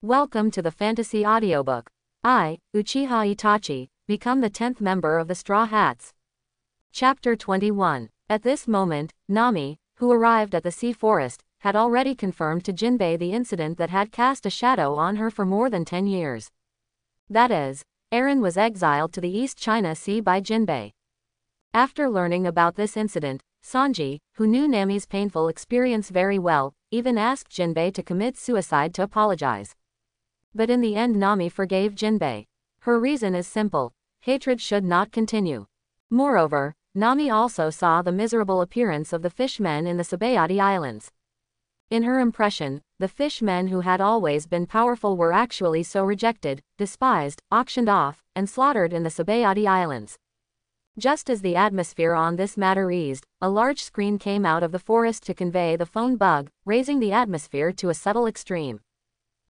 Welcome to the fantasy audiobook. I, Uchiha Itachi, become the 10th member of the Straw Hats. Chapter 21. At this moment, Nami, who arrived at the sea forest, had already confirmed to Jinbei the incident that had cast a shadow on her for more than 10 years. That is, Eren was exiled to the East China Sea by Jinbei. After learning about this incident, Sanji, who knew Nami's painful experience very well, even asked Jinbei to commit suicide to apologize. But in the end Nami forgave Jinbei. Her reason is simple: hatred should not continue. Moreover, Nami also saw the miserable appearance of the fishmen in the Sabayati Islands. In her impression, the fishmen who had always been powerful were actually so rejected, despised, auctioned off, and slaughtered in the Sabayati Islands. Just as the atmosphere on this matter eased, a large screen came out of the forest to convey the phone bug, raising the atmosphere to a subtle extreme.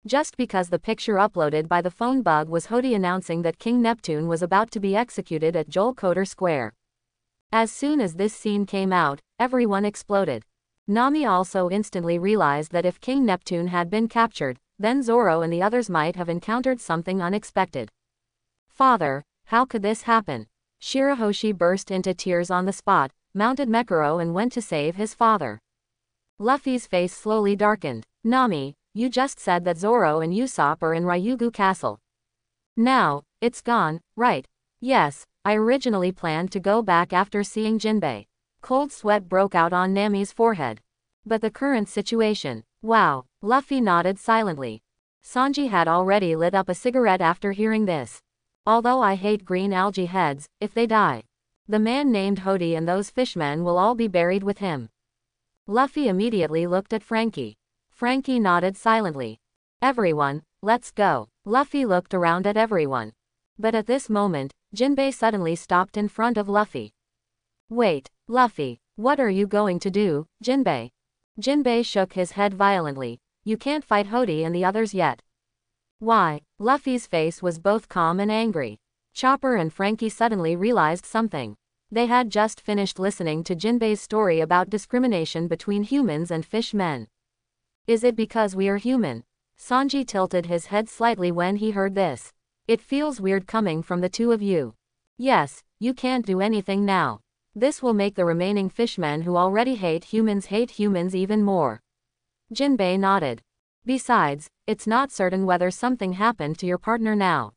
Just because the picture uploaded by the phone bug was Hody announcing that King Neptune was about to be executed at Joel Square. As soon as this scene came out, everyone exploded. Nami also instantly realized that if King Neptune had been captured, then Zoro and the others might have encountered something unexpected. Father, how could this happen? Shirahoshi burst into tears on the spot, mounted Mekuro and went to save his father. Luffy's face slowly darkened. Nami, you just said that Zoro and Usopp are in Ryugu Castle. Now, it's gone, right? Yes, I originally planned to go back after seeing Jinbei. Cold sweat broke out on Nami's forehead. But the current situation, wow. Luffy nodded silently. Sanji had already lit up a cigarette after hearing this. Although I hate green algae heads, if they die, the man named Hody and those fishmen will all be buried with him. Luffy immediately looked at Frankie. Frankie nodded silently. Everyone, let's go. Luffy looked around at everyone. But at this moment, Jinbei suddenly stopped in front of Luffy. Wait, Luffy, what are you going to do, Jinbei? Jinbei shook his head violently. You can't fight Hody and the others yet. Why? Luffy's face was both calm and angry. Chopper and Frankie suddenly realized something. They had just finished listening to Jinbei's story about discrimination between humans and fishmen. Is it because we are human? Sanji tilted his head slightly when he heard this. It feels weird coming from the two of you. Yes, you can't do anything now. This will make the remaining fishmen who already hate humans even more. Jinbei nodded. Besides, it's not certain whether something happened to your partner now.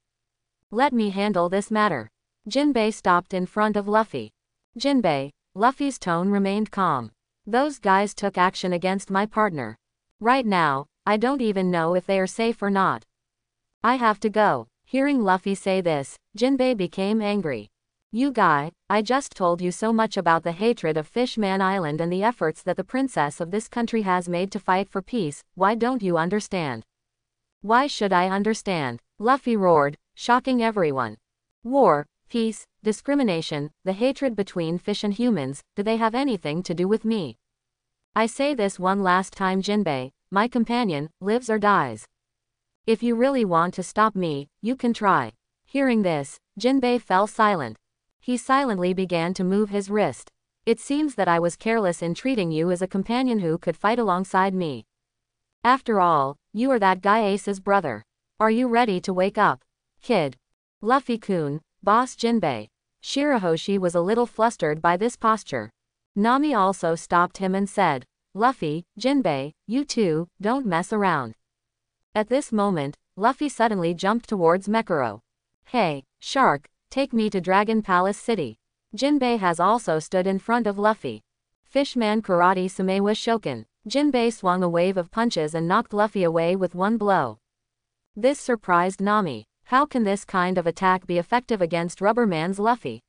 Let me handle this matter. Jinbei stopped in front of Luffy. Jinbei, Luffy's tone remained calm. Those guys took action against my partner. Right now, I don't even know if they are safe or not. I have to go. Hearing Luffy say this, Jinbei became angry. You guy, I just told you so much about the hatred of Fishman Island and the efforts that the princess of this country has made to fight for peace. Why don't you understand? Why should I understand? Luffy roared, shocking everyone. War, peace, discrimination, the hatred between fish and humans, do they have anything to do with me? I say this one last time, Jinbei, my companion, lives or dies. If you really want to stop me, you can try. Hearing this, Jinbei fell silent. He silently began to move his wrist. It seems that I was careless in treating you as a companion who could fight alongside me. After all, you are that guy Ace's brother. Are you ready to wake up, kid? Luffy-kun, boss Jinbei. Shirahoshi was a little flustered by this posture. Nami also stopped him and said, Luffy, Jinbei, you two, don't mess around. At this moment, Luffy suddenly jumped towards Mekuro. Hey, Shark, take me to Dragon Palace City. Jinbei has also stood in front of Luffy. Fishman Karate Sumewa Shoken. Jinbei swung a wave of punches and knocked Luffy away with one blow. This surprised Nami. How can this kind of attack be effective against Rubberman's Luffy?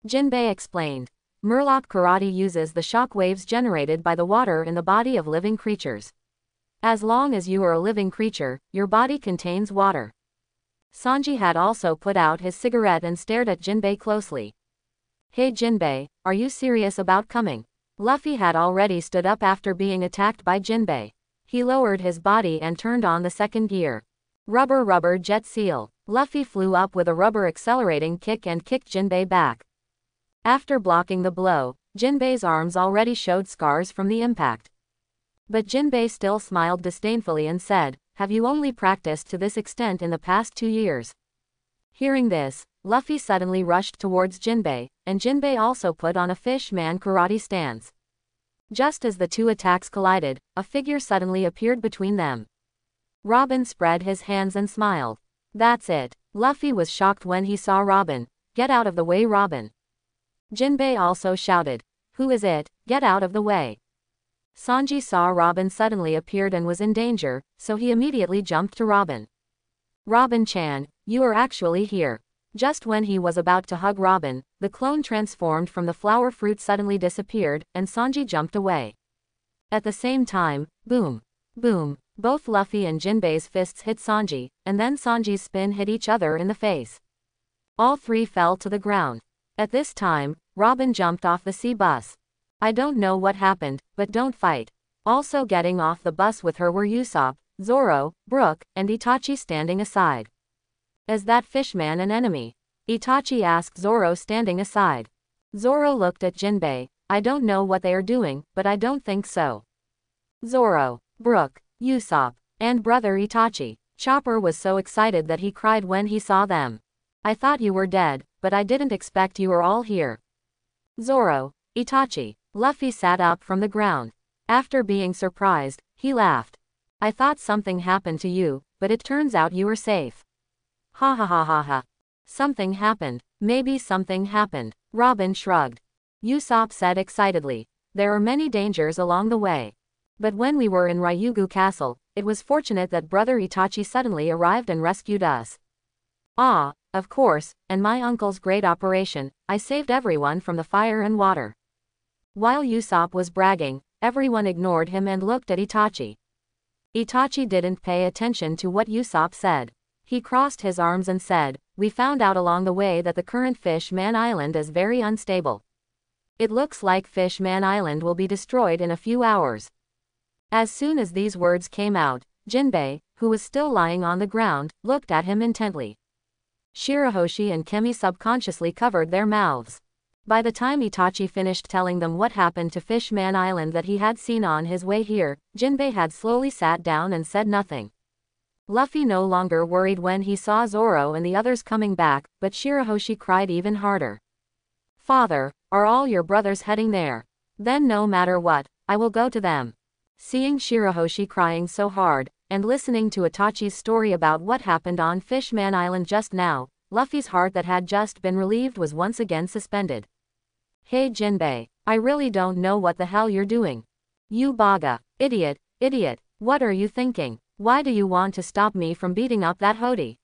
Jinbei explained. Murloc Karate uses the shock waves generated by the water in the body of living creatures. As long as you are a living creature, your body contains water. Sanji had also put out his cigarette and stared at Jinbei closely. Hey Jinbei, are you serious about coming? Luffy had already stood up after being attacked by Jinbei. He lowered his body and turned on the second gear. Rubber jet seal. Luffy flew up with a rubber accelerating kick and kicked Jinbei back. After blocking the blow, Jinbei's arms already showed scars from the impact. But Jinbei still smiled disdainfully and said, have you only practiced to this extent in the past 2 years? Hearing this, Luffy suddenly rushed towards Jinbei, and Jinbei also put on a fish man karate stance. Just as the two attacks collided, a figure suddenly appeared between them. Robin spread his hands and smiled. That's it. Luffy was shocked when he saw Robin. Get out of the way, Robin. Jinbei also shouted. Who is it? Get out of the way. Sanji saw Robin suddenly appeared and was in danger, so he immediately jumped to Robin. Robin-chan, you are actually here. Just when he was about to hug Robin, the clone transformed from the flower fruit suddenly disappeared, and Sanji jumped away. At the same time, boom, boom, both Luffy and Jinbei's fists hit Sanji, and then Sanji's spin hit each other in the face. All three fell to the ground. At this time, Robin jumped off the sea bus. I don't know what happened, but don't fight. Also getting off the bus with her were Usopp, Zoro, Brook, and Itachi standing aside. Is that fishman an enemy? Itachi asked Zoro standing aside. Zoro looked at Jinbei. I don't know what they are doing, but I don't think so. Zoro, Brook, Usopp, and brother Itachi. Chopper was so excited that he cried when he saw them. I thought you were dead, but I didn't expect you were all here. Zoro, Itachi. Luffy sat up from the ground. After being surprised, he laughed. I thought something happened to you, but it turns out you were safe. Ha ha ha ha ha. Something happened. Maybe something happened. Robin shrugged. Usopp said excitedly. There are many dangers along the way. But when we were in Ryugu Castle, it was fortunate that brother Itachi suddenly arrived and rescued us. Ah, of course, and my uncle's great operation, I saved everyone from the fire and water. While Usopp was bragging, everyone ignored him and looked at Itachi. Itachi didn't pay attention to what Usopp said. He crossed his arms and said, we found out along the way that the current Fish Man Island is very unstable. It looks like Fish Man Island will be destroyed in a few hours. As soon as these words came out, Jinbei, who was still lying on the ground, looked at him intently. Shirahoshi and Kemi subconsciously covered their mouths. By the time Itachi finished telling them what happened to Fish Man Island that he had seen on his way here, Jinbei had slowly sat down and said nothing. Luffy no longer worried when he saw Zoro and the others coming back, but Shirahoshi cried even harder. Father, are all your brothers heading there? Then no matter what, I will go to them. Seeing Shirahoshi crying so hard, and listening to Itachi's story about what happened on Fish Man Island just now, Luffy's heart that had just been relieved was once again suspended. Hey Jinbei, I really don't know what the hell you're doing. You Baga, idiot, what are you thinking? Why do you want to stop me from beating up that Hody?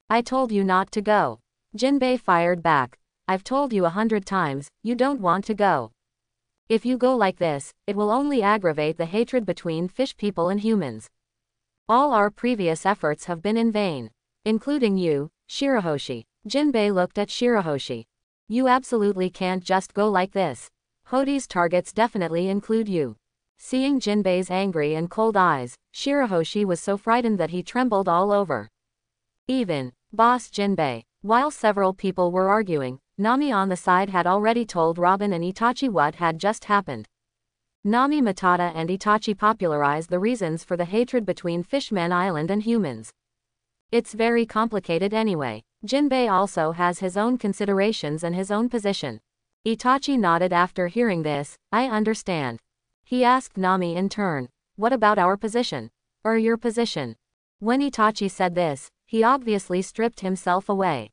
I told you not to go. Jinbei fired back. I've told you 100 times, you don't want to go. If you go like this, it will only aggravate the hatred between fish people and humans. All our previous efforts have been in vain. Including you, Shirahoshi. Jinbei looked at Shirahoshi. You absolutely can't just go like this. Hody's targets definitely include you. Seeing Jinbei's angry and cold eyes, Shirahoshi was so frightened that he trembled all over. Even, Boss Jinbei. While several people were arguing, Nami on the side had already told Robin and Itachi what had just happened. Nami Matata and Itachi popularized the reasons for the hatred between Fishman Island and humans. It's very complicated anyway. Jinbei also has his own considerations and his own position. Itachi nodded after hearing this. I understand. He asked Nami in turn, what about our position? Or your position? When Itachi said this, he obviously stripped himself away.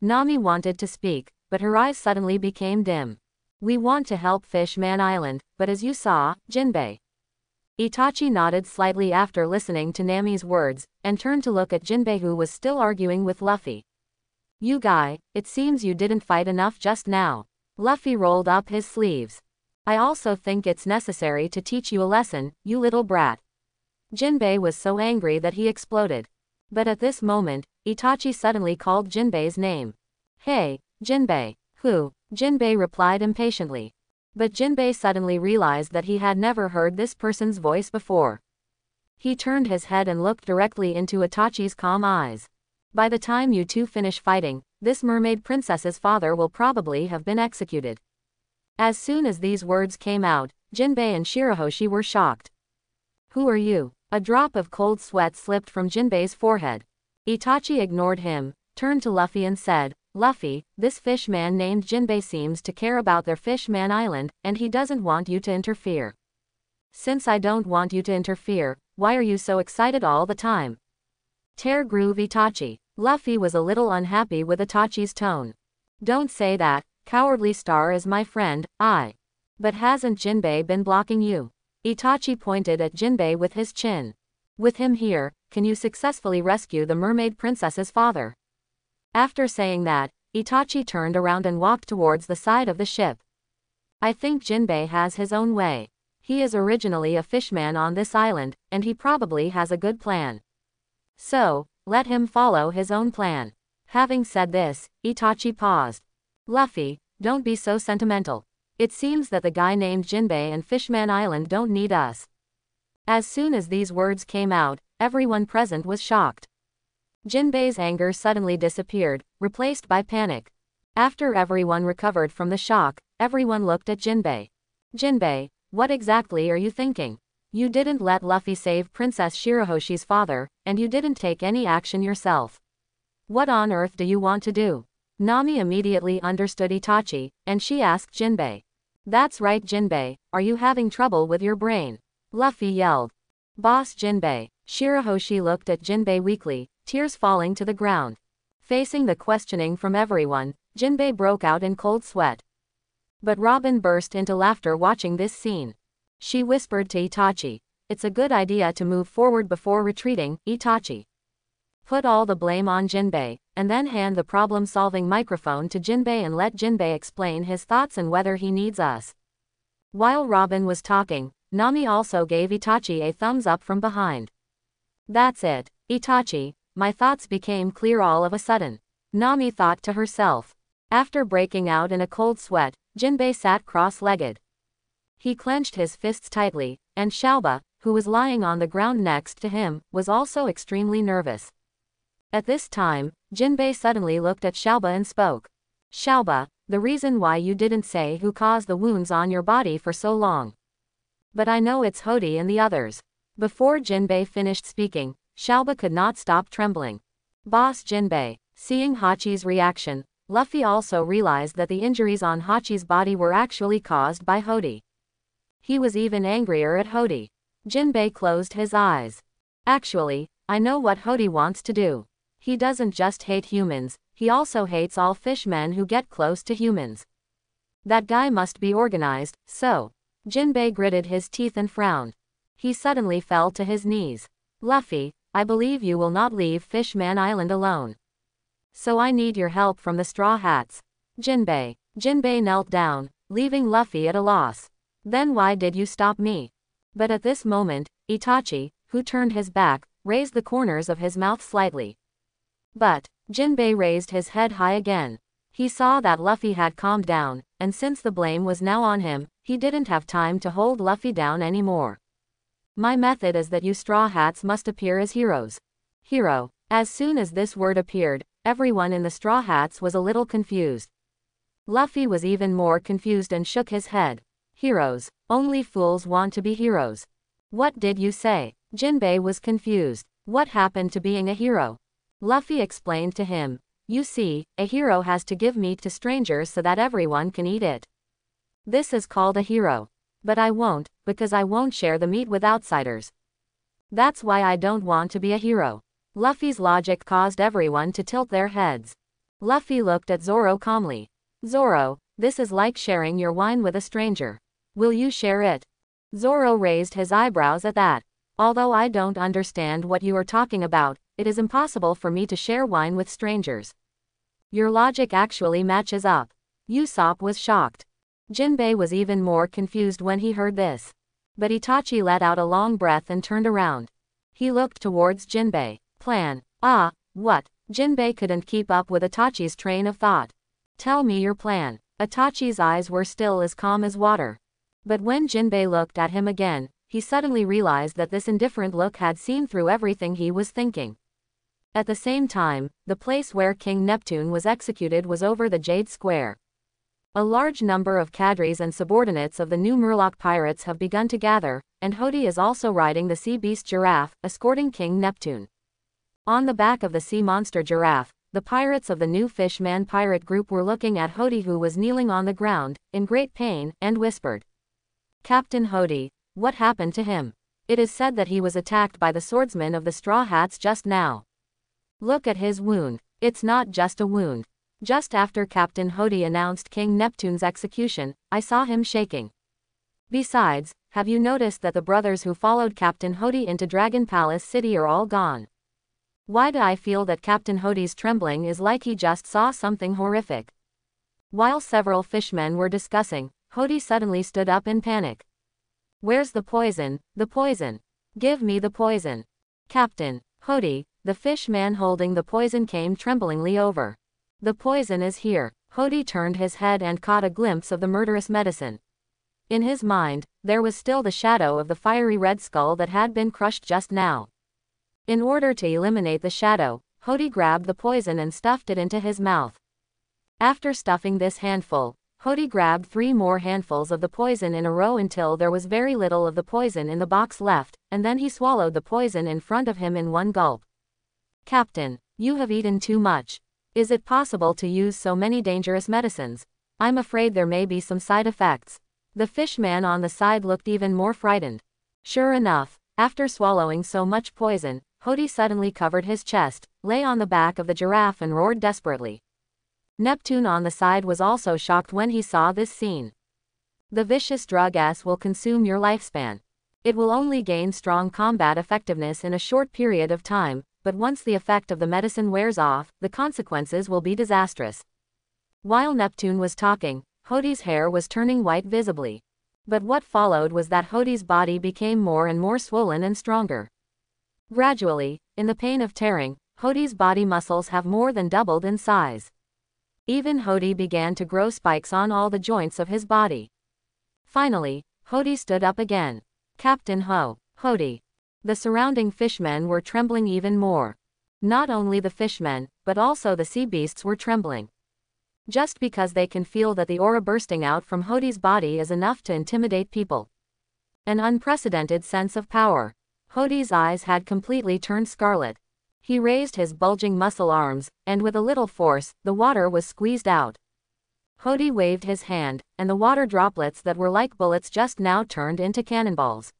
Nami wanted to speak, but her eyes suddenly became dim. We want to help Fish Man Island, but as you saw, Jinbei. Itachi nodded slightly after listening to Nami's words, and turned to look at Jinbei who was still arguing with Luffy. You guy, it seems you didn't fight enough just now. Luffy rolled up his sleeves. I also think it's necessary to teach you a lesson, you little brat. Jinbei was so angry that he exploded. But at this moment, Itachi suddenly called Jinbei's name. Hey, Jinbei. Who? Jinbei replied impatiently. But Jinbei suddenly realized that he had never heard this person's voice before. He turned his head and looked directly into Itachi's calm eyes. By the time you two finish fighting, this mermaid princess's father will probably have been executed. As soon as these words came out, Jinbei and Shirahoshi were shocked. Who are you? A drop of cold sweat slipped from Jinbei's forehead. Itachi ignored him, turned to Luffy and said, Luffy, this fish man named Jinbei seems to care about their Fishman Island, and he doesn't want you to interfere. Since I don't want you to interfere, why are you so excited all the time? Tear groove Itachi. Luffy was a little unhappy with Itachi's tone. Don't say that, Cowardly Star is my friend, But hasn't Jinbei been blocking you? Itachi pointed at Jinbei with his chin. With him here, can you successfully rescue the mermaid princess's father? After saying that, Itachi turned around and walked towards the side of the ship. I think Jinbei has his own way. He is originally a fishman on this island, and he probably has a good plan. So, let him follow his own plan. Having said this, Itachi paused. Luffy, don't be so sentimental. It seems that the guy named Jinbei and Fishman Island don't need us. As soon as these words came out, everyone present was shocked. Jinbei's anger suddenly disappeared, replaced by panic. After everyone recovered from the shock, everyone looked at Jinbei. Jinbei, what exactly are you thinking? You didn't let Luffy save Princess Shirahoshi's father, and you didn't take any action yourself. What on earth do you want to do? Nami immediately understood Itachi, and she asked Jinbei. That's right Jinbei, are you having trouble with your brain? Luffy yelled. Boss Jinbei. Shirahoshi looked at Jinbei weakly, tears falling to the ground. Facing the questioning from everyone, Jinbei broke out in cold sweat. But Robin burst into laughter watching this scene. She whispered to Itachi, it's a good idea to move forward before retreating, Itachi. Put all the blame on Jinbei, and then hand the problem-solving microphone to Jinbei and let Jinbei explain his thoughts and whether he needs us. While Robin was talking, Nami also gave Itachi a thumbs up from behind. That's it, Itachi, my thoughts became clear all of a sudden. Nami thought to herself. After breaking out in a cold sweat, Jinbei sat cross-legged. He clenched his fists tightly, and Xiaoba, who was lying on the ground next to him, was also extremely nervous. At this time, Jinbei suddenly looked at Xiaoba and spoke. Xiaoba, the reason why you didn't say who caused the wounds on your body for so long. But I know it's Hody and the others. Before Jinbei finished speaking, Xiaoba could not stop trembling. Boss Jinbei. Seeing Hachi's reaction, Luffy also realized that the injuries on Hachi's body were actually caused by Hody. He was even angrier at Hody. Jinbei closed his eyes. Actually, I know what Hody wants to do. He doesn't just hate humans, he also hates all fishmen who get close to humans. That guy must be organized, so. Jinbei gritted his teeth and frowned. He suddenly fell to his knees. Luffy, I believe you will not leave Fishman Island alone. So I need your help from the Straw Hats. Jinbei. Jinbei knelt down, leaving Luffy at a loss. Then why did you stop me? But at this moment, Itachi, who turned his back, raised the corners of his mouth slightly. But, Jinbei raised his head high again. He saw that Luffy had calmed down, and since the blame was now on him, he didn't have time to hold Luffy down anymore. My method is that you Straw Hats must appear as heroes. Hero. As soon as this word appeared, everyone in the Straw Hats was a little confused. Luffy was even more confused and shook his head. Heroes. Only fools want to be heroes. What did you say? Jinbei was confused. What happened to being a hero? Luffy explained to him. You see, a hero has to give meat to strangers so that everyone can eat it. This is called a hero. But I won't, because I won't share the meat with outsiders. That's why I don't want to be a hero. Luffy's logic caused everyone to tilt their heads. Luffy looked at Zoro calmly. Zoro, this is like sharing your wine with a stranger. Will you share it? Zoro raised his eyebrows at that. Although I don't understand what you are talking about, it is impossible for me to share wine with strangers. Your logic actually matches up. Usopp was shocked. Jinbei was even more confused when he heard this. But Itachi let out a long breath and turned around. He looked towards Jinbei. Plan. Ah, what? Jinbei couldn't keep up with Itachi's train of thought. Tell me your plan. Itachi's eyes were still as calm as water. But when Jinbei looked at him again, he suddenly realized that this indifferent look had seen through everything he was thinking. At the same time, the place where King Neptune was executed was over the Jade Square. A large number of cadres and subordinates of the new Murloc pirates have begun to gather, and Hody is also riding the sea beast giraffe, escorting King Neptune. On the back of the sea monster giraffe, the pirates of the new Fishman pirate group were looking at Hody, who was kneeling on the ground, in great pain, and whispered, "Captain Hody, what happened to him? It is said that he was attacked by the swordsmen of the Straw Hats just now. Look at his wound. It's not just a wound. Just after Captain Hody announced King Neptune's execution, I saw him shaking. Besides, have you noticed that the brothers who followed Captain Hody into Dragon Palace City are all gone? Why do I feel that Captain Hody's trembling is like he just saw something horrific?" While several fishmen were discussing, Hody suddenly stood up in panic. "Where's the poison? The poison! Give me the poison! Captain Hody!" The fishman holding the poison came tremblingly over. "The poison is here." Hody turned his head and caught a glimpse of the murderous medicine. In his mind, there was still the shadow of the fiery red skull that had been crushed just now. In order to eliminate the shadow, Hody grabbed the poison and stuffed it into his mouth. After stuffing this handful, Hody grabbed 3 more handfuls of the poison in a row until there was very little of the poison in the box left, and then he swallowed the poison in front of him in one gulp. "Captain, you have eaten too much. Is it possible to use so many dangerous medicines? I'm afraid there may be some side effects." The fishman on the side looked even more frightened. Sure enough, after swallowing so much poison, Hody suddenly covered his chest, lay on the back of the giraffe and roared desperately. Neptune on the side was also shocked when he saw this scene. "The vicious drug will consume your lifespan. It will only gain strong combat effectiveness in a short period of time, but once the effect of the medicine wears off, the consequences will be disastrous." While Neptune was talking, Hody's hair was turning white visibly. But what followed was that Hody's body became more and more swollen and stronger. Gradually, in the pain of tearing, Hody's body muscles have more than doubled in size. Even Hody began to grow spikes on all the joints of his body. Finally, Hody stood up again. "Captain Hody." The surrounding fishmen were trembling even more. Not only the fishmen, but also the sea beasts were trembling. Just because they can feel that the aura bursting out from Hody's body is enough to intimidate people. An unprecedented sense of power. Hody's eyes had completely turned scarlet. He raised his bulging muscle arms, and with a little force, the water was squeezed out. Hody waved his hand, and the water droplets that were like bullets just now turned into cannonballs.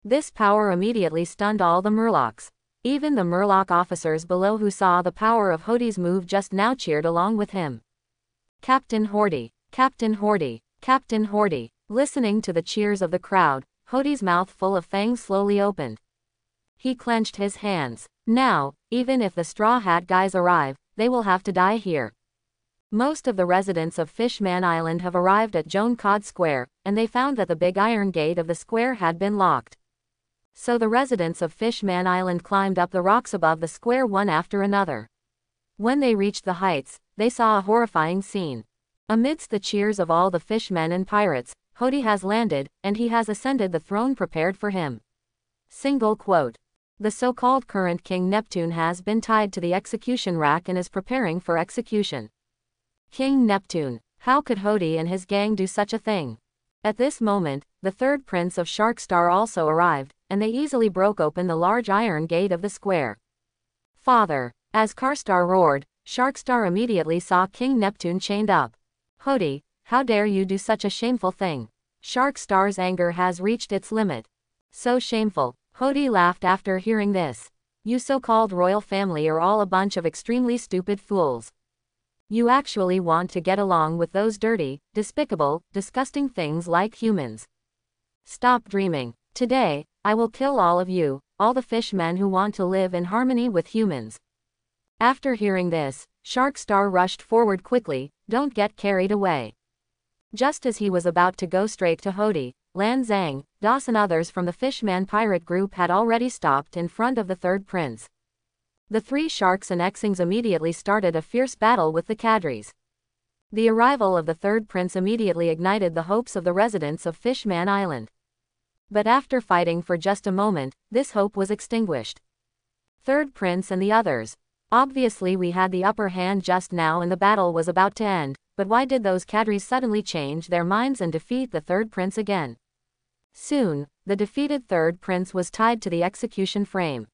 This power immediately stunned all the Murlocs. Even the Murloc officers below who saw the power of Hody's move just now cheered along with him. "Captain Hody! Captain Hody! Captain Hody!" Listening to the cheers of the crowd, Hody's mouth full of fangs slowly opened. He clenched his hands. "Now, even if the Straw Hat guys arrive, they will have to die here." Most of the residents of Fishman Island have arrived at Joan Cod Square, and they found that the big iron gate of the square had been locked. So the residents of Fishman Island climbed up the rocks above the square one after another. When they reached the heights, they saw a horrifying scene. Amidst the cheers of all the fishmen and pirates, Hody has landed, and he has ascended the throne prepared for him. Single quote. The so-called current King Neptune has been tied to the execution rack and is preparing for execution. King Neptune. How could Hody and his gang do such a thing? At this moment, the third prince of Sharkstar also arrived, and they easily broke open the large iron gate of the square. "Father!" As Carstar roared, Sharkstar immediately saw King Neptune chained up. "Hody, how dare you do such a shameful thing?" Sharkstar's anger has reached its limit. "So shameful." Hody laughed after hearing this. "You so-called royal family are all a bunch of extremely stupid fools. You actually want to get along with those dirty, despicable, disgusting things like humans. Stop dreaming. Today, I will kill all of you, all the fishmen who want to live in harmony with humans." After hearing this, Sharkstar rushed forward quickly. "Don't get carried away." Just as he was about to go straight to Hody, Lan Zhang, Das and others from the Fishman pirate group had already stopped in front of the third prince. The 3 sharks and Xings immediately started a fierce battle with the Cadres. The arrival of the third prince immediately ignited the hopes of the residents of Fishman Island. But after fighting for just a moment, this hope was extinguished. Third prince and the others. Obviously we had the upper hand just now and the battle was about to end, but why did those Cadres suddenly change their minds and defeat the third prince again? Soon, the defeated third prince was tied to the execution frame.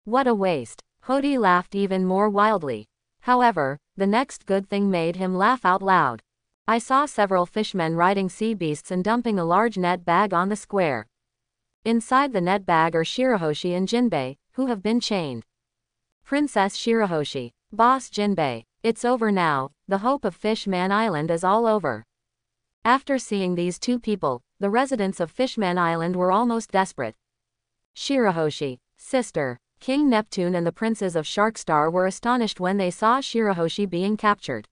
What a waste. Hody laughed even more wildly. However, the next good thing made him laugh out loud. I saw several fishmen riding sea beasts and dumping a large net bag on the square. Inside the net bag are Shirahoshi and Jinbei, who have been chained. Princess Shirahoshi. Boss Jinbei. It's over now, the hope of Fishman Island is all over. After seeing these two people, the residents of Fishman Island were almost desperate. Shirahoshi. Sister. King Neptune and the princes of Sharkstar were astonished when they saw Shirahoshi being captured.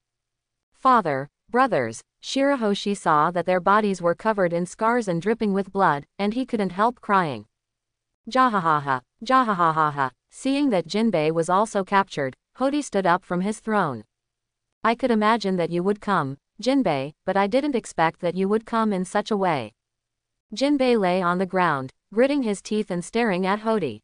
Father. Brothers. Shirahoshi saw that their bodies were covered in scars and dripping with blood, and he couldn't help crying. Jahahaha. Jahahaha. Seeing that Jinbei was also captured, Hody stood up from his throne. I could imagine that you would come, Jinbei, but I didn't expect that you would come in such a way. Jinbei lay on the ground, gritting his teeth and staring at Hody.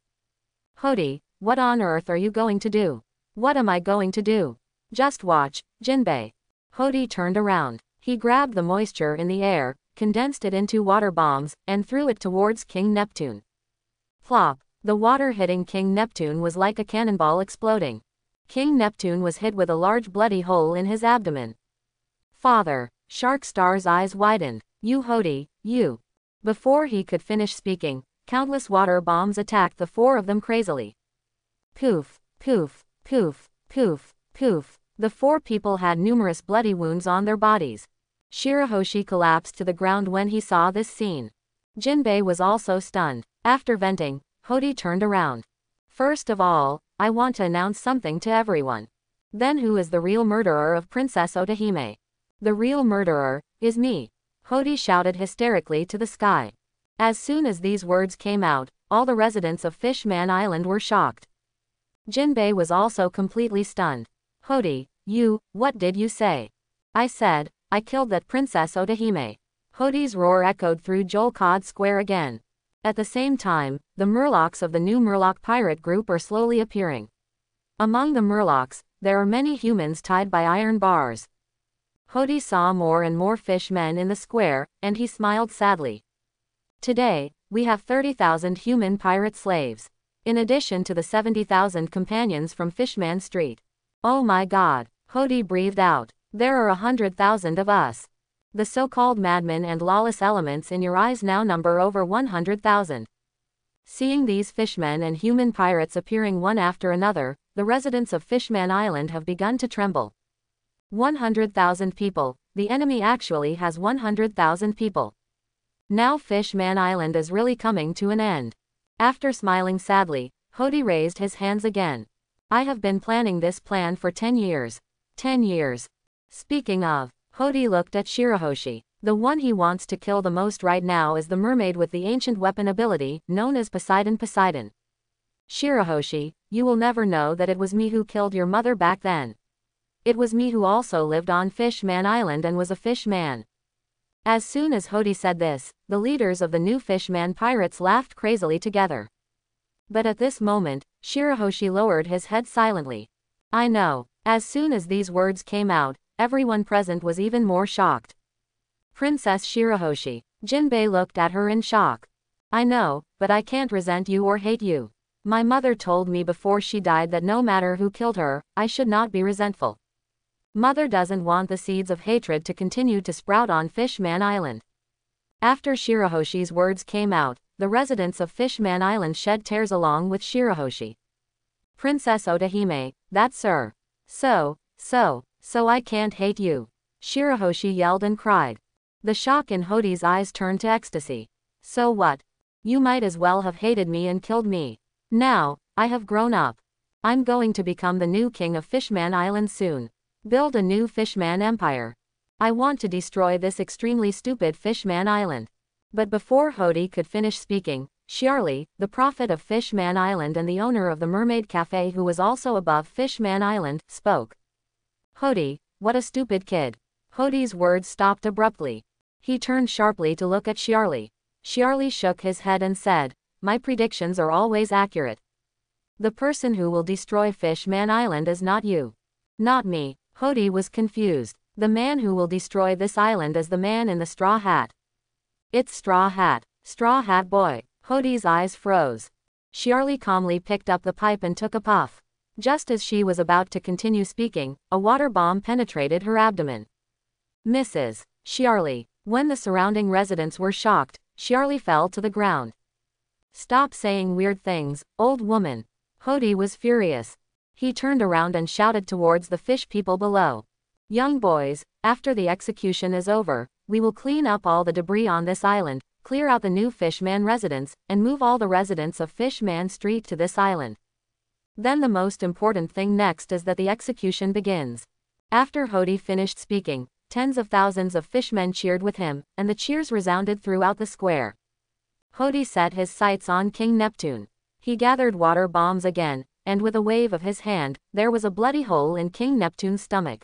Hody, what on earth are you going to do? What am I going to do? Just watch, Jinbei. Hody turned around. He grabbed the moisture in the air, condensed it into water bombs, and threw it towards King Neptune. Plop. The water hitting King Neptune was like a cannonball exploding. King Neptune was hit with a large bloody hole in his abdomen. Father. Sharkstar's eyes widened. You Hody, you. Before he could finish speaking, countless water bombs attacked the four of them crazily. Poof, poof, poof, poof, poof. The four people had numerous bloody wounds on their bodies. Shirahoshi collapsed to the ground when he saw this scene. Jinbei was also stunned. After venting, Hody turned around. First of all, I want to announce something to everyone. Then who is the real murderer of Princess Otahime? The real murderer is me. Hody shouted hysterically to the sky. As soon as these words came out, all the residents of Fishman Island were shocked. Jinbei was also completely stunned. Hody, what did you say? I said, I killed that Princess Otahime. Hody's roar echoed through Jolcod Square again. At the same time, the Murlocs of the new Murloc pirate group are slowly appearing. Among the Murlocs, there are many humans tied by iron bars. Hody saw more and more fishmen in the square, and he smiled sadly. Today, we have 30,000 human pirate slaves. In addition to the 70,000 companions from Fishman Street. Oh my God, Hody breathed out. There are 100,000 of us. The so-called madmen and lawless elements in your eyes now number over 100,000. Seeing these fishmen and human pirates appearing one after another, the residents of Fishman Island have begun to tremble. 100,000 people, the enemy actually has 100,000 people. Now Fishman Island is really coming to an end. After smiling sadly, Hody raised his hands again. I have been planning this plan for 10 years. 10 years. Speaking of, Hody looked at Shirahoshi. The one he wants to kill the most right now is the mermaid with the ancient weapon ability, known as Poseidon. Shirahoshi, you will never know that it was me who killed your mother back then. It was me who also lived on Fishman Island and was a fishman. As soon as Hody said this, the leaders of the new Fishman pirates laughed crazily together. But at this moment, Shirahoshi lowered his head silently. I know. As soon as these words came out, everyone present was even more shocked. Princess Shirahoshi. Jinbei looked at her in shock. I know, but I can't resent you or hate you. My mother told me before she died that no matter who killed her, I should not be resentful. Mother doesn't want the seeds of hatred to continue to sprout on Fishman Island. After Shirahoshi's words came out, the residents of Fishman Island shed tears along with Shirahoshi. Princess Otahime, that's her. So I can't hate you. Shirahoshi yelled and cried. The shock in Hody's eyes turned to ecstasy. So what? You might as well have hated me and killed me. Now, I have grown up. I'm going to become the new king of Fishman Island soon. Build a new Fishman empire. I want to destroy this extremely stupid Fishman Island. But before Hody could finish speaking, Shiarly, the prophet of Fishman Island and the owner of the Mermaid Cafe who was also above Fishman Island, spoke. Hody, what a stupid kid. Hody's words stopped abruptly. He turned sharply to look at Shiarly. Shiarly shook his head and said, my predictions are always accurate. The person who will destroy Fishman Island is not you. Not me. Hody was confused. The man who will destroy this island is the man in the straw hat. It's Straw Hat. Straw Hat Boy. Hodee's eyes froze. Shiarli calmly picked up the pipe and took a puff. Just as she was about to continue speaking, a water bomb penetrated her abdomen. Mrs. Shiarli. When the surrounding residents were shocked, Shiarli fell to the ground. Stop saying weird things, old woman. Hodee was furious. He turned around and shouted towards the fish people below. Young boys, after the execution is over, we will clean up all the debris on this island, clear out the new Fishman residence, and move all the residents of Fishman Street to this island. Then the most important thing next is that the execution begins. After Hodee finished speaking, tens of thousands of fishmen cheered with him, and the cheers resounded throughout the square. Hodee set his sights on King Neptune. He gathered water bombs again, and with a wave of his hand, there was a bloody hole in King Neptune's stomach.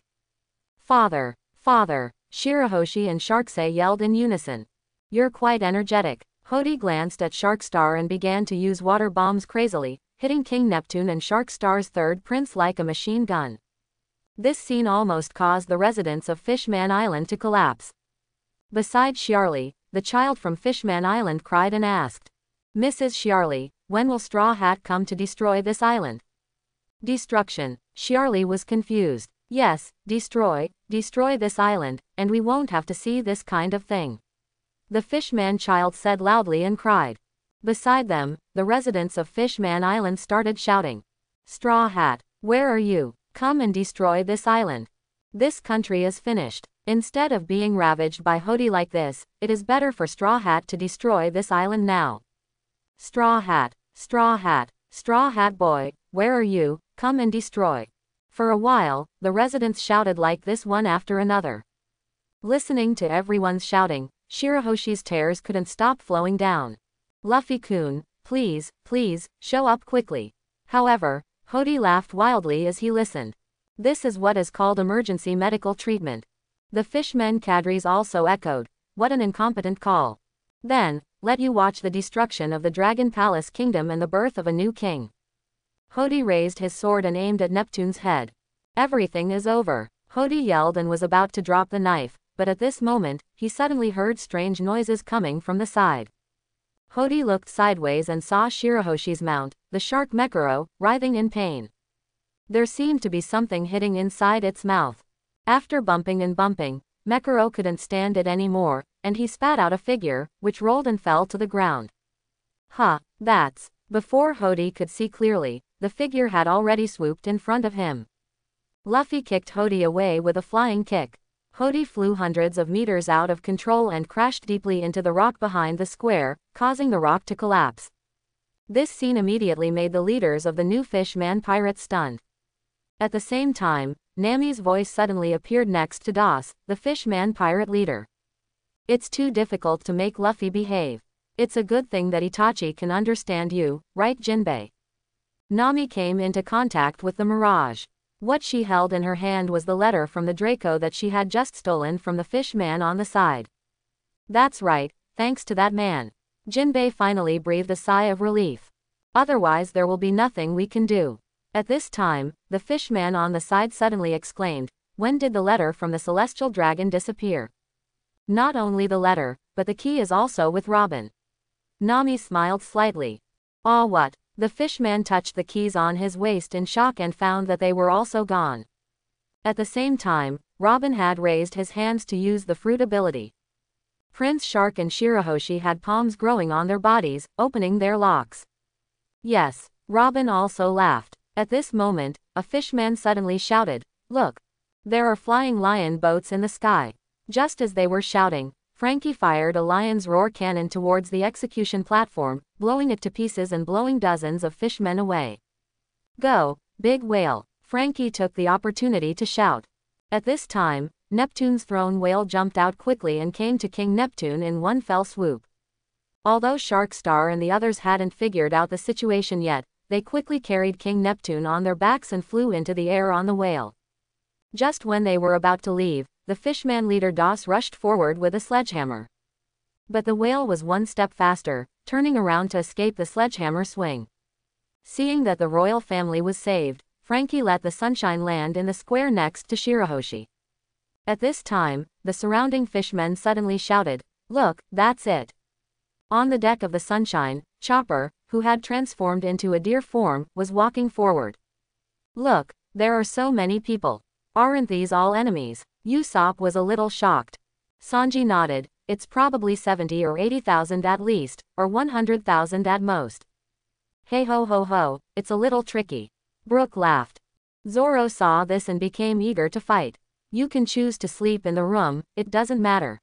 Father! Father! Shirahoshi and Sharksay yelled in unison. You're quite energetic. Hodee glanced at Sharkstar and began to use water bombs crazily, hitting King Neptune and Sharkstar's third prince like a machine gun. This scene almost caused the residents of Fishman Island to collapse. Beside Shiarli, the child from Fishman Island cried and asked, Mrs. Shiarli, when will Straw Hat come to destroy this island? Destruction. Shiarli was confused. Yes, destroy this island, and we won't have to see this kind of thing. The Fishman child said loudly and cried. Beside them, the residents of Fishman Island started shouting. Straw Hat, where are you? Come and destroy this island. This country is finished. Instead of being ravaged by Hodee like this, it is better for Straw Hat to destroy this island now. Straw Hat, Straw Hat, Straw Hat Boy, where are you? Come and destroy. For a while, the residents shouted like this one after another. Listening to everyone's shouting, Shirahoshi's tears couldn't stop flowing down. Luffy-kun, please, show up quickly. However, Hodee laughed wildly as he listened. This is what is called emergency medical treatment. The fishmen cadres also echoed, what an incompetent call. Then, let you watch the destruction of the Dragon Palace Kingdom and the birth of a new king. Hodee raised his sword and aimed at Neptune's head. Everything is over. Hodee yelled and was about to drop the knife, but at this moment, he suddenly heard strange noises coming from the side. Hodee looked sideways and saw Shirahoshi's mount, the shark Mekuro, writhing in pain. There seemed to be something hitting inside its mouth. After bumping and bumping, Mekuro couldn't stand it anymore, and he spat out a figure, which rolled and fell to the ground. That's... Before Hodee could see clearly, the figure had already swooped in front of him. Luffy kicked Hodee away with a flying kick. Hodee flew hundreds of meters out of control and crashed deeply into the rock behind the square, causing the rock to collapse. This scene immediately made the leaders of the new Fishman pirates stunned. At the same time, Nami's voice suddenly appeared next to Das, the Fishman pirate leader. It's too difficult to make Luffy behave. It's a good thing that Itachi can understand you, right Jinbei? Nami came into contact with the Mirage. What she held in her hand was the letter from the Draco that she had just stolen from the Fishman on the side. That's right, thanks to that man. Jinbei finally breathed a sigh of relief. Otherwise there will be nothing we can do. At this time, the Fishman on the side suddenly exclaimed, when did the letter from the Celestial Dragon disappear? Not only the letter, but the key is also with Robin. Nami smiled slightly. Ah, what? The Fishman touched the keys on his waist in shock and found that they were also gone. At the same time, Robin had raised his hands to use the fruit ability. Prince Shark and Shirahoshi had palms growing on their bodies, opening their locks. Yes, Robin also laughed. At this moment, a Fishman suddenly shouted, look! There are flying lion boats in the sky. Just as they were shouting, Frankie fired a lion's roar cannon towards the execution platform, blowing it to pieces and blowing dozens of fishmen away. Go, big whale! Frankie took the opportunity to shout. At this time, Neptune's throne whale jumped out quickly and came to King Neptune in one fell swoop. Although Sharkstar and the others hadn't figured out the situation yet, they quickly carried King Neptune on their backs and flew into the air on the whale. Just when they were about to leave, the Fishman leader Das rushed forward with a sledgehammer. But the whale was one step faster, turning around to escape the sledgehammer swing. Seeing that the royal family was saved, Frankie let the sunshine land in the square next to Shirahoshi. At this time, the surrounding fishmen suddenly shouted, look, that's it. On the deck of the Sunshine, Chopper, who had transformed into a deer form, was walking forward. Look, there are so many people. Aren't these all enemies? Usopp was a little shocked. Sanji nodded. It's probably 70 or 80,000 at least, or 100,000 at most. Hey ho ho ho, it's a little tricky. Brook laughed. Zoro saw this and became eager to fight. You can choose to sleep in the room, it doesn't matter.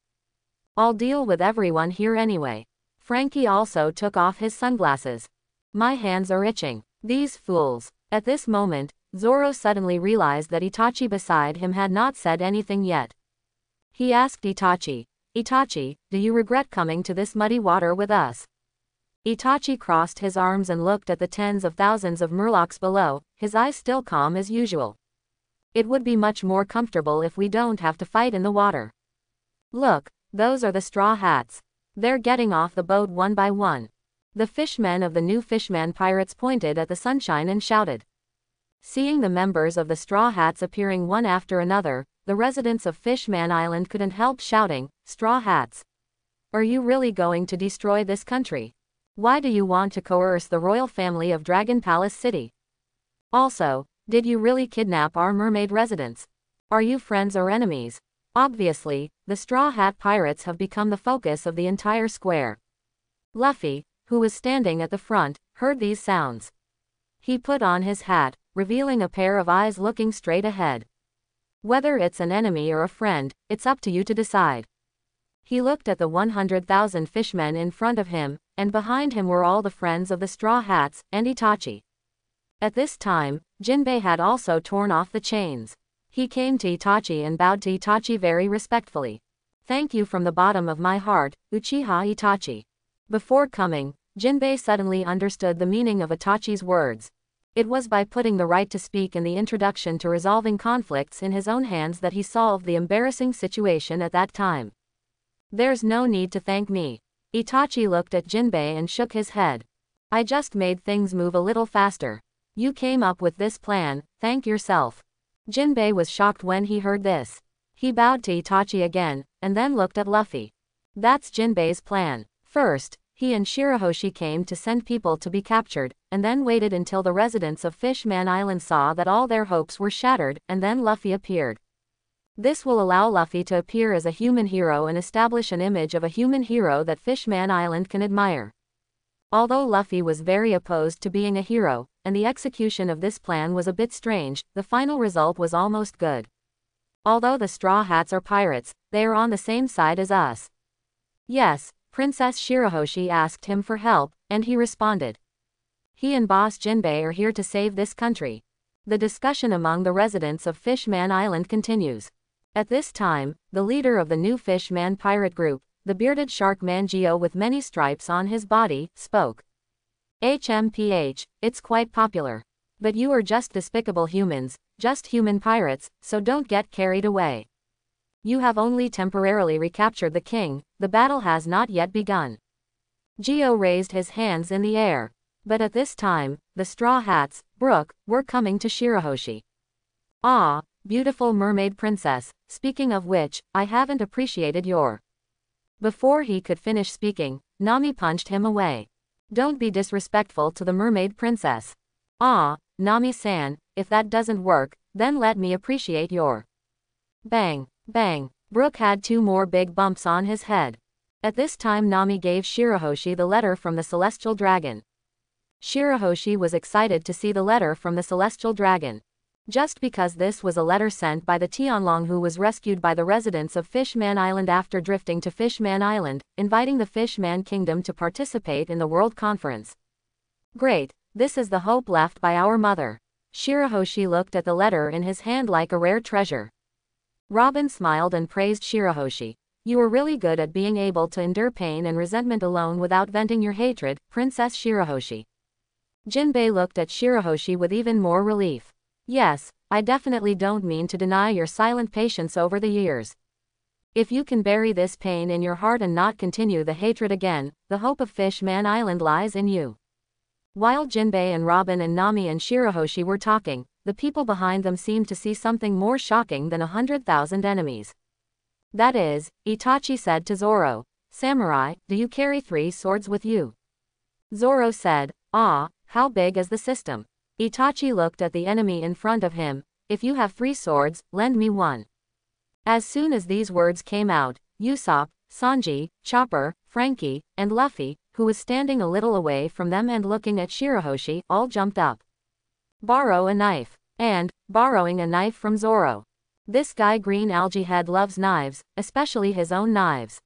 I'll deal with everyone here anyway. Frankie also took off his sunglasses. My hands are itching. These fools. At this moment, Zoro suddenly realized that Itachi beside him had not said anything yet. He asked Itachi, Itachi, do you regret coming to this muddy water with us? Itachi crossed his arms and looked at the tens of thousands of murlocs below, his eyes still calm as usual. It would be much more comfortable if we don't have to fight in the water. Look, those are the Straw Hats. They're getting off the boat one by one. The fishmen of the new Fishman pirates pointed at the Sunshine and shouted. Seeing the members of the Straw Hats appearing one after another, the residents of Fishman Island couldn't help shouting, Straw Hats. Are you really going to destroy this country? Why do you want to coerce the royal family of Dragon Palace City? Also, did you really kidnap our mermaid residents? Are you friends or enemies? Obviously, the Straw Hat Pirates have become the focus of the entire square. Luffy, who was standing at the front, heard these sounds. He put on his hat, revealing a pair of eyes looking straight ahead. Whether it's an enemy or a friend, it's up to you to decide. He looked at the 100,000 fishmen in front of him, and behind him were all the friends of the Straw Hats, and Itachi. At this time, Jinbei had also torn off the chains. He came to Itachi and bowed to Itachi very respectfully. Thank you from the bottom of my heart, Uchiha Itachi. Before coming, Jinbei suddenly understood the meaning of Itachi's words. It was by putting the right to speak in the introduction to resolving conflicts in his own hands that he solved the embarrassing situation at that time. There's no need to thank me. Itachi looked at Jinbei and shook his head. I just made things move a little faster. You came up with this plan, thank yourself. Jinbei was shocked when he heard this. He bowed to Itachi again, and then looked at Luffy. That's Jinbei's plan. First, he and Shirahoshi came to send people to be captured, and then waited until the residents of Fishman Island saw that all their hopes were shattered, and then Luffy appeared. This will allow Luffy to appear as a human hero and establish an image of a human hero that Fishman Island can admire. Although Luffy was very opposed to being a hero, and the execution of this plan was a bit strange, the final result was almost good. Although the Straw Hats are pirates, they are on the same side as us. Yes, Princess Shirahoshi asked him for help, and he responded. He and Boss Jinbei are here to save this country. The discussion among the residents of Fishman Island continues. At this time, the leader of the new Fishman pirate group, the bearded shark man Geo with many stripes on his body, spoke. HMPH, it's quite popular. But you are just despicable humans, just human pirates, so don't get carried away. You have only temporarily recaptured the king, the battle has not yet begun. Geo raised his hands in the air. But at this time, the Straw Hats, Brook, were coming to Shirahoshi. Ah, beautiful mermaid princess, speaking of which, I haven't appreciated your... Before he could finish speaking, Nami punched him away. Don't be disrespectful to the mermaid princess. Ah, Nami-san, if that doesn't work, then let me appreciate your... Bang, bang, Brook had 2 more big bumps on his head. At this time Nami gave Shirahoshi the letter from the Celestial Dragon. Shirahoshi was excited to see the letter from the Celestial Dragon. Just because this was a letter sent by the Tianlong who was rescued by the residents of Fishman Island after drifting to Fishman Island, inviting the Fishman Kingdom to participate in the World Conference. Great, this is the hope left by our mother. Shirahoshi looked at the letter in his hand like a rare treasure. Robin smiled and praised Shirahoshi. You were really good at being able to endure pain and resentment alone without venting your hatred, Princess Shirahoshi. Jinbei looked at Shirahoshi with even more relief. Yes, I definitely don't mean to deny your silent patience over the years. If you can bury this pain in your heart and not continue the hatred again, the hope of Fishman Island lies in you. While Jinbei and Robin and Nami and Shirahoshi were talking, the people behind them seemed to see something more shocking than 100,000 enemies. That is, Itachi said to Zoro, Samurai, do you carry 3 swords with you? Zoro said, ah, how big is the system? Itachi looked at the enemy in front of him. If you have 3 swords, lend me one. As soon as these words came out, Usopp, Sanji, Chopper, Frankie, and Luffy, who was standing a little away from them and looking at Shirahoshi, all jumped up. Borrow a knife. And, borrowing a knife from Zoro. This guy Green Algae Head loves knives, especially his own knives.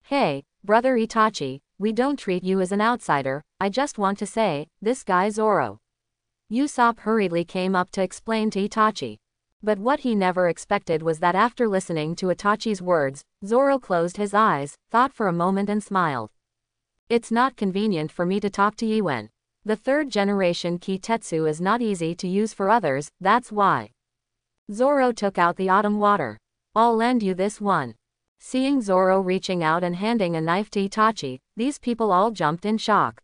Hey, brother Itachi, we don't treat you as an outsider, I just want to say, this guy Zoro. Usopp hurriedly came up to explain to Itachi. But what he never expected was that after listening to Itachi's words, Zoro closed his eyes, thought for a moment and smiled. It's not convenient for me to talk to Yuen. The 3rd generation Kitetsu is not easy to use for others, that's why. Zoro took out the autumn water. I'll lend you this one. Seeing Zoro reaching out and handing a knife to Itachi, these people all jumped in shock.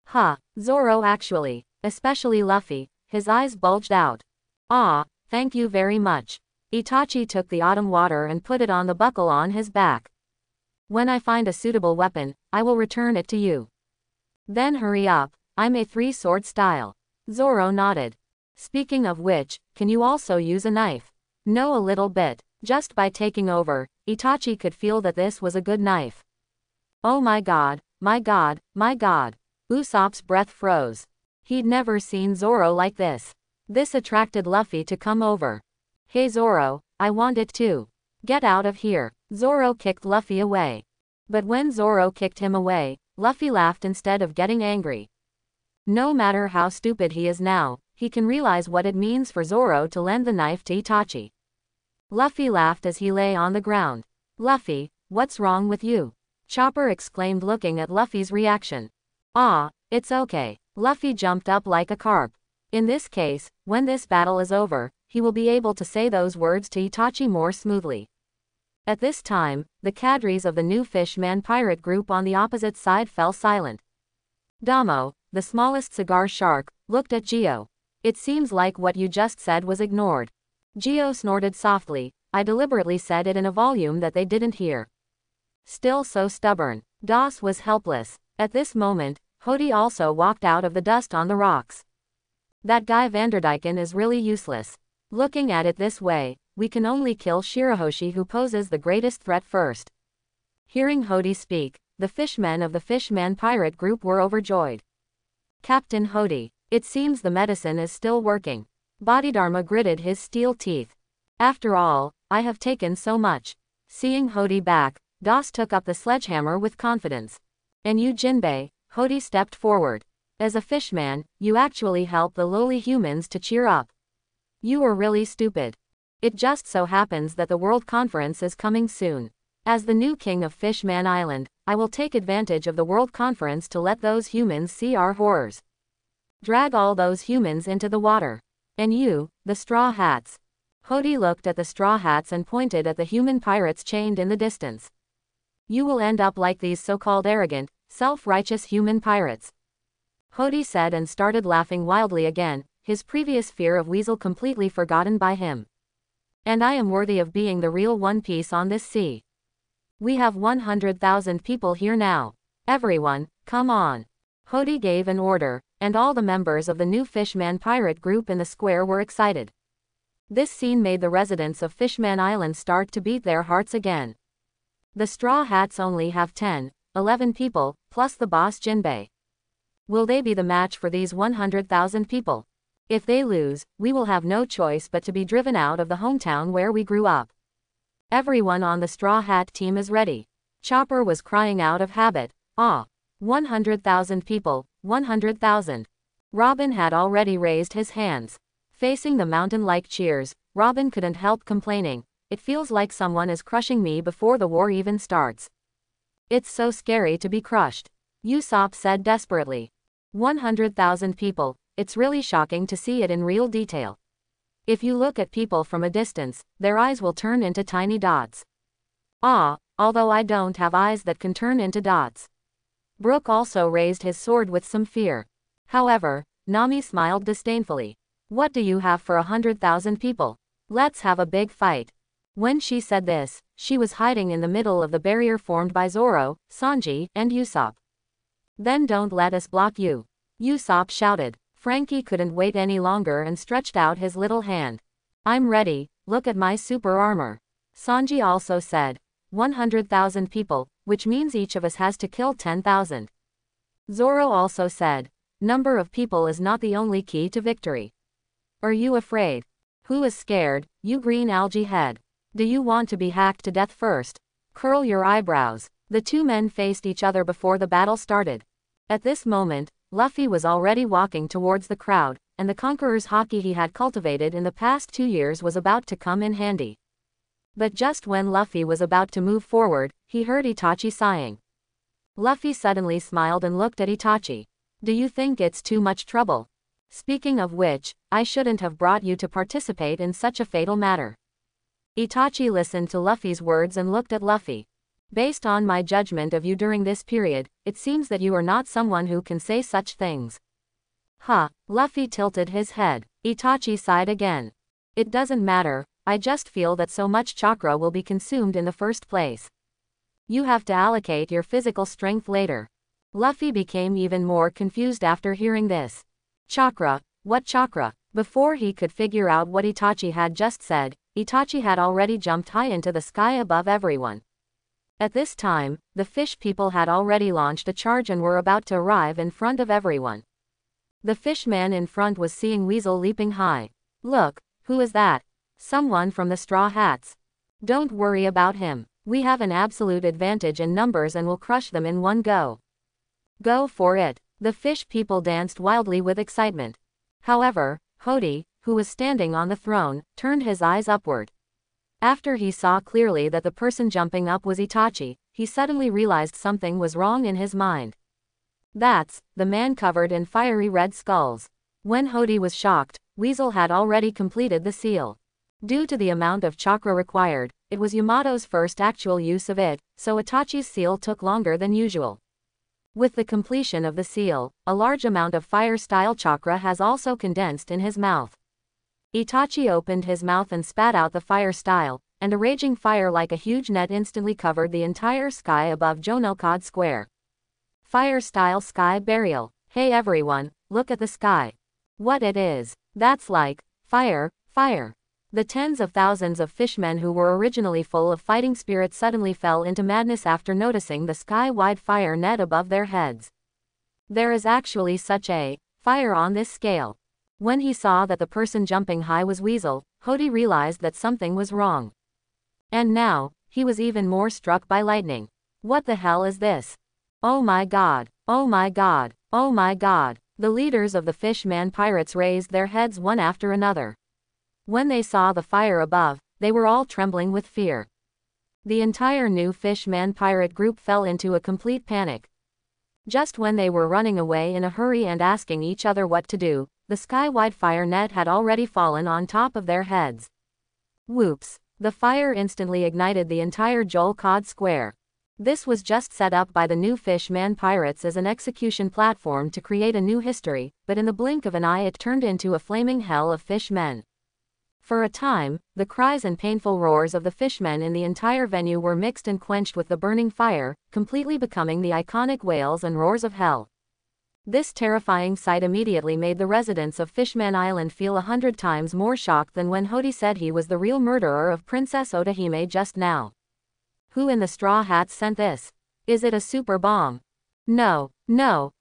Huh, Zoro actually, especially Luffy, his eyes bulged out. Ah, thank you very much. Itachi took the autumn water and put it on the buckle on his back. When I find a suitable weapon, I will return it to you. Then hurry up, I'm a 3-sword style. Zoro nodded. Speaking of which, can you also use a knife? No, a little bit. Just by taking over, Itachi could feel that this was a good knife. Oh my god, my god, my god. Usopp's breath froze. He'd never seen Zoro like this. This attracted Luffy to come over. Hey Zoro, I want it too. Get out of here. Zoro kicked Luffy away. But when Zoro kicked him away, Luffy laughed instead of getting angry. No matter how stupid he is now, he can realize what it means for Zoro to lend the knife to Itachi. Luffy laughed as he lay on the ground. Luffy, what's wrong with you? Chopper exclaimed looking at Luffy's reaction. Ah, it's okay. Luffy jumped up like a carp. In this case, when this battle is over, he will be able to say those words to Itachi more smoothly. At this time, the cadres of the new Fishman pirate group on the opposite side fell silent. Damo, the smallest cigar shark, looked at Geo. It seems like what you just said was ignored. Geo snorted softly. I deliberately said it in a volume that they didn't hear. Still so stubborn. Das was helpless. At this moment, Hody also walked out of the dust on the rocks. That guy Vanderdyken is really useless. Looking at it this way, we can only kill Shirahoshi who poses the greatest threat first. Hearing Hody speak, the fishmen of the Fishman pirate group were overjoyed. Captain Hody, it seems the medicine is still working. Bodhidharma gritted his steel teeth. After all, I have taken so much. Seeing Hody back, Das took up the sledgehammer with confidence. And you Jinbei, Hody stepped forward. As a fishman, you actually help the lowly humans to cheer up. You were really stupid. It just so happens that the World Conference is coming soon. As the new king of Fishman Island, I will take advantage of the World Conference to let those humans see our horrors. Drag all those humans into the water. And you, the Straw Hats. Hody looked at the Straw Hats and pointed at the human pirates chained in the distance. You will end up like these so-called arrogant, self-righteous human pirates. Hody said and started laughing wildly again, his previous fear of Weasel completely forgotten by him. And I am worthy of being the real One Piece on this sea. We have 100,000 people here now. Everyone, come on. Hody gave an order, and all the members of the new Fishman pirate group in the square were excited. This scene made the residents of Fishman Island start to beat their hearts again. The Straw Hats only have 10, 11 people, plus the boss Jinbei. Will they be the match for these 100,000 people? If they lose, we will have no choice but to be driven out of the hometown where we grew up. Everyone on the Straw Hat team is ready. Chopper was crying out of habit. Ah! 100,000 people, 100,000. Robin had already raised his hands. Facing the mountain-like cheers, Robin couldn't help complaining. It feels like someone is crushing me before the war even starts. It's so scary to be crushed. Usopp said desperately. 100,000 people, it's really shocking to see it in real detail. If you look at people from a distance, their eyes will turn into tiny dots. Ah, although I don't have eyes that can turn into dots. Brook also raised his sword with some fear. However, Nami smiled disdainfully. What do you have for 100,000 people? Let's have a big fight. When she said this, she was hiding in the middle of the barrier formed by Zoro, Sanji, and Usopp. Then don't let us block you, Usopp shouted. Frankie couldn't wait any longer and stretched out his little hand. I'm ready, look at my super armor. Sanji also said. 100,000 people, which means each of us has to kill 10,000. Zoro also said. Number of people is not the only key to victory. Are you afraid? Who is scared, you green algae head? Do you want to be hacked to death first? Curl your eyebrows. The two men faced each other before the battle started. At this moment, Luffy was already walking towards the crowd, and the conqueror's haki he had cultivated in the past 2 years was about to come in handy. But just when Luffy was about to move forward, he heard Itachi sighing. Luffy suddenly smiled and looked at Itachi. Do you think it's too much trouble? Speaking of which, I shouldn't have brought you to participate in such a fatal matter. Itachi listened to Luffy's words and looked at Luffy. Based on my judgment of you during this period, it seems that you are not someone who can say such things. Huh, Luffy tilted his head. Itachi sighed again. It doesn't matter, I just feel that so much chakra will be consumed in the first place. You have to allocate your physical strength later. Luffy became even more confused after hearing this. Chakra? What chakra? Before he could figure out what Itachi had just said, Itachi had already jumped high into the sky above everyone. At this time, the fish people had already launched a charge and were about to arrive in front of everyone. The fish man in front was seeing Weasel leaping high. Look, who is that? Someone from the Straw Hats. Don't worry about him. We have an absolute advantage in numbers and will crush them in one go. Go for it. The fish people danced wildly with excitement. However, Hody, who was standing on the throne, turned his eyes upward. After he saw clearly that the person jumping up was Itachi, he suddenly realized something was wrong in his mind. That's the man covered in fiery red skulls. When Hody was shocked, Weasel had already completed the seal. Due to the amount of chakra required, it was Yamato's first actual use of it, so Itachi's seal took longer than usual. With the completion of the seal, a large amount of fire-style chakra has also condensed in his mouth. Itachi opened his mouth and spat out the fire style, and a raging fire like a huge net instantly covered the entire sky above Jonelcod Square. Fire style sky burial. Hey everyone, look at the sky. What it is. That's like fire, fire. The tens of thousands of fishmen who were originally full of fighting spirit suddenly fell into madness after noticing the sky-wide fire net above their heads. There is actually such a fire on this scale. When he saw that the person jumping high was Weasel, Hody realized that something was wrong. And now, he was even more struck by lightning. What the hell is this? Oh my god, oh my god, oh my god. The leaders of the Fishman pirates raised their heads one after another. When they saw the fire above, they were all trembling with fear. The entire new Fishman pirate group fell into a complete panic. Just when they were running away in a hurry and asking each other what to do, the sky-wide fire net had already fallen on top of their heads. Whoops! The fire instantly ignited the entire Jonelcod Square. This was just set up by the new Fishman pirates as an execution platform to create a new history, but in the blink of an eye it turned into a flaming hell of fishmen. For a time, the cries and painful roars of the fishmen in the entire venue were mixed and quenched with the burning fire, completely becoming the iconic wails and roars of hell. This terrifying sight immediately made the residents of Fishman Island feel 100 times more shocked than when Hody said he was the real murderer of Princess Otahime just now. Who in the Straw Hats sent this? Is it a super bomb? No,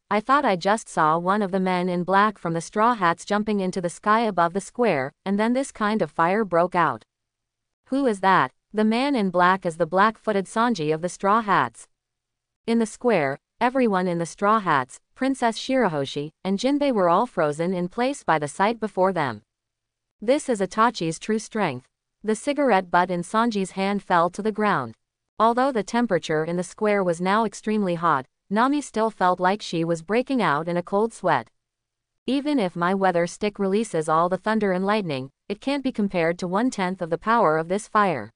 I thought I just saw one of the men in black from the Straw Hats jumping into the sky above the square, and then this kind of fire broke out. Who is that? The man in black is the black-footed Sanji of the Straw Hats. In the square, everyone in the Straw Hats, Princess Shirahoshi, and Jinbei were all frozen in place by the sight before them. This is Itachi's true strength. The cigarette butt in Sanji's hand fell to the ground. Although the temperature in the square was now extremely hot, Nami still felt like she was breaking out in a cold sweat. Even if my weather stick releases all the thunder and lightning, it can't be compared to 1/10 of the power of this fire.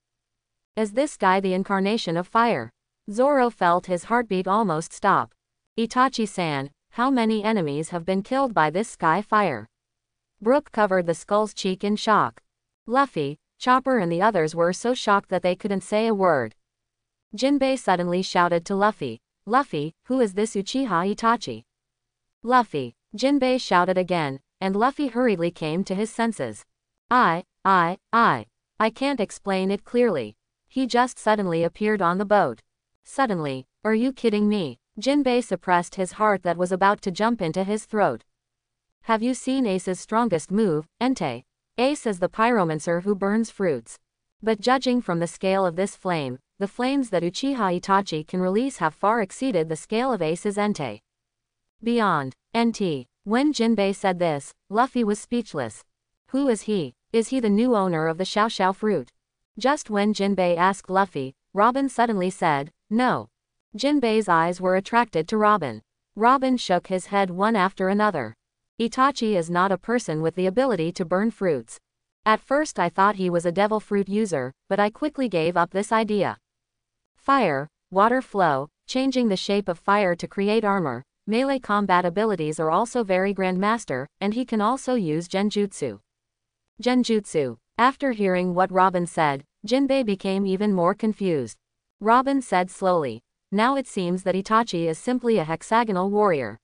Is this guy the incarnation of fire? Zoro felt his heartbeat almost stop. Itachi-san, how many enemies have been killed by this sky fire? Brook covered the skull's cheek in shock. Luffy, Chopper and the others were so shocked that they couldn't say a word. Jinbei suddenly shouted to Luffy, "Luffy, who is this Uchiha Itachi?" "Luffy," Jinbei shouted again, and Luffy hurriedly came to his senses. I can't explain it clearly. He just suddenly appeared on the boat. Suddenly, are you kidding me? Jinbei suppressed his heart that was about to jump into his throat. Have you seen Ace's strongest move, Entei? Ace is the pyromancer who burns fruits. But judging from the scale of this flame, the flames that Uchiha Itachi can release have far exceeded the scale of Ace's Entei. Beyond. NT. When Jinbei said this, Luffy was speechless. Who is he? Is he the new owner of the Xiao Xiao fruit? Just when Jinbei asked Luffy, Robin suddenly said, "No." Jinbei's eyes were attracted to Robin. Robin shook his head one after another. Itachi is not a person with the ability to burn fruits. At first I thought he was a devil fruit user, but I quickly gave up this idea. Fire, water flow, changing the shape of fire to create armor, melee combat abilities are also very grandmaster, and he can also use genjutsu. Genjutsu. After hearing what Robin said, Jinbei became even more confused. Robin said slowly, "Now it seems that Itachi is simply a hexagonal warrior.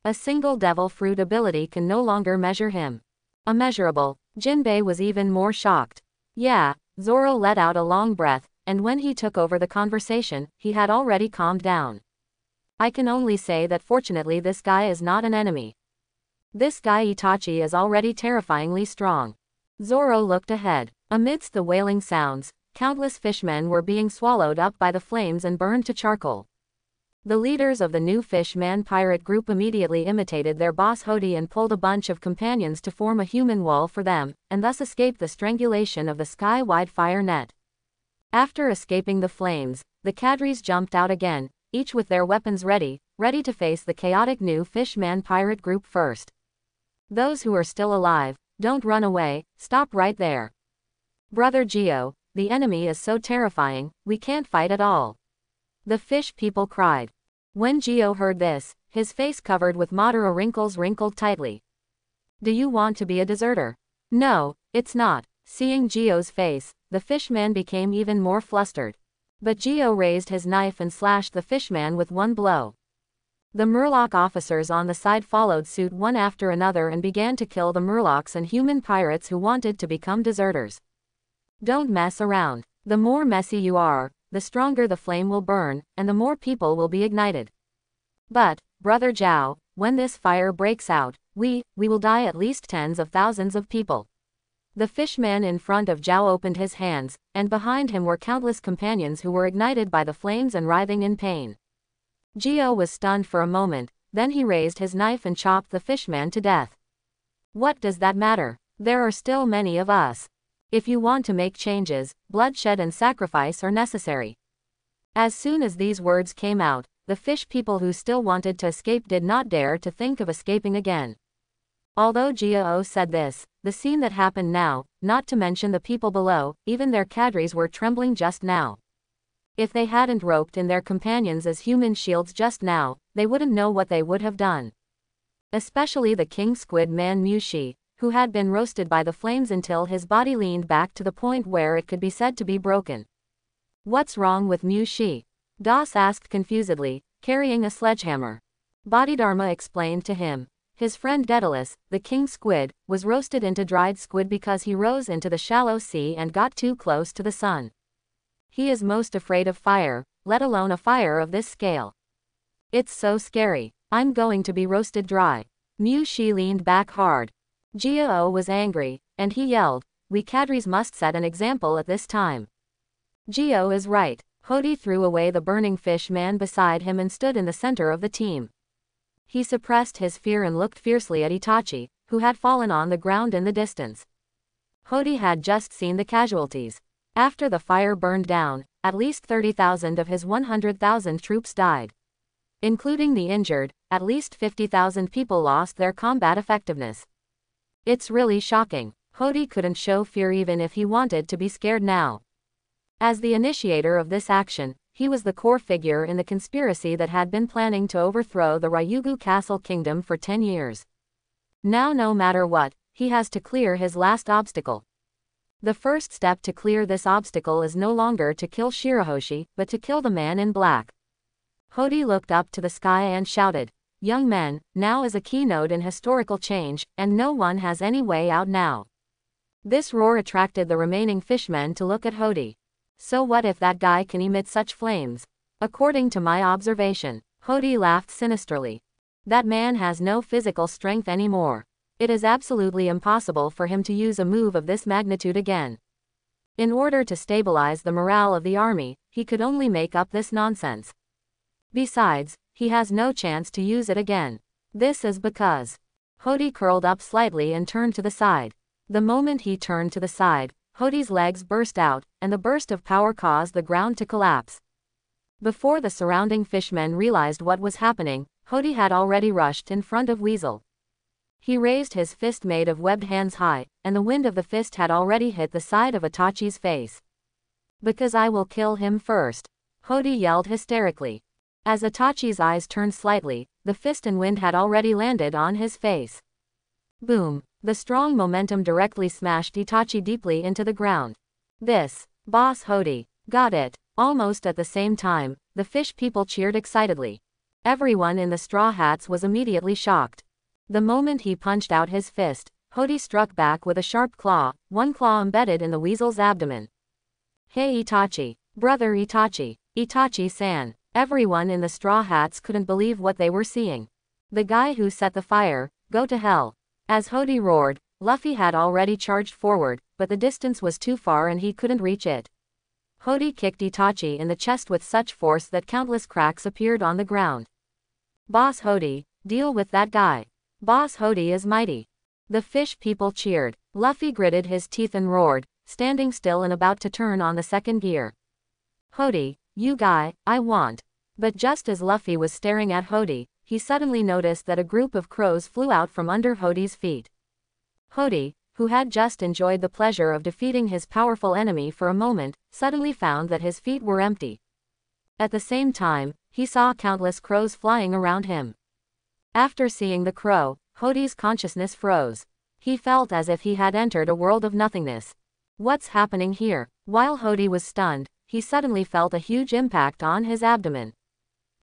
A single devil fruit ability can no longer measure him. Immeasurable." Jinbei was even more shocked. Yeah, Zoro let out a long breath, and when he took over the conversation, he had already calmed down. I can only say that fortunately this guy is not an enemy. This guy Itachi is already terrifyingly strong. Zoro looked ahead. Amidst the wailing sounds, countless fishmen were being swallowed up by the flames and burned to charcoal. The leaders of the new fish-man pirate group immediately imitated their boss Hody and pulled a bunch of companions to form a human wall for them, and thus escaped the strangulation of the sky-wide fire net. After escaping the flames, the cadres jumped out again, each with their weapons ready to face the chaotic new fish-man pirate group first. Those who are still alive, don't run away, stop right there. Brother Geo, the enemy is so terrifying, we can't fight at all. The fish people cried. When Geo heard this, his face covered with Madara wrinkles wrinkled tightly. Do you want to be a deserter? No, it's not. Seeing Geo's face, the fishman became even more flustered. But Geo raised his knife and slashed the fishman with one blow. The Murloc officers on the side followed suit one after another and began to kill the Murlocs and human pirates who wanted to become deserters. Don't mess around. The more messy you are, the stronger the flame will burn, and the more people will be ignited. But, Brother Zhao, when this fire breaks out, we will die at least tens of thousands of people. The fishman in front of Zhao opened his hands, and behind him were countless companions who were ignited by the flames and writhing in pain. Geo was stunned for a moment, then he raised his knife and chopped the fishman to death. What does that matter? There are still many of us. If you want to make changes, bloodshed and sacrifice are necessary. As soon as these words came out, the fish people who still wanted to escape did not dare to think of escaping again. Although Geo said this, the scene that happened now, not to mention the people below, even their cadres were trembling just now. If they hadn't roped in their companions as human shields just now, they wouldn't know what they would have done. Especially the king squid man Mushi, who had been roasted by the flames until his body leaned back to the point where it could be said to be broken. What's wrong with Mushi? Das asked confusedly, carrying a sledgehammer. Bodhidharma explained to him. His friend Daedalus, the king squid, was roasted into dried squid because he rose into the shallow sea and got too close to the sun. He is most afraid of fire, let alone a fire of this scale. It's so scary. I'm going to be roasted dry. Mushi leaned back hard. Geo was angry, and he yelled, we cadres must set an example at this time. Geo is right. Hody threw away the burning fish man beside him and stood in the center of the team. He suppressed his fear and looked fiercely at Itachi, who had fallen on the ground in the distance. Hody had just seen the casualties. After the fire burned down, at least 30,000 of his 100,000 troops died. Including the injured, at least 50,000 people lost their combat effectiveness. It's really shocking. Hody couldn't show fear even if he wanted to be scared now. As the initiator of this action, he was the core figure in the conspiracy that had been planning to overthrow the Ryugu Castle Kingdom for 10 years. Now no matter what, he has to clear his last obstacle. The first step to clear this obstacle is no longer to kill Shirahoshi, but to kill the man in black. Hody looked up to the sky and shouted, "Young men, now is a keynote in historical change, and no one has any way out now." This roar attracted the remaining fishmen to look at Hody. So what if that guy can emit such flames? According to my observation, Hody laughed sinisterly. That man has no physical strength anymore. It is absolutely impossible for him to use a move of this magnitude again. In order to stabilize the morale of the army, he could only make up this nonsense. Besides, he has no chance to use it again. This is because Hody curled up slightly and turned to the side. The moment he turned to the side, Hody's legs burst out, and the burst of power caused the ground to collapse. Before the surrounding fishmen realized what was happening, Hody had already rushed in front of Weasel. He raised his fist made of webbed hands high, and the wind of the fist had already hit the side of Itachi's face. "Because I will kill him first," Hody yelled hysterically. As Itachi's eyes turned slightly, the fist and wind had already landed on his face. Boom! The strong momentum directly smashed Itachi deeply into the ground. "This, Boss Hody, got it!" Almost at the same time, the fish people cheered excitedly. Everyone in the straw hats was immediately shocked. The moment he punched out his fist, Hody struck back with a sharp claw, one claw embedded in the weasel's abdomen. "Hey Itachi! Brother Itachi! Itachi-san!" Everyone in the straw hats couldn't believe what they were seeing. "The guy who set the fire, go to hell!" As Hody roared, Luffy had already charged forward, but the distance was too far and he couldn't reach it. Hody kicked Itachi in the chest with such force that countless cracks appeared on the ground. "Boss Hody, deal with that guy. Boss Hody is mighty." The fish people cheered. Luffy gritted his teeth and roared, standing still and about to turn on the second gear. "Hody, you guy, I want." But just as Luffy was staring at Hody, he suddenly noticed that a group of crows flew out from under Hody's feet. Hody, who had just enjoyed the pleasure of defeating his powerful enemy for a moment, suddenly found that his feet were empty. At the same time, he saw countless crows flying around him. After seeing the crow, Hody's consciousness froze. He felt as if he had entered a world of nothingness. What's happening here? While Hody was stunned, he suddenly felt a huge impact on his abdomen.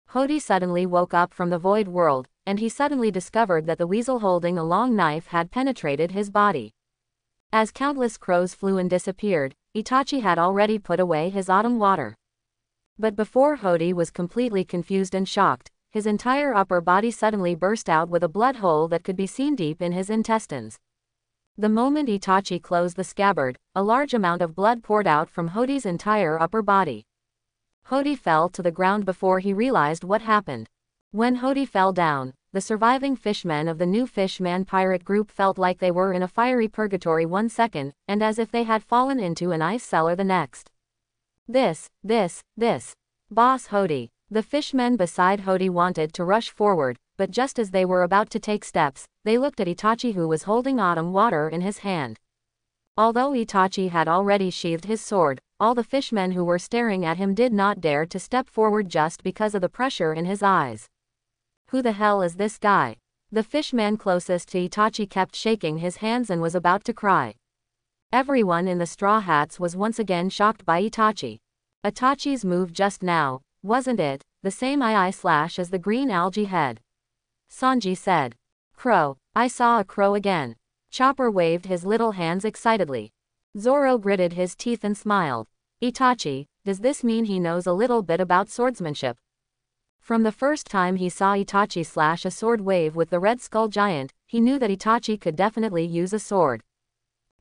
Hody suddenly woke up from the void world, and he suddenly discovered that the weasel holding a long knife had penetrated his body. As countless crows flew and disappeared, Itachi had already put away his autumn water. But before Hody was completely confused and shocked, his entire upper body suddenly burst out with a blood hole that could be seen deep in his intestines. The moment Itachi closed the scabbard, a large amount of blood poured out from Hody's entire upper body. Hody fell to the ground before he realized what happened. When Hody fell down, the surviving fishmen of the new Fishman pirate group felt like they were in a fiery purgatory 1 second, and as if they had fallen into an ice cellar the next. This, Boss Hody. The fishmen beside Hody wanted to rush forward, but just as they were about to take steps, they looked at Itachi who was holding autumn water in his hand. Although Itachi had already sheathed his sword, all the fishmen who were staring at him did not dare to step forward just because of the pressure in his eyes. "Who the hell is this guy?" The fishman closest to Itachi kept shaking his hands and was about to cry. Everyone in the straw hats was once again shocked by Itachi. Itachi's move just now, wasn't it, the same eye slash as the green algae head? Sanji said. "Crow, I saw a crow again." Chopper waved his little hands excitedly. Zoro gritted his teeth and smiled. "Itachi, does this mean he knows a little bit about swordsmanship?" From the first time he saw Itachi slash a sword wave with the Red Skull Giant, he knew that Itachi could definitely use a sword.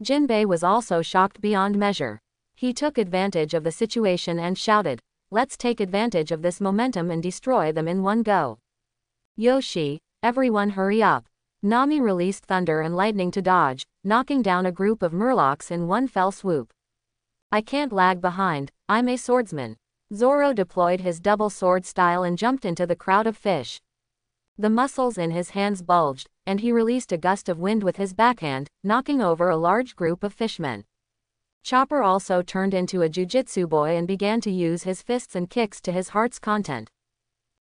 Jinbei was also shocked beyond measure. He took advantage of the situation and shouted, "Let's take advantage of this momentum and destroy them in one go." "Yoshi, everyone hurry up." Nami released thunder and lightning to dodge, knocking down a group of murlocs in one fell swoop. "I can't lag behind, I'm a swordsman." Zoro deployed his double sword style and jumped into the crowd of fish. The muscles in his hands bulged, and he released a gust of wind with his backhand, knocking over a large group of fishmen. Chopper also turned into a jujitsu boy and began to use his fists and kicks to his heart's content.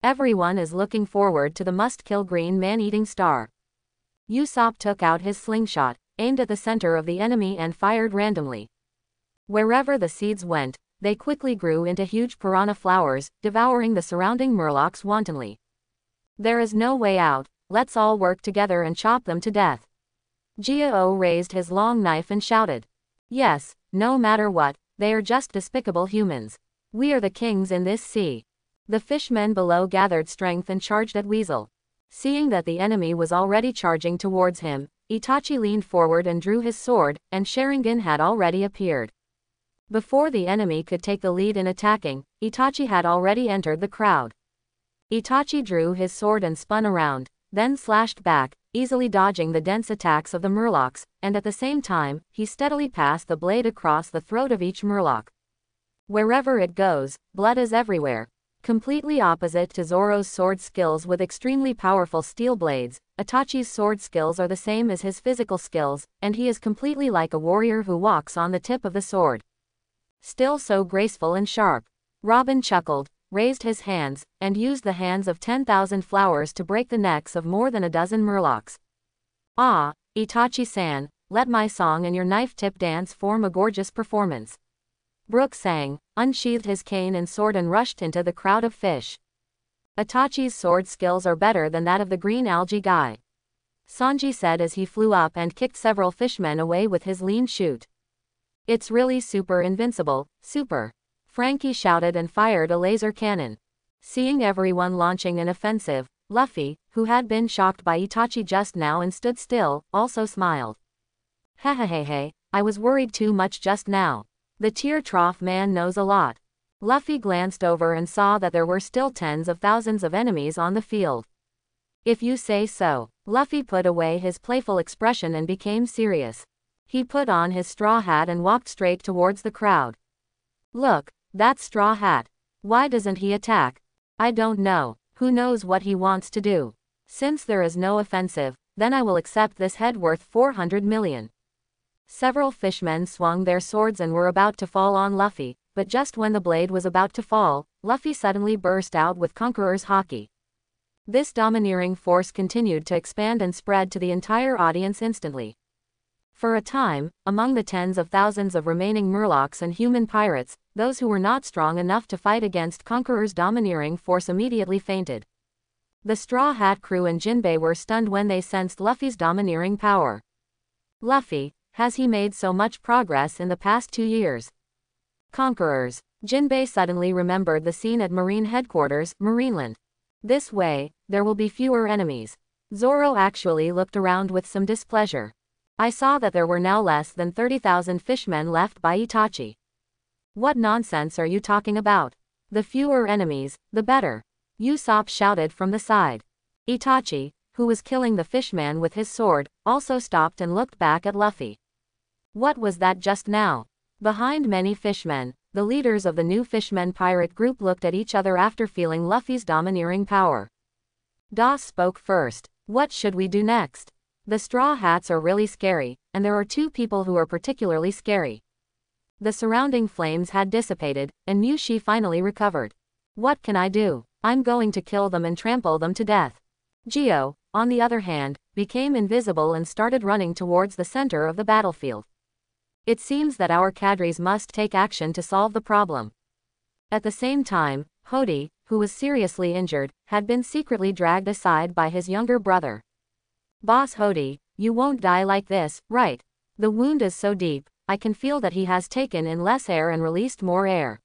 Everyone is looking forward to the must-kill green man-eating star. Usopp took out his slingshot, aimed at the center of the enemy and fired randomly. Wherever the seeds went, they quickly grew into huge piranha flowers, devouring the surrounding murlocs wantonly. There is no way out, let's all work together and chop them to death. Jiao raised his long knife and shouted. Yes, no matter what, they are just despicable humans. We are the kings in this sea. The fishmen below gathered strength and charged at Weasel. Seeing that the enemy was already charging towards him, Itachi leaned forward and drew his sword, and Sharingan had already appeared. Before the enemy could take the lead in attacking, Itachi had already entered the crowd. Itachi drew his sword and spun around, then slashed back, easily dodging the dense attacks of the murlocs, and at the same time, he steadily passed the blade across the throat of each murloc. Wherever it goes, blood is everywhere. Completely opposite to Zoro's sword skills with extremely powerful steel blades, Itachi's sword skills are the same as his physical skills, and he is completely like a warrior who walks on the tip of the sword. Still so graceful and sharp. Robin chuckled, raised his hands, and used the hands of 10,000 flowers to break the necks of more than a dozen murlocs. Ah, Itachi-san, let my song and your knife-tip dance form a gorgeous performance. Brook sang, unsheathed his cane and sword and rushed into the crowd of fish. Itachi's sword skills are better than that of the green algae guy, Sanji said as he flew up and kicked several fishmen away with his lean shoot. It's really super invincible, super. Frankie shouted and fired a laser cannon. Seeing everyone launching an offensive, Luffy, who had been shocked by Itachi just now and stood still, also smiled. Hehehehe, I was worried too much just now. The tear trough man knows a lot. Luffy glanced over and saw that there were still tens of thousands of enemies on the field. If you say so. Luffy put away his playful expression and became serious. He put on his straw hat and walked straight towards the crowd. Look, that straw hat. Why doesn't he attack? I don't know. Who knows what he wants to do? Since there is no offensive, then I will accept this head worth 400 million. Several fishmen swung their swords and were about to fall on Luffy, but just when the blade was about to fall, Luffy suddenly burst out with Conqueror's Haki. This domineering force continued to expand and spread to the entire audience instantly. For a time, among the tens of thousands of remaining murlocs and human pirates, those who were not strong enough to fight against Conqueror's domineering force immediately fainted. The Straw Hat crew and Jinbei were stunned when they sensed Luffy's domineering power. Luffy, has he made so much progress in the past 2 years? Conquerors. Jinbei suddenly remembered the scene at Marine Headquarters, Marineland. This way, there will be fewer enemies. Zoro actually looked around with some displeasure. I saw that there were now less than 30,000 fishmen left by Itachi. What nonsense are you talking about? The fewer enemies, the better. Usopp shouted from the side. Itachi, who was killing the fishman with his sword, also stopped and looked back at Luffy. What was that just now? Behind many fishmen, the leaders of the new fishmen pirate group looked at each other after feeling Luffy's domineering power. Das spoke first. What should we do next? The Straw Hats are really scary, and there are 2 people who are particularly scary. The surrounding flames had dissipated, and Mushi finally recovered. What can I do? I'm going to kill them and trample them to death. Gio, on the other hand, became invisible and started running towards the center of the battlefield. It seems that our cadres must take action to solve the problem. At the same time, Hody, who was seriously injured, had been secretly dragged aside by his younger brother. Boss Hody, you won't die like this, right? The wound is so deep, I can feel that he has taken in less air and released more air.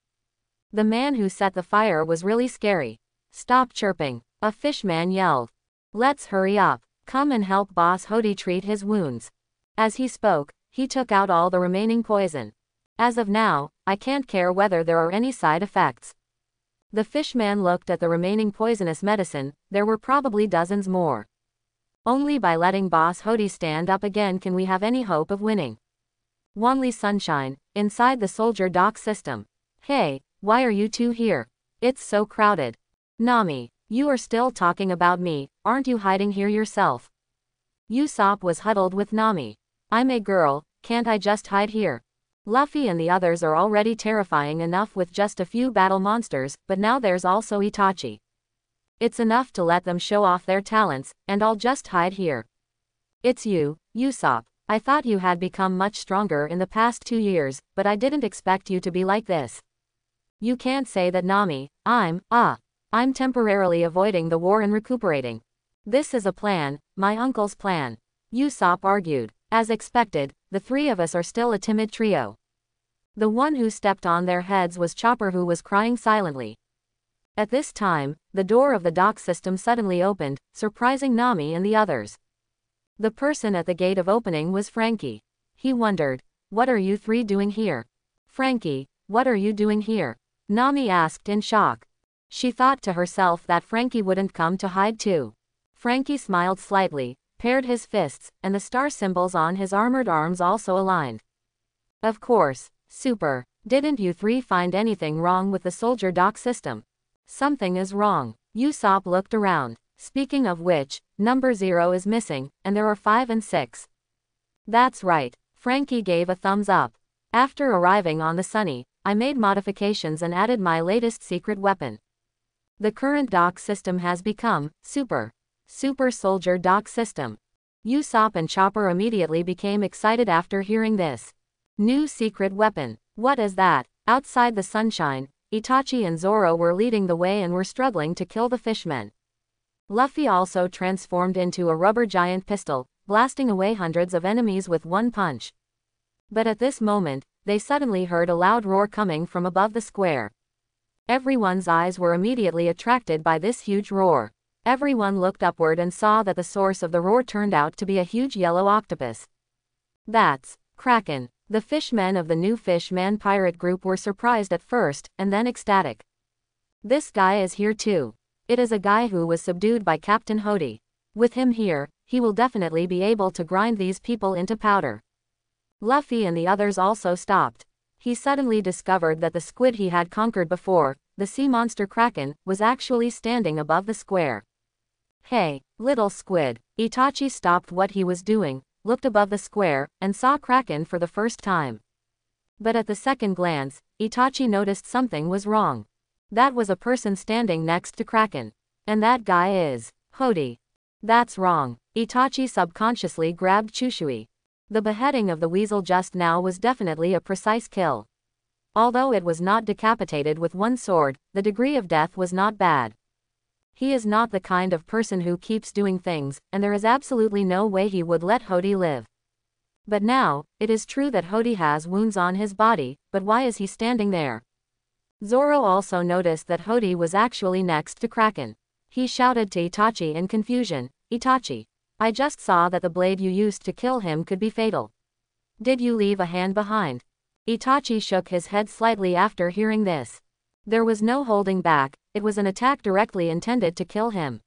The man who set the fire was really scary. Stop chirping, a fishman yelled. Let's hurry up, come and help Boss Hody treat his wounds. As he spoke, he took out all the remaining poison. As of now, I can't care whether there are any side effects. The fishman looked at the remaining poisonous medicine, there were probably dozens more. Only by letting Boss Hody stand up again can we have any hope of winning. Wanli Sunshine, inside the soldier dock system. Hey, why are you 2 here? It's so crowded. Nami, you are still talking about me, aren't you hiding here yourself? Usopp was huddled with Nami. I'm a girl, can't I just hide here? Luffy and the others are already terrifying enough with just a few battle monsters, but now there's also Itachi. It's enough to let them show off their talents, and I'll just hide here. It's you, Usopp. I thought you had become much stronger in the past 2 years, but I didn't expect you to be like this. You can't say that, Nami. I'm temporarily avoiding the war and recuperating. This is a plan, my uncle's plan. Usopp argued. As expected, the three of us are still a timid trio. The one who stepped on their heads was Chopper, who was crying silently. At this time, the door of the dock system suddenly opened, surprising Nami and the others. The person at the gate of opening was Frankie. He wondered, "What are you three doing here?" "Frankie, what are you doing here?" Nami asked in shock. She thought to herself that Frankie wouldn't come to hide too. Frankie smiled slightly, paired his fists, and the star symbols on his armored arms also aligned. "Of course, Super. Didn't you three find anything wrong with the soldier dock system?" "Something is wrong." Usopp looked around. "Speaking of which, number 0 is missing, and there are 5 and 6. "That's right." Frankie gave a thumbs up. "After arriving on the Sunny, I made modifications and added my latest secret weapon. The current dock system has become Super Soldier Dock System." Usopp and Chopper immediately became excited after hearing this. New secret weapon. What is that? Outside the sunshine, Itachi and Zoro were leading the way and were struggling to kill the fishmen. Luffy also transformed into a rubber giant pistol, blasting away hundreds of enemies with one punch. But at this moment, they suddenly heard a loud roar coming from above the square. Everyone's eyes were immediately attracted by this huge roar. Everyone looked upward and saw that the source of the roar turned out to be a huge yellow octopus. "That's Kraken." The fishmen of the new Fishman pirate group were surprised at first, and then ecstatic. "This guy is here too. It is a guy who was subdued by Captain Hody. With him here, he will definitely be able to grind these people into powder." Luffy and the others also stopped. He suddenly discovered that the squid he had conquered before, the sea monster Kraken, was actually standing above the square. "Hey, little squid." Itachi stopped what he was doing, looked above the square, and saw Kraken for the first time. But at the second glance, Itachi noticed something was wrong. That was a person standing next to Kraken. And that guy is Hody. That's wrong. Itachi subconsciously grabbed Chushui. The beheading of the weasel just now was definitely a precise kill. Although it was not decapitated with one sword, the degree of death was not bad. He is not the kind of person who keeps doing things, and there is absolutely no way he would let Hody live. But now, it is true that Hody has wounds on his body, but why is he standing there? Zoro also noticed that Hody was actually next to Kraken. He shouted to Itachi in confusion, "Itachi, I just saw that the blade you used to kill him could be fatal. Did you leave a hand behind?" Itachi shook his head slightly after hearing this. There was no holding back, it was an attack directly intended to kill him.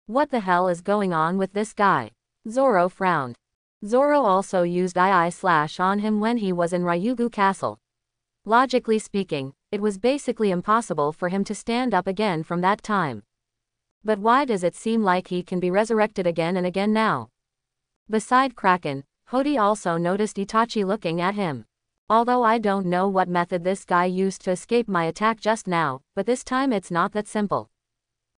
What the hell is going on with this guy? Zoro frowned. Zoro also used II/ on him when he was in Ryugu Castle. Logically speaking, it was basically impossible for him to stand up again from that time. But why does it seem like he can be resurrected again and again now? Beside Kraken, Hody also noticed Itachi looking at him. "Although I don't know what method this guy used to escape my attack just now, but this time it's not that simple."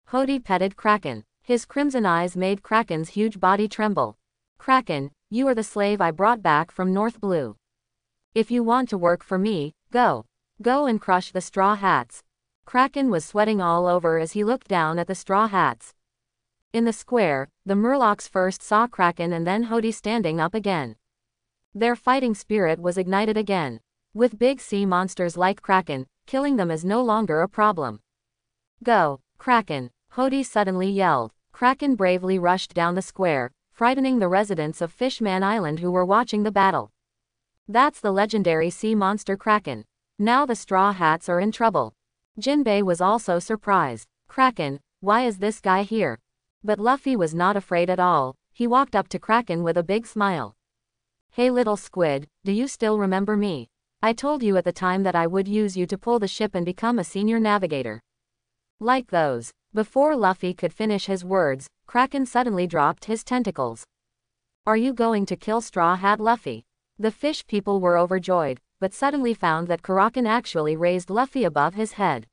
Hody petted Kraken. His crimson eyes made Kraken's huge body tremble. "Kraken, you are the slave I brought back from North Blue. If you want to work for me, go and crush the Straw Hats." Kraken was sweating all over as he looked down at the Straw Hats. In the square, the Murlocs first saw Kraken and then Hody standing up again. Their fighting spirit was ignited again. With big sea monsters like Kraken, killing them is no longer a problem. "Go, Kraken," Hody suddenly yelled. Kraken bravely rushed down the square, frightening the residents of Fishman Island who were watching the battle. That's the legendary sea monster Kraken. Now the Straw Hats are in trouble. Jinbei was also surprised. "Kraken, why is this guy here?" But Luffy was not afraid at all. He walked up to Kraken with a big smile. "Hey little squid, do you still remember me? I told you at the time that I would use you to pull the ship and become a senior navigator. Like those." Before Luffy could finish his words, Kraken suddenly dropped his tentacles. "Are you going to kill Straw Hat Luffy?" The fish people were overjoyed, but suddenly found that Kraken actually raised Luffy above his head.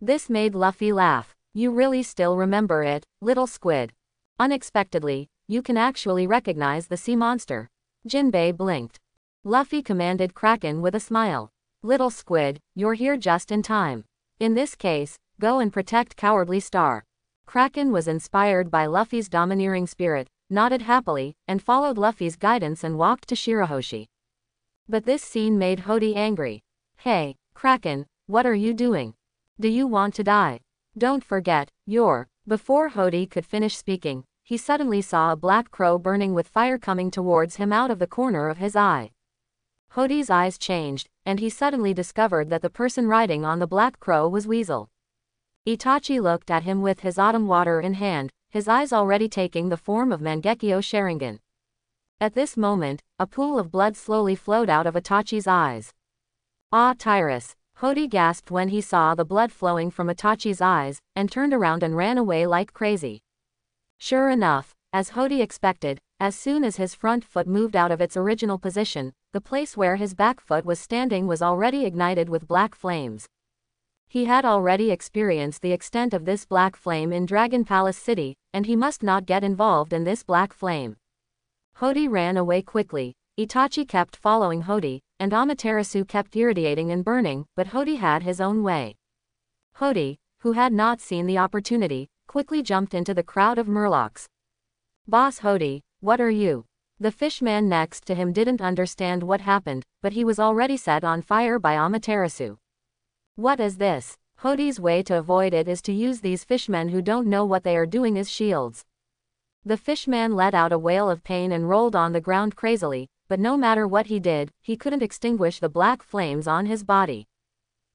This made Luffy laugh. "You really still remember it, little squid. Unexpectedly, you can actually recognize the sea monster. Jinbei blinked. Luffy commanded Kraken with a smile. Little squid, you're here just in time. In this case, go and protect Cowardly Star. Kraken was inspired by Luffy's domineering spirit, nodded happily, and followed Luffy's guidance and walked to Shirahoshi. But this scene made Hody angry. Hey, Kraken, what are you doing? Do you want to die? Don't forget, you're... Before Hody could finish speaking, he suddenly saw a black crow burning with fire coming towards him out of the corner of his eye. Hody's eyes changed, and he suddenly discovered that the person riding on the black crow was Weasel. Itachi looked at him with his autumn water in hand, his eyes already taking the form of Mangekyo Sharingan. At this moment, a pool of blood slowly flowed out of Itachi's eyes. Ah, Tyrus! Hody gasped when he saw the blood flowing from Itachi's eyes, and turned around and ran away like crazy. Sure enough, as Hody expected, as soon as his front foot moved out of its original position, the place where his back foot was standing was already ignited with black flames. He had already experienced the extent of this black flame in Dragon Palace City, and he must not get involved in this black flame. Hody ran away quickly. Itachi kept following Hody, and Amaterasu kept irradiating and burning, but Hody had his own way. Hody, who had not seen the opportunity, quickly jumped into the crowd of murlocs. Boss Hody, what are you? The fishman next to him didn't understand what happened, but he was already set on fire by Amaterasu. What is this? Hody's way to avoid it is to use these fishmen who don't know what they are doing as shields. The fishman let out a wail of pain and rolled on the ground crazily, but no matter what he did, he couldn't extinguish the black flames on his body.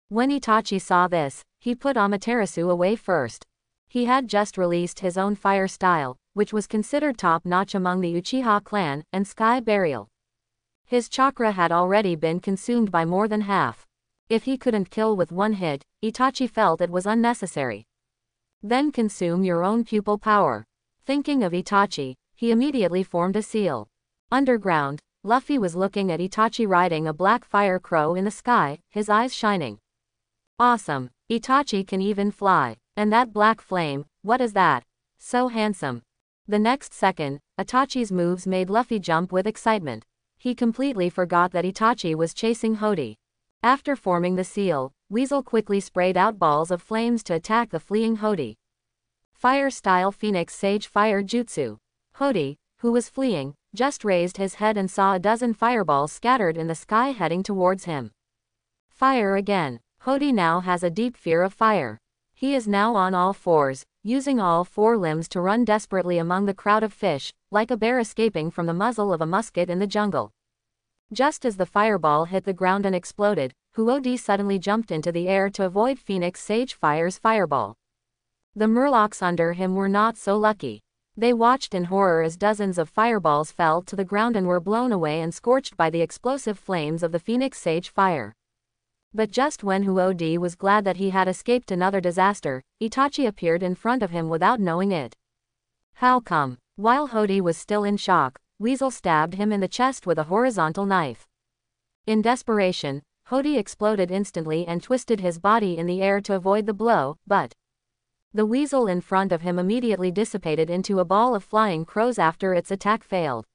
When Itachi saw this, he put Amaterasu away first. He had just released his own fire style, which was considered top-notch among the Uchiha clan, and Sky Burial. His chakra had already been consumed by more than half. If he couldn't kill with one hit, Itachi felt it was unnecessary. Then consume your own pupil power. Thinking of Itachi, he immediately formed a seal. Underground, Luffy was looking at Itachi riding a black fire crow in the sky, his eyes shining. Awesome, Itachi can even fly. And that black flame, what is that? So handsome. The next second, Itachi's moves made Luffy jump with excitement. He completely forgot that Itachi was chasing Hody. After forming the seal, Weasel quickly sprayed out balls of flames to attack the fleeing Hody. Fire-style Phoenix Sage Fire Jutsu. Hody, who was fleeing, just raised his head and saw a dozen fireballs scattered in the sky heading towards him. Fire again. Hody now has a deep fear of fire. He is now on all fours, using all four limbs to run desperately among the crowd of fish, like a bear escaping from the muzzle of a musket in the jungle. Just as the fireball hit the ground and exploded, Hody suddenly jumped into the air to avoid Phoenix Sage Fire's fireball. The murlocs under him were not so lucky. They watched in horror as dozens of fireballs fell to the ground and were blown away and scorched by the explosive flames of the Phoenix Sage Fire. But just when Hody was glad that he had escaped another disaster, Itachi appeared in front of him without knowing it. How come? While Hody was still in shock, Weasel stabbed him in the chest with a horizontal knife. In desperation, Hody exploded instantly and twisted his body in the air to avoid the blow, but the weasel in front of him immediately dissipated into a ball of flying crows after its attack failed.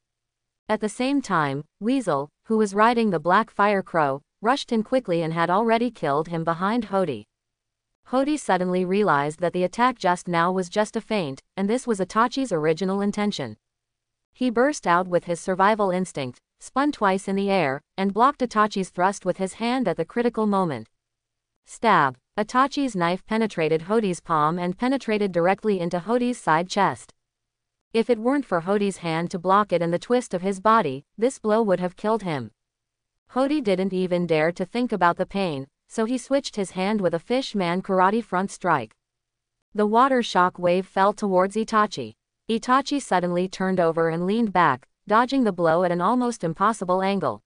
At the same time, Weasel, who was riding the black fire crow, rushed in quickly and had already killed him behind Hody. Hody suddenly realized that the attack just now was just a feint, and this was Itachi's original intention. He burst out with his survival instinct, spun twice in the air, and blocked Itachi's thrust with his hand at the critical moment. Stab! Itachi's knife penetrated Hody's palm and penetrated directly into Hody's side chest. If it weren't for Hody's hand to block it and the twist of his body, this blow would have killed him. Hody didn't even dare to think about the pain, so he switched his hand with a fish-man karate front strike. The water shock wave fell towards Itachi. Itachi suddenly turned over and leaned back, dodging the blow at an almost impossible angle.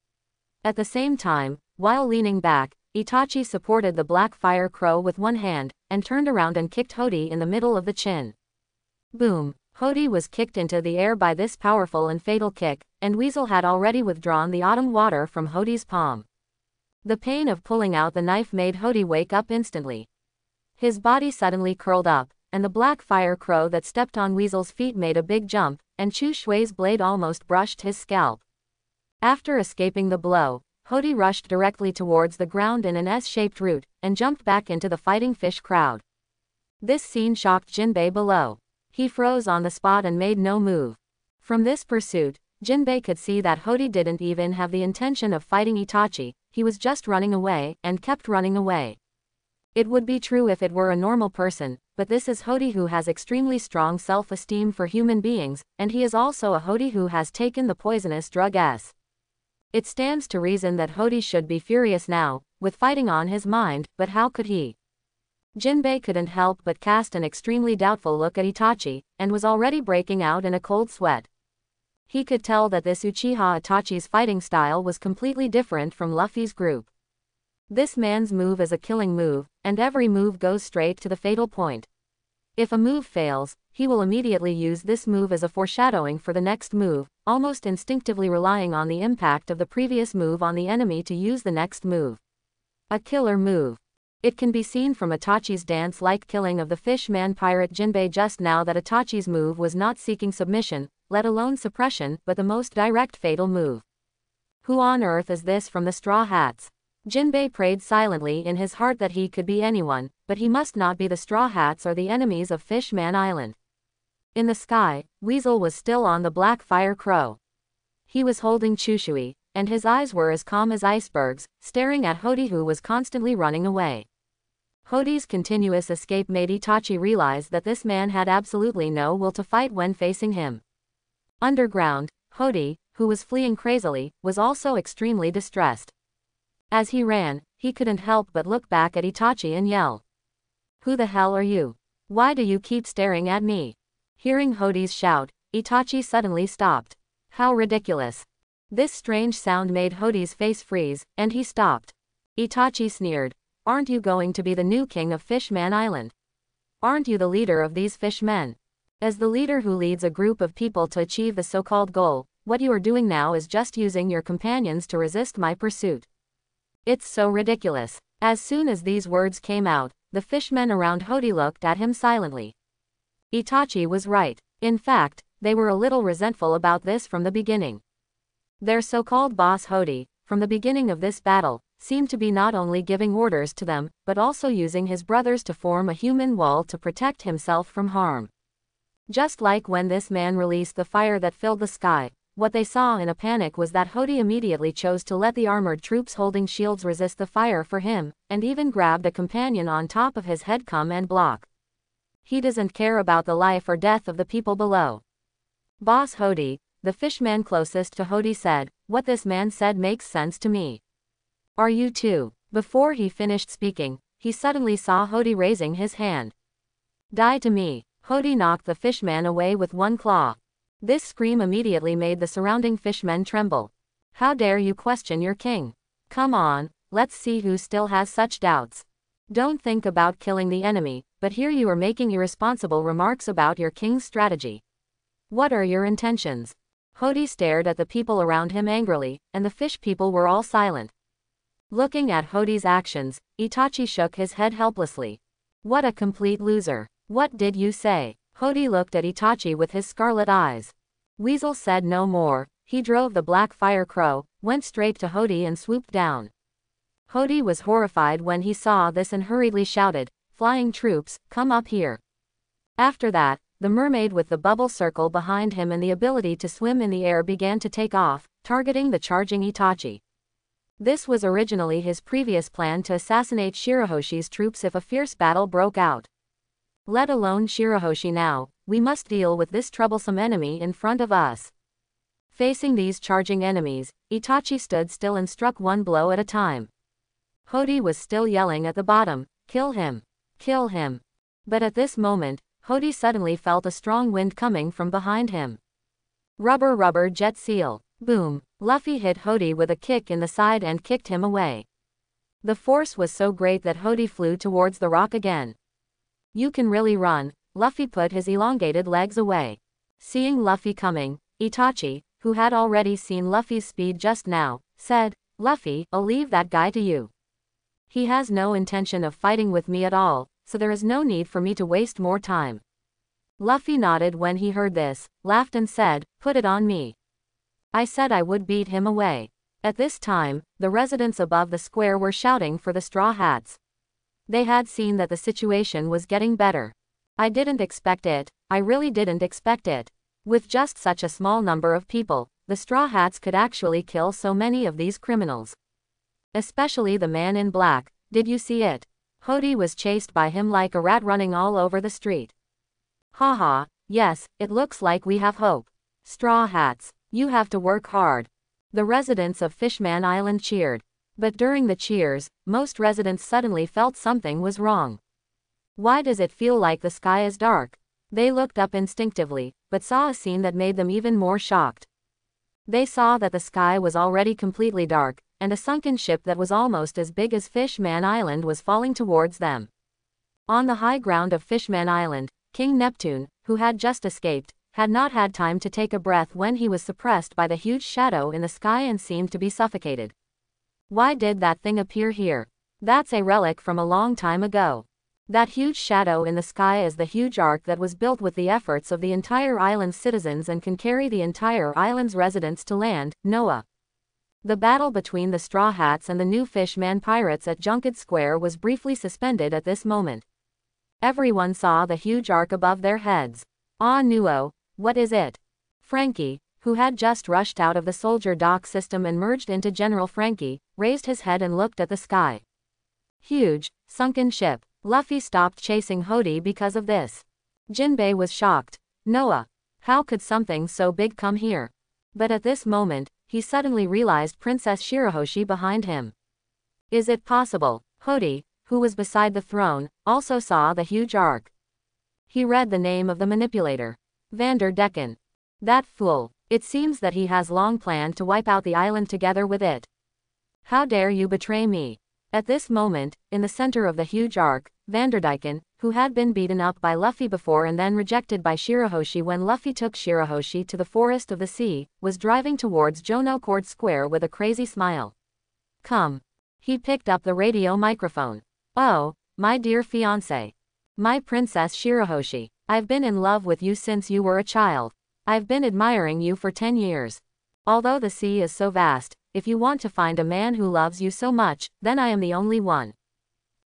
At the same time, while leaning back, Itachi supported the black fire crow with one hand, and turned around and kicked Hody in the middle of the chin. Boom! Hody was kicked into the air by this powerful and fatal kick, and Weasel had already withdrawn the autumn water from Hody's palm. The pain of pulling out the knife made Hody wake up instantly. His body suddenly curled up, and the black fire crow that stepped on Weasel's feet made a big jump, and Chu Shui's blade almost brushed his scalp. After escaping the blow, Hody rushed directly towards the ground in an S-shaped route, and jumped back into the fighting fish crowd. This scene shocked Jinbei below. He froze on the spot and made no move. From this pursuit, Jinbei could see that Hody didn't even have the intention of fighting Itachi, he was just running away, and kept running away. It would be true if it were a normal person, but this is Hody who has extremely strong self-esteem for human beings, and he is also a Hody who has taken the poisonous drug S. It stands to reason that Hody should be furious now, with fighting on his mind, but how could he? Jinbei couldn't help but cast an extremely doubtful look at Itachi, and was already breaking out in a cold sweat. He could tell that this Uchiha Itachi's fighting style was completely different from Luffy's group. This man's move is a killing move, and every move goes straight to the fatal point. If a move fails, he will immediately use this move as a foreshadowing for the next move, almost instinctively relying on the impact of the previous move on the enemy to use the next move. A killer move. It can be seen from Itachi's dance-like killing of the fish-man pirate Jinbei just now that Itachi's move was not seeking submission, let alone suppression, but the most direct fatal move. Who on earth is this from the Straw Hats? Jinbei prayed silently in his heart that he could be anyone, but he must not be the Straw Hats or the enemies of Fishman Island. In the sky, Weasel was still on the black fire crow. He was holding Chushui, and his eyes were as calm as icebergs, staring at Hody who was constantly running away. Hody's continuous escape made Itachi realize that this man had absolutely no will to fight when facing him. Underground, Hody, who was fleeing crazily, was also extremely distressed. As he ran, he couldn't help but look back at Itachi and yell. "Who the hell are you? Why do you keep staring at me?" Hearing Hody's shout, Itachi suddenly stopped. How ridiculous. This strange sound made Hody's face freeze, and he stopped. Itachi sneered. "Aren't you going to be the new king of Fishman Island? Aren't you the leader of these fishmen? As the leader who leads a group of people to achieve the so-called goal, what you are doing now is just using your companions to resist my pursuit. It's so ridiculous." As soon as these words came out, the fishmen around Hody looked at him silently. Itachi was right. In fact, they were a little resentful about this from the beginning. Their so-called boss Hody, from the beginning of this battle, seemed to be not only giving orders to them, but also using his brothers to form a human wall to protect himself from harm. Just like when this man released the fire that filled the sky, what they saw in a panic was that Hody immediately chose to let the armored troops holding shields resist the fire for him, and even grabbed a companion on top of his head come and block. He doesn't care about the life or death of the people below. Boss Hody, the fishman closest to Hody said, "What this man said makes sense to me. Are you too?" Before he finished speaking, he suddenly saw Hody raising his hand. "Die to me." Hody knocked the fishman away with one claw. This scream immediately made the surrounding fishmen tremble. "How dare you question your king? Come on, let's see who still has such doubts. Don't think about killing the enemy, but here you are making irresponsible remarks about your king's strategy. What are your intentions?" Hody stared at the people around him angrily, and the fish people were all silent. Looking at Hody's actions, Itachi shook his head helplessly. "What a complete loser. What did you say?" Hody looked at Itachi with his scarlet eyes. Weasel said no more. He drove the black fire crow, went straight to Hody and swooped down. Hody was horrified when he saw this and hurriedly shouted, "Flying troops, come up here." After that, the mermaid with the bubble circle behind him and the ability to swim in the air began to take off, targeting the charging Itachi. This was originally his previous plan to assassinate Shirahoshi's troops if a fierce battle broke out. Let alone Shirahoshi now, we must deal with this troublesome enemy in front of us. Facing these charging enemies, Itachi stood still and struck one blow at a time. Hody was still yelling at the bottom, "Kill him! Kill him!" But at this moment, Hody suddenly felt a strong wind coming from behind him. Rubber rubber jet seal. Boom! Luffy hit Hody with a kick in the side and kicked him away. The force was so great that Hody flew towards the rock again. "You can really run." Luffy put his elongated legs away. Seeing Luffy coming, Itachi, who had already seen Luffy's speed just now, said, "Luffy, I'll leave that guy to you. He has no intention of fighting with me at all, so there is no need for me to waste more time." Luffy nodded when he heard this, laughed and said, "Put it on me." I said I would beat him away. At this time, the residents above the square were shouting for the Straw Hats. They had seen that the situation was getting better. I didn't expect it, I really didn't expect it. With just such a small number of people, the Straw Hats could actually kill so many of these criminals. Especially the man in black, did you see it? Hody was chased by him like a rat running all over the street. Haha, yes, it looks like we have hope. Straw Hats, you have to work hard. The residents of Fishman Island cheered. But during the cheers, most residents suddenly felt something was wrong. Why does it feel like the sky is dark? They looked up instinctively, but saw a scene that made them even more shocked. They saw that the sky was already completely dark, and a sunken ship that was almost as big as Fishman Island was falling towards them. On the high ground of Fishman Island, King Neptune, who had just escaped, had not had time to take a breath when he was suppressed by the huge shadow in the sky and seemed to be suffocated. Why did that thing appear here? That's a relic from a long time ago. That huge shadow in the sky is the huge ark that was built with the efforts of the entire island's citizens and can carry the entire island's residents to land, Noah. The battle between the Straw Hats and the new Fishman pirates at Junket Square was briefly suspended at this moment. Everyone saw the huge ark above their heads. Ah Nuo, what is it? Frankie, who had just rushed out of the soldier dock system and merged into General Frankie, raised his head and looked at the sky. Huge, sunken ship. Luffy stopped chasing Hody because of this. Jinbei was shocked. Noah, how could something so big come here? But at this moment, he suddenly realized Princess Shirahoshi behind him. Is it possible? Hody, who was beside the throne, also saw the huge ark. He read the name of the manipulator. Vanderdecken. That fool. It seems that he has long planned to wipe out the island together with it. How dare you betray me? At this moment, in the center of the huge ark, Vanderdecken, who had been beaten up by Luffy before and then rejected by Shirahoshi when Luffy took Shirahoshi to the Forest of the Sea, was driving towards Jonocord Square with a crazy smile. Come. He picked up the radio microphone. Oh, my dear fiancé. My Princess Shirahoshi, I've been in love with you since you were a child. I've been admiring you for 10 years. Although the sea is so vast, if you want to find a man who loves you so much, then I am the only one.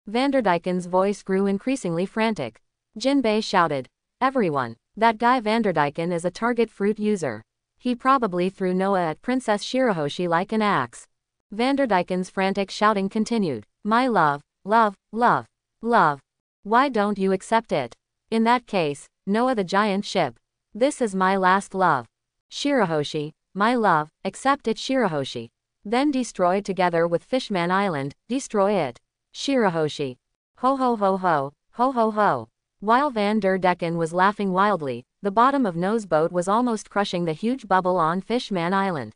Vanderdecken's voice grew increasingly frantic. Jinbei shouted. Everyone, that guy Vanderdecken is a target fruit user. He probably threw Noah at Princess Shirahoshi like an axe. Vanderdecken's frantic shouting continued. My love, love, love, love. Why don't you accept it? In that case, Noah the giant ship. This is my last love. Shirahoshi, my love, accept it Shirahoshi. Then destroy together with Fishman Island, destroy it. Shirahoshi. Ho ho ho ho, ho ho ho. While Vanderdecken was laughing wildly, the bottom of Noah's boat was almost crushing the huge bubble on Fishman Island.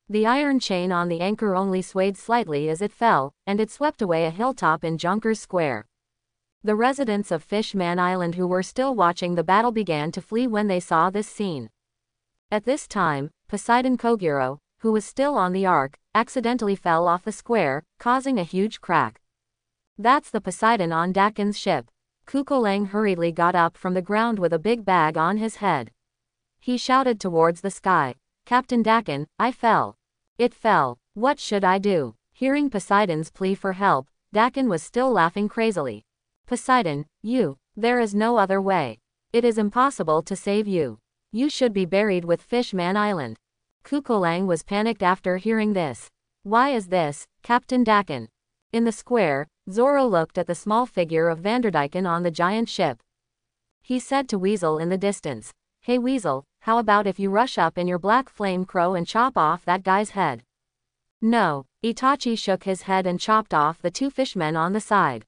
The iron chain on the anchor only swayed slightly as it fell, and it swept away a hilltop in Junkers Square. The residents of Fishman Island who were still watching the battle began to flee when they saw this scene. At this time, Poseidon Koguro, who was still on the ark, accidentally fell off the square, causing a huge crack. That's the Poseidon on Dakken's ship. Kukuleng hurriedly got up from the ground with a big bag on his head. He shouted towards the sky. Captain Dakken, I fell. It fell. What should I do? Hearing Poseidon's plea for help, Dakken was still laughing crazily. Poseidon, there is no other way. It is impossible to save you. You should be buried with Fishman Island. Kukuleng was panicked after hearing this. Why is this, Captain Dakken? In the square, Zoro looked at the small figure of Vanderdecken on the giant ship. He said to Weasel in the distance, Hey Weasel, how about if you rush up in your black flame crow and chop off that guy's head? No, Itachi shook his head and chopped off the two fishmen on the side.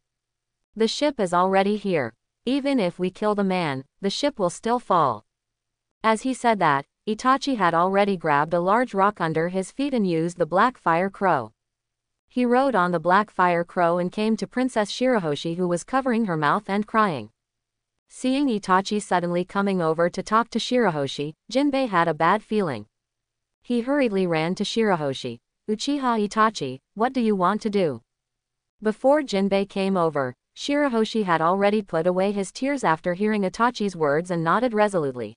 The ship is already here. Even if we kill the man, the ship will still fall. As he said that, Itachi had already grabbed a large rock under his feet and used the black fire crow. He rode on the black fire crow and came to Princess Shirahoshi who was covering her mouth and crying. Seeing Itachi suddenly coming over to talk to Shirahoshi, Jinbei had a bad feeling. He hurriedly ran to Shirahoshi. Uchiha Itachi, what do you want to do? Before Jinbei came over, Shirahoshi had already put away his tears after hearing Itachi's words and nodded resolutely.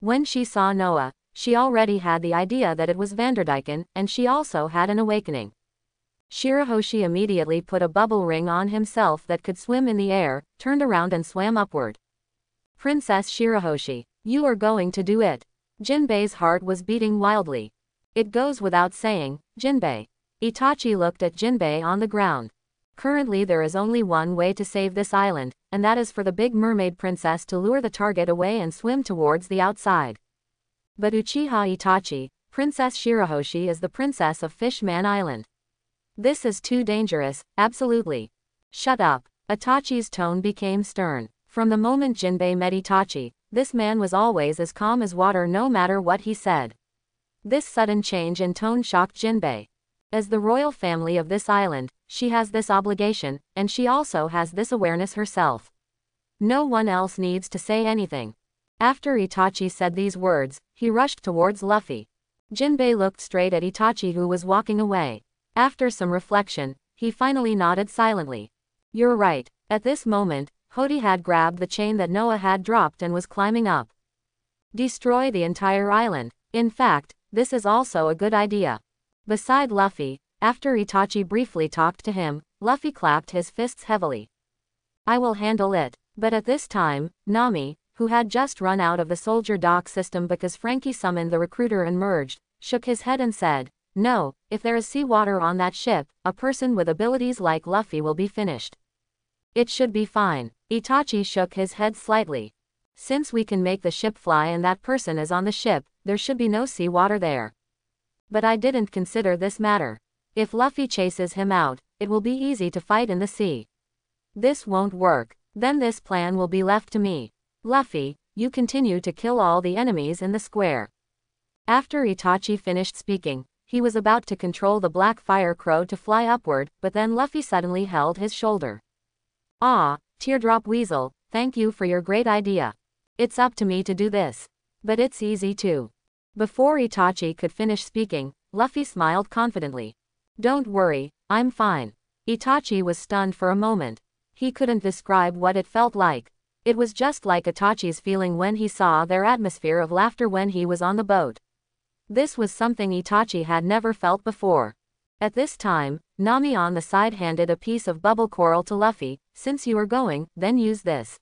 When she saw Noah, she already had the idea that it was Vanderdyken, and she also had an awakening. Shirahoshi immediately put a bubble ring on himself that could swim in the air, turned around and swam upward. Princess Shirahoshi, you are going to do it. Jinbei's heart was beating wildly. It goes without saying, Jinbei. Itachi looked at Jinbei on the ground. Currently there is only one way to save this island, and that is for the big mermaid princess to lure the target away and swim towards the outside. But Uchiha Itachi, Princess Shirahoshi is the princess of Fishman Island. This is too dangerous, absolutely. Shut up. Itachi's tone became stern. From the moment Jinbei met Itachi, this man was always as calm as water no matter what he said. This sudden change in tone shocked Jinbei. As the royal family of this island, she has this obligation, and she also has this awareness herself. No one else needs to say anything. After Itachi said these words, he rushed towards Luffy. Jinbei looked straight at Itachi who was walking away. After some reflection, he finally nodded silently. You're right. At this moment, Hody had grabbed the chain that Noah had dropped and was climbing up. Destroy the entire island. In fact, this is also a good idea. Beside Luffy, after Itachi briefly talked to him, Luffy clapped his fists heavily. I will handle it. But at this time, Nami, who had just run out of the soldier dock system because Frankie summoned the recruiter and merged, shook his head and said, no, if there is seawater on that ship, a person with abilities like Luffy will be finished. It should be fine. Itachi shook his head slightly. Since we can make the ship fly and that person is on the ship, there should be no seawater there. But I didn't consider this matter. If Luffy chases him out, it will be easy to fight in the sea. This won't work. Then this plan will be left to me. Luffy, you continue to kill all the enemies in the square. After Itachi finished speaking, he was about to control the black fire crow to fly upward, but then Luffy suddenly held his shoulder. Ah, Teardrop Weasel, thank you for your great idea. It's up to me to do this. But it's easy too. Before Itachi could finish speaking, Luffy smiled confidently. Don't worry, I'm fine. Itachi was stunned for a moment. He couldn't describe what it felt like. It was just like Itachi's feeling when he saw their atmosphere of laughter when he was on the boat. This was something Itachi had never felt before. At this time, Nami on the side handed a piece of bubble coral to Luffy. Since you are going, then use this.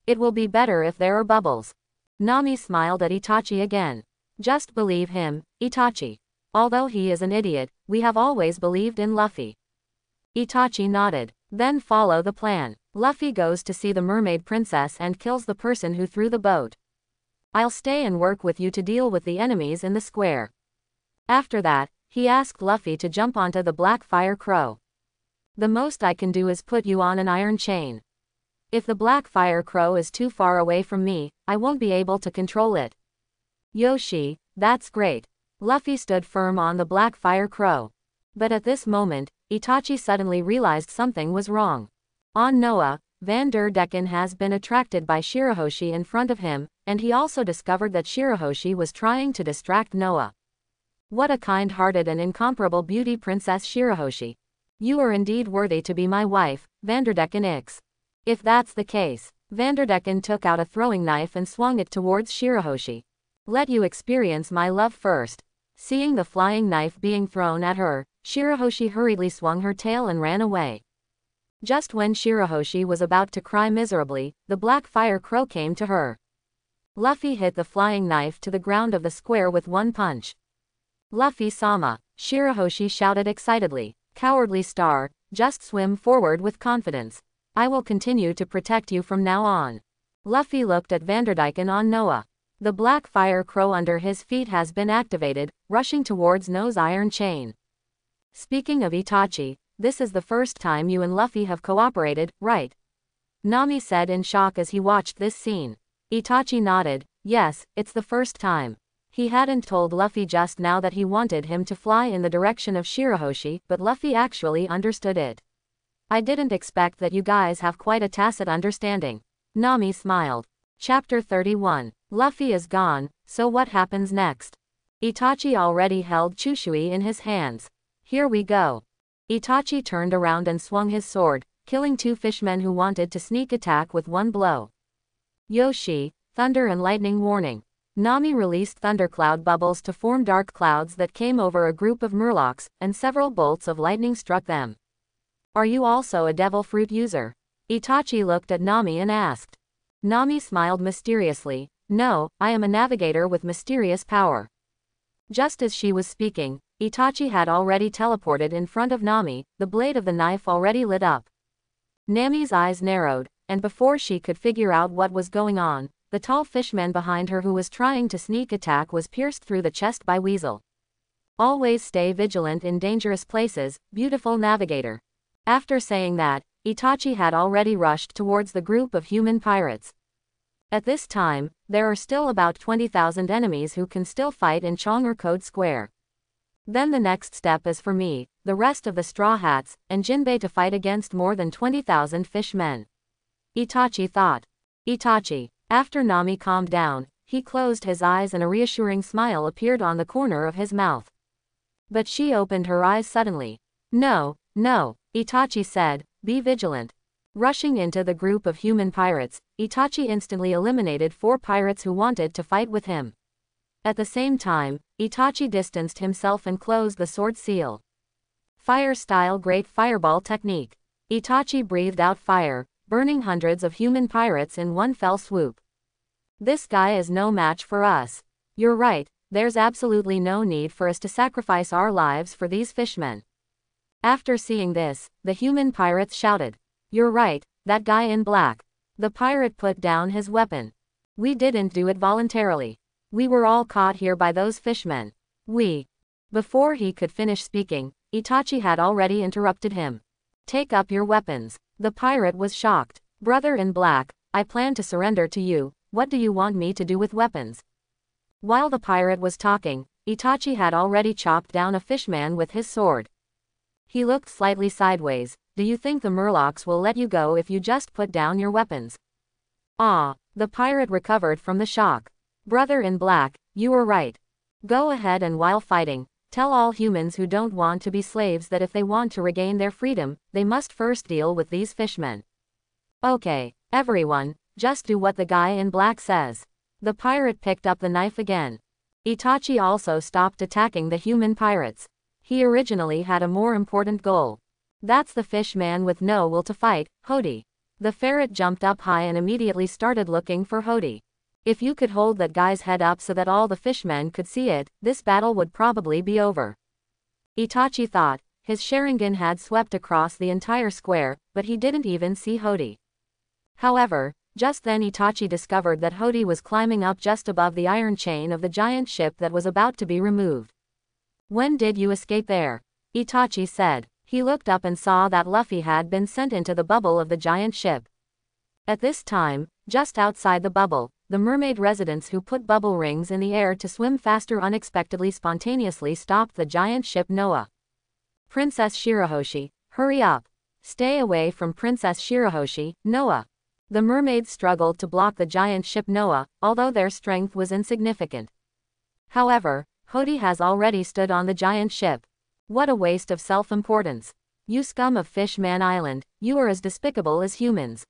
It will be better if there are bubbles. Nami smiled at Itachi again. Just believe him, Itachi. Although he is an idiot, we have always believed in Luffy. Itachi nodded. Then follow the plan. Luffy goes to see the mermaid princess and kills the person who threw the boat. I'll stay and work with you to deal with the enemies in the square. After that, he asked Luffy to jump onto the black fire crow. The most I can do is put you on an iron chain. If the black fire crow is too far away from me, I won't be able to control it. Yoshi, that's great. Luffy stood firm on the black fire crow. But at this moment, Itachi suddenly realized something was wrong. On Noah, Vanderdyken has been attracted by Shirahoshi in front of him, and he also discovered that Shirahoshi was trying to distract Noah. What a kind-hearted and incomparable beauty Princess Shirahoshi. You are indeed worthy to be my wife, Vanderdyken X. If that's the case, Vanderdyken took out a throwing knife and swung it towards Shirahoshi. Let you experience my love first. Seeing the flying knife being thrown at her, Shirahoshi hurriedly swung her tail and ran away. Just when Shirahoshi was about to cry miserably, the black fire crow came to her. Luffy hit the flying knife to the ground of the square with one punch. Luffy-sama, Shirahoshi shouted excitedly. Cowardly star, just swim forward with confidence. I will continue to protect you from now on. Luffy looked at Vanderdyken on Noah. The black fire crow under his feet has been activated, rushing towards Noah's iron chain. Speaking of Itachi, this is the first time you and Luffy have cooperated, right? Nami said in shock as he watched this scene. Itachi nodded. Yes, it's the first time. He hadn't told Luffy just now that he wanted him to fly in the direction of Shirahoshi, but Luffy actually understood it. I didn't expect that you guys have quite a tacit understanding. Nami smiled. Chapter 31. Luffy is gone, so what happens next? Itachi already held Chushui in his hands. Here we go. Itachi turned around and swung his sword, killing two fishmen who wanted to sneak attack with one blow. Yoshi, thunder and lightning warning. Nami released thundercloud bubbles to form dark clouds that came over a group of murlocs, and several bolts of lightning struck them. Are you also a devil fruit user? Itachi looked at Nami and asked. Nami smiled mysteriously. No, I am a navigator with mysterious power. Just as she was speaking, Itachi had already teleported in front of Nami, the blade of the knife already lit up. Nami's eyes narrowed, and before she could figure out what was going on, the tall fishman behind her who was trying to sneak attack was pierced through the chest by Weasel. Always stay vigilant in dangerous places, beautiful navigator. After saying that, Itachi had already rushed towards the group of human pirates. At this time, there are still about 20,000 enemies who can still fight in Chang'er Code Square. Then the next step is for me, the rest of the Straw Hats, and Jinbei to fight against more than 20,000 fishmen. Itachi thought. Itachi. After Nami calmed down, he closed his eyes and a reassuring smile appeared on the corner of his mouth. But she opened her eyes suddenly. No, no, Itachi said, be vigilant. Rushing into the group of human pirates, Itachi instantly eliminated 4 pirates who wanted to fight with him. At the same time, Itachi distanced himself and closed the sword seal. Fire-style Great Fireball Technique. Itachi breathed out fire, burning hundreds of human pirates in one fell swoop. This guy is no match for us. You're right, there's absolutely no need for us to sacrifice our lives for these fishmen. After seeing this, the human pirates shouted. You're right, that guy in black. The pirate put down his weapon. We didn't do it voluntarily. We were all caught here by those fishmen. Before he could finish speaking, Itachi had already interrupted him. Take up your weapons. The pirate was shocked. Brother in black, I plan to surrender to you, what do you want me to do with weapons? While the pirate was talking, Itachi had already chopped down a fishman with his sword. He looked slightly sideways. Do you think the murlocs will let you go if you just put down your weapons? Ah, the pirate recovered from the shock. Brother in black, you were right. Go ahead and while fighting, tell all humans who don't want to be slaves that if they want to regain their freedom, they must first deal with these fishmen. Okay, everyone, just do what the guy in black says. The pirate picked up the knife again. Itachi also stopped attacking the human pirates. He originally had a more important goal. That's the fishman with no will to fight, Hody. The ferret jumped up high and immediately started looking for Hody. If you could hold that guy's head up so that all the fishmen could see it, this battle would probably be over. Itachi thought. His Sharingan had swept across the entire square, but he didn't even see Hody. However, just then Itachi discovered that Hody was climbing up just above the iron chain of the giant ship that was about to be removed. When did you escape there? Itachi said. He looked up and saw that Luffy had been sent into the bubble of the giant ship. At this time, just outside the bubble, the mermaid residents who put bubble rings in the air to swim faster unexpectedly spontaneously stopped the giant ship Noah. Princess Shirahoshi, hurry up. Stay away from Princess Shirahoshi, Noah. The mermaids struggled to block the giant ship Noah, although their strength was insignificant. However, Hody has already stood on the giant ship. What a waste of self-importance. You scum of Fishman Island, you are as despicable as humans.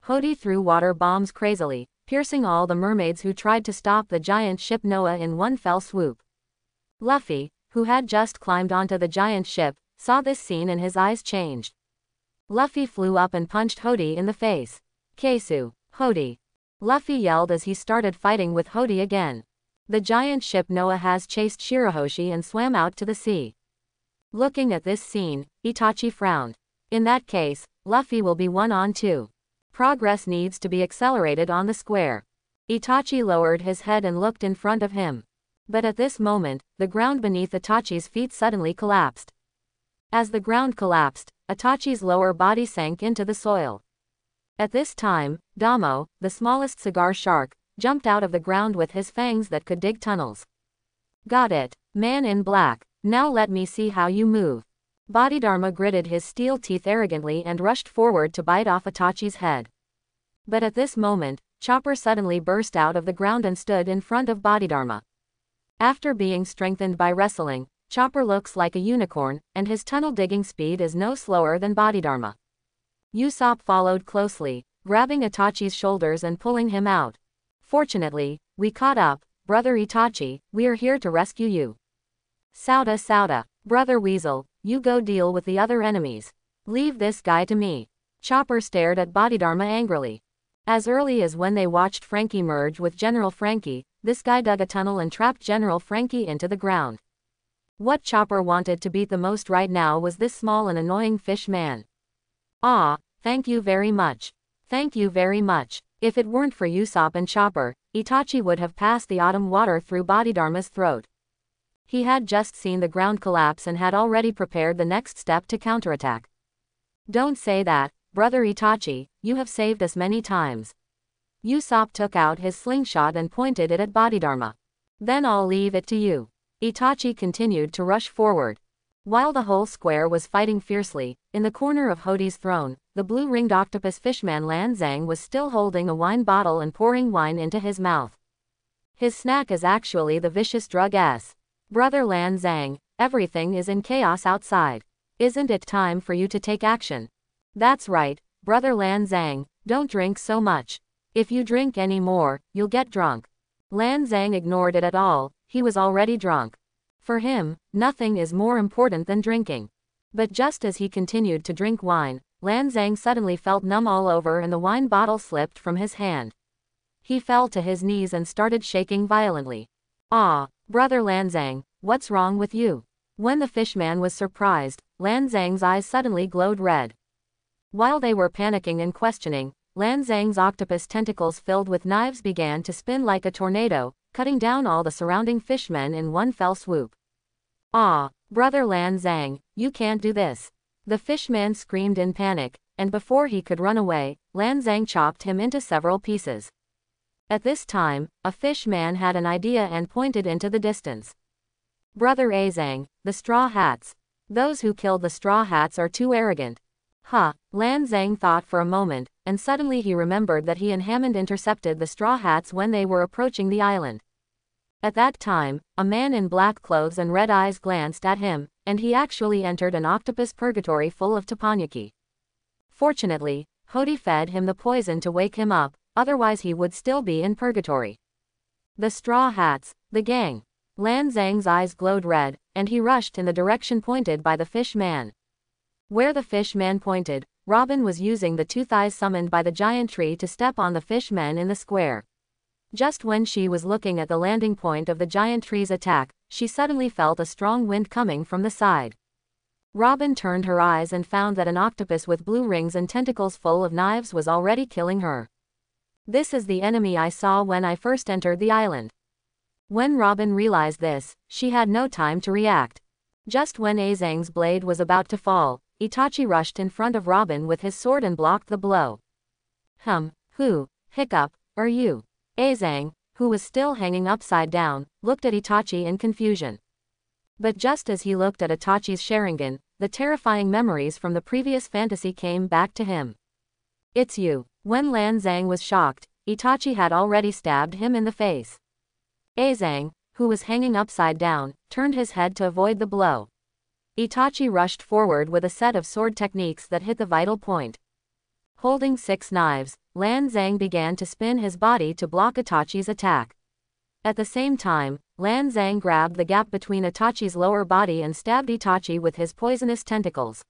Hody threw water bombs crazily, piercing all the mermaids who tried to stop the giant ship Noah in one fell swoop. Luffy, who had just climbed onto the giant ship, saw this scene and his eyes changed. Luffy flew up and punched Hody in the face. Keisu, Hody. Luffy yelled as he started fighting with Hody again. The giant ship Noah has chased Shirahoshi and swam out to the sea. Looking at this scene, Itachi frowned. In that case, Luffy will be 1-on-2. Progress needs to be accelerated on the square. Itachi lowered his head and looked in front of him. But at this moment, the ground beneath Itachi's feet suddenly collapsed. As the ground collapsed, Itachi's lower body sank into the soil. At this time, Damo, the smallest cigar shark, jumped out of the ground with his fangs that could dig tunnels. Got it, man in black. Now let me see how you move. Bodhidharma gritted his steel teeth arrogantly and rushed forward to bite off Itachi's head. But at this moment, Chopper suddenly burst out of the ground and stood in front of Bodhidharma. After being strengthened by wrestling, Chopper looks like a unicorn, and his tunnel digging speed is no slower than Bodhidharma. Usopp followed closely, grabbing Itachi's shoulders and pulling him out. Fortunately, we caught up, brother Itachi, we are here to rescue you. Sauda Sauda, brother Weasel, you go deal with the other enemies. Leave this guy to me. Chopper stared at Bodhidharma angrily. As early as when they watched Frankie merge with General Frankie, this guy dug a tunnel and trapped General Frankie into the ground. What Chopper wanted to beat the most right now was this small and annoying fish man. Ah, thank you very much. Thank you very much. If it weren't for Usopp and Chopper, Itachi would have passed the autumn water through Bodhidharma's throat. He had just seen the ground collapse and had already prepared the next step to counterattack. Don't say that, brother Itachi, you have saved us many times. Usopp took out his slingshot and pointed it at Bodhidharma. Then I'll leave it to you. Itachi continued to rush forward. While the whole square was fighting fiercely, in the corner of Hodi's throne, the blue-ringed octopus fishman Lan Zhang was still holding a wine bottle and pouring wine into his mouth. His snack is actually the vicious drug S. Brother Lan Zhang, everything is in chaos outside. Isn't it time for you to take action? That's right, brother Lan Zhang, don't drink so much. If you drink any more, you'll get drunk. Lan Zhang ignored it at all, he was already drunk. For him, nothing is more important than drinking. But just as he continued to drink wine, Lan Zhang suddenly felt numb all over and the wine bottle slipped from his hand. He fell to his knees and started shaking violently. Ah, brother Lan Zhang, what's wrong with you? When the fishman was surprised, Lan Zhang's eyes suddenly glowed red. While they were panicking and questioning, Lan Zhang's octopus tentacles filled with knives began to spin like a tornado, cutting down all the surrounding fishmen in one fell swoop. Ah, brother Lan Zhang, you can't do this. The fishman screamed in panic, and before he could run away, Lan Zhang chopped him into several pieces. At this time, a fishman had an idea and pointed into the distance. Brother Azang, the Straw Hats. Those who killed the Straw Hats are too arrogant. Huh, Lan Zhang thought for a moment, and suddenly he remembered that he and Hammond intercepted the Straw Hats when they were approaching the island. At that time, a man in black clothes and red eyes glanced at him, and he actually entered an octopus purgatory full of teppanyaki. Fortunately, Hody fed him the poison to wake him up, otherwise he would still be in purgatory. The Straw Hats, the gang. Lan Zhang's eyes glowed red, and he rushed in the direction pointed by the fish man. Where the fish man pointed, Robin was using the two thighs summoned by the giant tree to step on the fishmen in the square. Just when she was looking at the landing point of the giant tree's attack, she suddenly felt a strong wind coming from the side. Robin turned her eyes and found that an octopus with blue rings and tentacles full of knives was already killing her. This is the enemy I saw when I first entered the island. When Robin realized this, she had no time to react. Just when Azang's blade was about to fall, Itachi rushed in front of Robin with his sword and blocked the blow. Who, hiccup, are you? Azang, who was still hanging upside down, looked at Itachi in confusion. But just as he looked at Itachi's Sharingan, the terrifying memories from the previous fantasy came back to him. It's you. When Lan Zhang was shocked, Itachi had already stabbed him in the face. Azang, who was hanging upside down, turned his head to avoid the blow. Itachi rushed forward with a set of sword techniques that hit the vital point. Holding 6 knives, Lan Zhang began to spin his body to block Itachi's attack. At the same time, Lan Zhang grabbed the gap between Itachi's lower body and stabbed Itachi with his poisonous tentacles.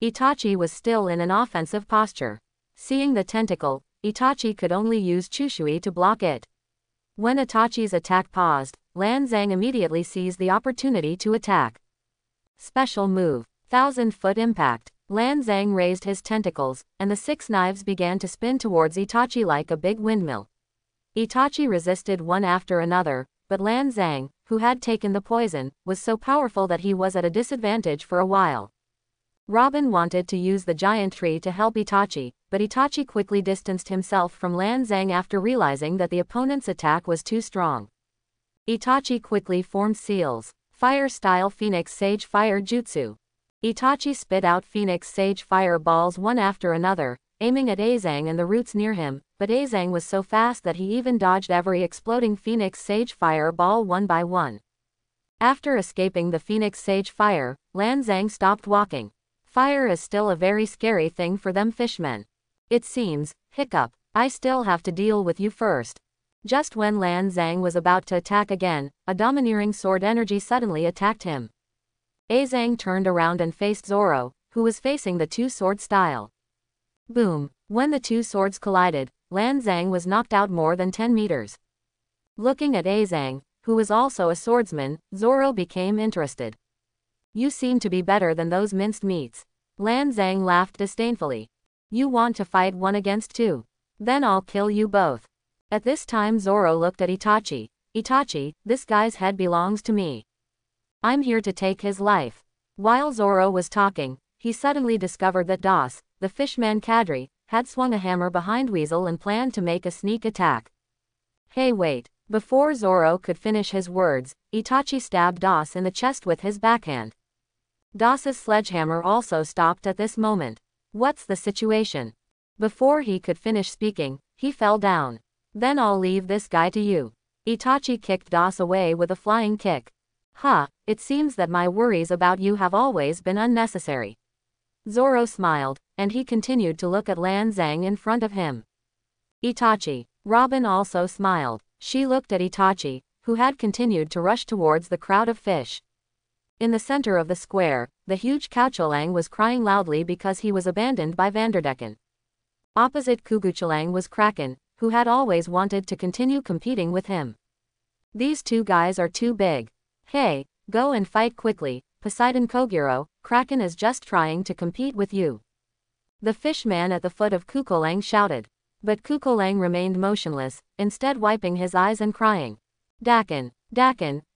Itachi was still in an offensive posture. Seeing the tentacle, Itachi could only use Chushui to block it. When Itachi's attack paused, Lan Zhang immediately seized the opportunity to attack. Special move, 1000-foot impact. Lan Zhang raised his tentacles, and the 6 knives began to spin towards Itachi like a big windmill. Itachi resisted one after another, but Lan Zhang, who had taken the poison, was so powerful that he was at a disadvantage for a while. Robin wanted to use the giant tree to help Itachi, but Itachi quickly distanced himself from Lan Zhang after realizing that the opponent's attack was too strong. Itachi quickly formed seals. Fire-style Phoenix Sage Fire Jutsu. Itachi spit out Phoenix Sage Fire balls one after another, aiming at Azang and the roots near him, but Azang was so fast that he even dodged every exploding Phoenix Sage Fire ball one by one. After escaping the Phoenix Sage Fire, Lan Zhang stopped walking. Fire is still a very scary thing for them fishmen. It seems, hiccup, I still have to deal with you first. Just when Lan Zhang was about to attack again, a domineering sword energy suddenly attacked him. Zhang turned around and faced Zoro, who was facing the two-sword style. Boom! When the two swords collided, Lan Zhang was knocked out more than 10 meters. Looking at Zhang, who was also a swordsman, Zoro became interested. You seem to be better than those minced meats. Lan Zhang laughed disdainfully. You want to fight 1 against 2? Then I'll kill you both. At this time Zoro looked at Itachi. Itachi, this guy's head belongs to me. I'm here to take his life. While Zoro was talking, he suddenly discovered that Das, the fishman cadre, had swung a hammer behind Weasel and planned to make a sneak attack. Hey wait. Before Zoro could finish his words, Itachi stabbed Das in the chest with his backhand. Das's sledgehammer also stopped at this moment. What's the situation? Before he could finish speaking, he fell down. Then I'll leave this guy to you. Itachi kicked Das away with a flying kick. It seems that my worries about you have always been unnecessary. Zoro smiled, and he continued to look at Lan Zhang in front of him. Itachi. Robin also smiled. She looked at Itachi, who had continued to rush towards the crowd of fish. In the center of the square, the huge Coucholang was crying loudly because he was abandoned by Vanderdecken. Opposite Kuguchalang was Kraken, who had always wanted to continue competing with him. These two guys are too big. Hey, go and fight quickly, Poseidon Koguro, Kraken is just trying to compete with you. The fishman at the foot of Kukolang shouted. But Kukolang remained motionless, instead wiping his eyes and crying. Daken,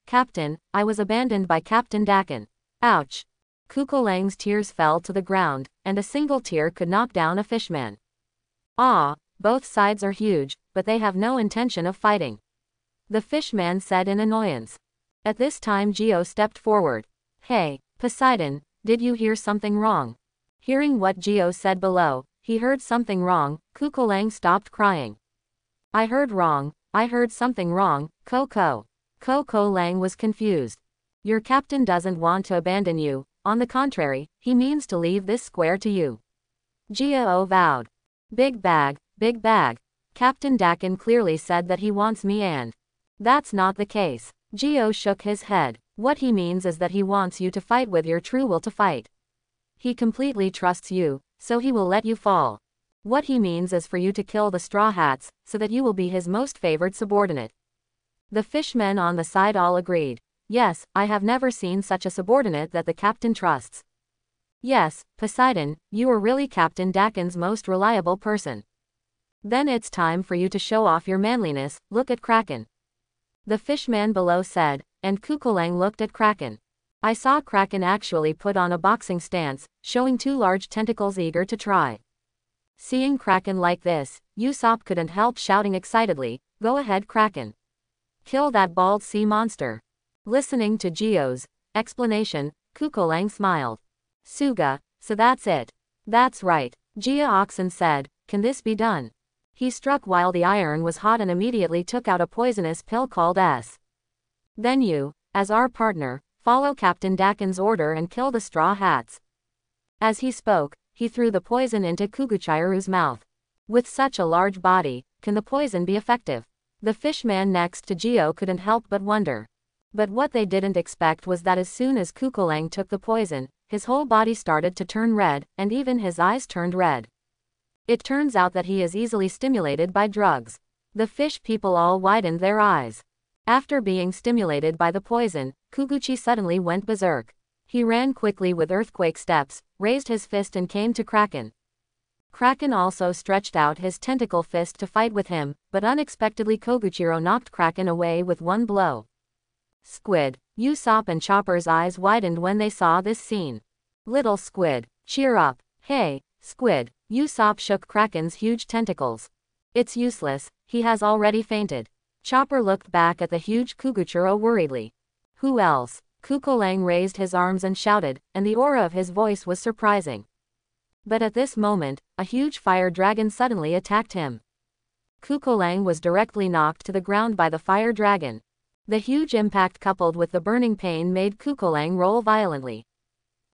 Captain, I was abandoned by Captain Daken. Ouch. Kukolang's tears fell to the ground, and a single tear could knock down a fishman. Both sides are huge, but they have no intention of fighting. The fishman said in annoyance. At this time Gio stepped forward. Hey, Poseidon, did you hear something wrong? Hearing what Gio said below, he heard something wrong. Kukolang stopped crying. I heard something wrong, Coco. Coco Lang was confused. Your captain doesn't want to abandon you, on the contrary, he means to leave this square to you. Gio vowed. Big bag. Captain Daken clearly said that he wants me and that's not the case. Gio shook his head. What he means is that he wants you to fight with your true will to fight. He completely trusts you, so he will let you fall. What he means is for you to kill the Straw Hats, so that you will be his most favored subordinate. The fishmen on the side all agreed. Yes, I have never seen such a subordinate that the captain trusts. Yes, Poseidon, you are really Captain Daken's most reliable person. Then it's time for you to show off your manliness, look at Kraken. The fishman below said, and Kukolang looked at Kraken. I saw Kraken actually put on a boxing stance, showing 2 large tentacles eager to try. Seeing Kraken like this, Usopp couldn't help shouting excitedly, go ahead Kraken. Kill that bald sea monster. Listening to Gio's explanation, Kukolang smiled. Suga, so that's it. That's right, Gia Oxen said, can this be done? He struck while the iron was hot and immediately took out a poisonous pill called S. Then you, as our partner, follow Captain Daken's order and kill the Straw Hats. As he spoke, he threw the poison into Kuguchiru's mouth. With such a large body, can the poison be effective? The fishman next to Gio couldn't help but wonder. But what they didn't expect was that as soon as Kukolang took the poison, his whole body started to turn red, and even his eyes turned red. It turns out that he is easily stimulated by drugs. The fish people all widened their eyes. After being stimulated by the poison, Kuguchi suddenly went berserk. He ran quickly with earthquake steps, raised his fist and came to Kraken. Kraken also stretched out his tentacle fist to fight with him, but unexpectedly Koguchiro knocked Kraken away with one blow. Squid. Usopp and Chopper's eyes widened when they saw this scene. Little Squid, cheer up. Hey, Squid. Usopp shook Kraken's huge tentacles. It's useless, he has already fainted. Chopper looked back at the huge Kuguchiro worriedly. Who else? Kukolang raised his arms and shouted, and the aura of his voice was surprising. But at this moment, a huge fire dragon suddenly attacked him. Kukolang was directly knocked to the ground by the fire dragon. The huge impact coupled with the burning pain made Kukolang roll violently.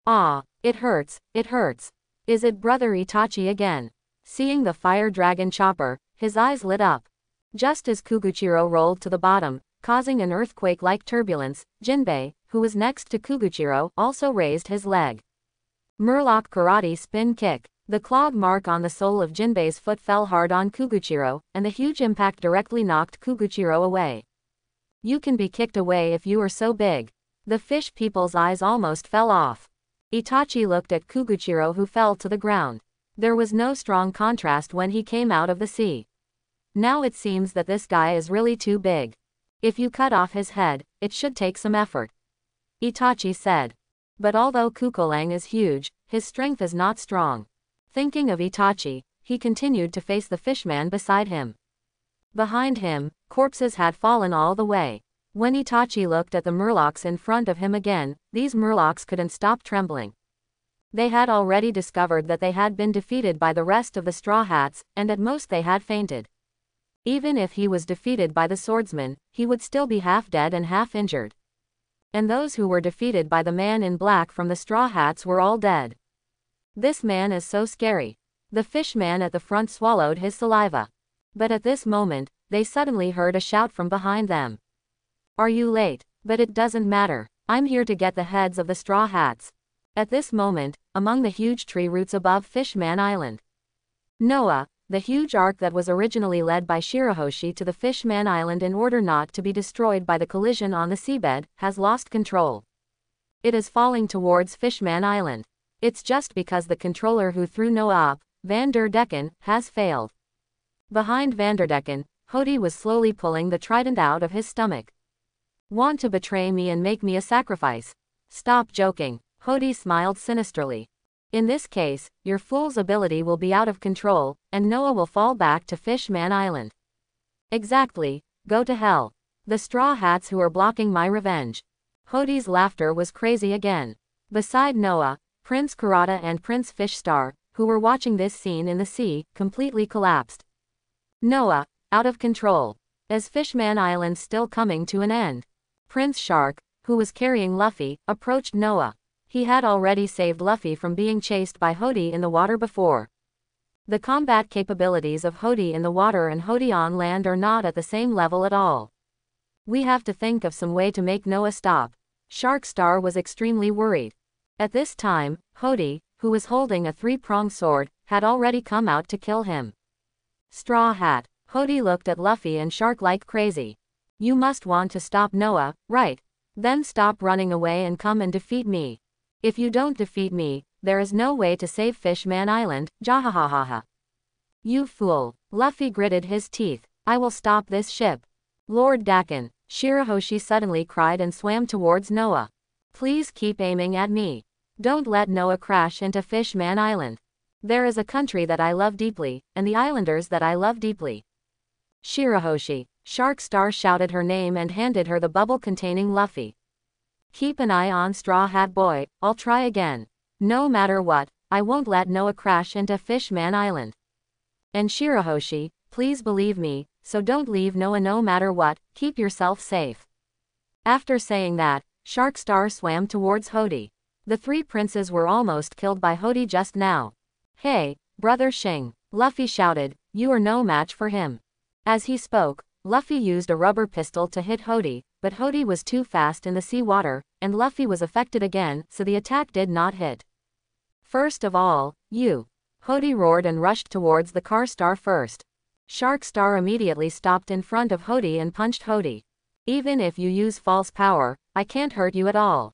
Ah, it hurts, it hurts. Is it Brother Itachi again? Seeing the fire dragon Chopper, his eyes lit up. Just as Kuguchiro rolled to the bottom, causing an earthquake-like turbulence, Jinbei, who was next to Kuguchiro, also raised his leg. Murloc Karate Spin Kick. The claw mark on the sole of Jinbei's foot fell hard on Kuguchiro, and the huge impact directly knocked Kuguchiro away. You can be kicked away if you are so big. The fish people's eyes almost fell off. Itachi looked at Kuguchiro, who fell to the ground. There was no strong contrast when he came out of the sea. Now it seems that this guy is really too big. If you cut off his head, it should take some effort. Itachi said. But although Kukolang is huge, his strength is not strong. Thinking of Itachi, he continued to face the fishman beside him. Behind him, corpses had fallen all the way. When Itachi looked at the murlocs in front of him again, these murlocs couldn't stop trembling. They had already discovered that they had been defeated by the rest of the Straw Hats, and at most they had fainted. Even if he was defeated by the swordsman, he would still be half dead and half injured. And those who were defeated by the man in black from the Straw Hats were all dead. This man is so scary. The fishman at the front swallowed his saliva. But at this moment, they suddenly heard a shout from behind them. Are you late? But it doesn't matter. I'm here to get the heads of the Straw Hats. At this moment, among the huge tree roots above Fishman Island, Noah, the huge ark that was originally led by Shirahoshi to the Fishman Island in order not to be destroyed by the collision on the seabed, has lost control. It is falling towards Fishman Island. It's just because the controller who threw Noah up, Van der Decken, has failed. Behind Van der Decken, Hody was slowly pulling the trident out of his stomach. Want to betray me and make me a sacrifice? Stop joking. Hody smiled sinisterly. In this case, your fool's ability will be out of control, and Noah will fall back to Fishman Island. Exactly, go to hell. The Straw Hats who are blocking my revenge. Hody's laughter was crazy again. Beside Noah, Prince Kurata and Prince Fishstar, who were watching this scene in the sea, completely collapsed. Noah, out of control. Is Fishman Island still coming to an end? Prince Shark, who was carrying Luffy, approached Noah. He had already saved Luffy from being chased by Hody in the water before. The combat capabilities of Hody in the water and Hody on land are not at the same level at all. We have to think of some way to make Noah stop. Sharkstar was extremely worried. At this time, Hody, who was holding a three-pronged sword, had already come out to kill him. Straw Hat. Hody looked at Luffy and Shark like crazy. You must want to stop Noah, right? Then stop running away and come and defeat me. If you don't defeat me, there is no way to save Fishman Island, jahahaha. You fool. Luffy gritted his teeth. I will stop this ship. Lord Dakin. Shirahoshi suddenly cried and swam towards Noah. Please keep aiming at me. Don't let Noah crash into Fishman Island. There is a country that I love deeply, and the islanders that I love deeply. Shirahoshi. Sharkstar shouted her name and handed her the bubble containing Luffy. Keep an eye on Straw Hat Boy, I'll try again. No matter what, I won't let Noah crash into Fishman Island. And Shirahoshi, please believe me, so don't leave Noah no matter what, keep yourself safe. After saying that, Sharkstar swam towards Hody. The three princes were almost killed by Hody just now. Hey, brother Shing, Luffy shouted, you are no match for him. As he spoke, Luffy used a rubber pistol to hit Hody, but Hody was too fast in the sea water, and Luffy was affected again, so the attack did not hit. First of all, you. Hody roared and rushed towards the car star first. Sharkstar immediately stopped in front of Hody and punched Hody. Even if you use false power, I can't hurt you at all.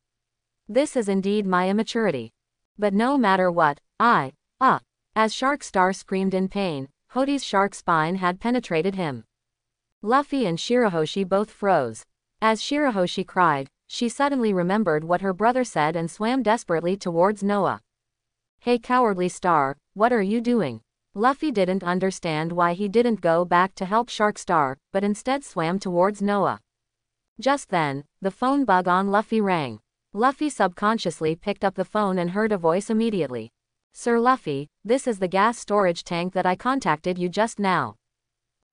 This is indeed my immaturity. But no matter what, As Sharkstar screamed in pain, Hody's shark spine had penetrated him. Luffy and Shirahoshi both froze. As Shirahoshi cried, she suddenly remembered what her brother said and swam desperately towards Noah. Hey cowardly star, what are you doing? Luffy didn't understand why he didn't go back to help Sharkstar, but instead swam towards Noah. Just then, the phone bug on Luffy rang. Luffy subconsciously picked up the phone and heard a voice immediately. Sir Luffy, this is the gas storage tank that I contacted you just now.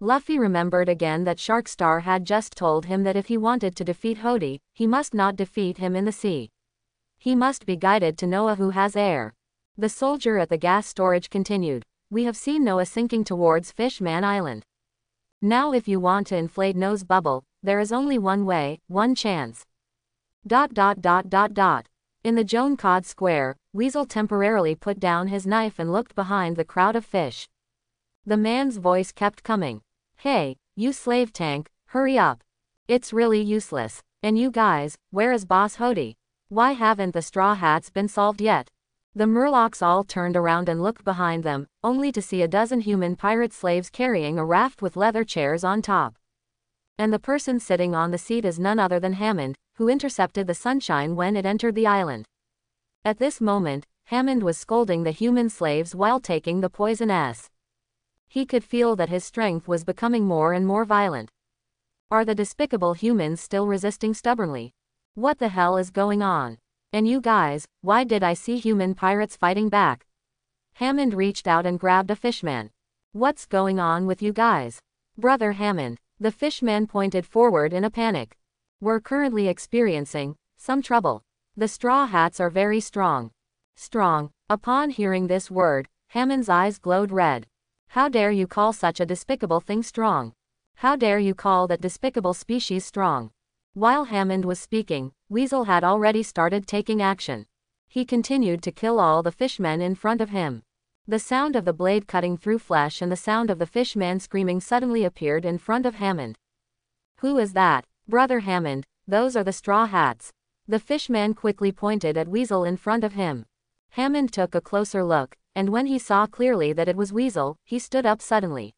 Luffy remembered again that Sharkstar had just told him that if he wanted to defeat Hody, he must not defeat him in the sea. He must be guided to Noah who has air. The soldier at the gas storage continued. We have seen Noah sinking towards Fishman Island. Now if you want to inflate nose bubble, there is only one way, one chance. In the Joan Cod Square, Weasel temporarily put down his knife and looked behind the crowd of fish. The man's voice kept coming. Hey, you slave tank, hurry up. It's really useless. And you guys, where is Boss Hody? Why haven't the Straw Hats been solved yet? The Murlocs all turned around and looked behind them, only to see a dozen human pirate slaves carrying a raft with leather chairs on top. And the person sitting on the seat is none other than Hammond, who intercepted the sunshine when it entered the island. At this moment, Hammond was scolding the human slaves while taking the poison S. He could feel that his strength was becoming more and more violent. Are the despicable humans still resisting stubbornly? What the hell is going on? And you guys, why did I see human pirates fighting back? Hammond reached out and grabbed a fishman. What's going on with you guys? Brother Hammond. The fishman pointed forward in a panic. We're currently experiencing some trouble. The Straw Hats are very strong. Strong. Upon hearing this word, Hammond's eyes glowed red. How dare you call such a despicable thing strong? How dare you call that despicable species strong? While Hammond was speaking, Weasel had already started taking action. He continued to kill all the fishmen in front of him. The sound of the blade cutting through flesh and the sound of the fishman screaming suddenly appeared in front of Hammond. Who is that? Brother Hammond, those are the Straw Hats. The fishman quickly pointed at Weasel in front of him. Hammond took a closer look, and when he saw clearly that it was Weasel, he stood up suddenly.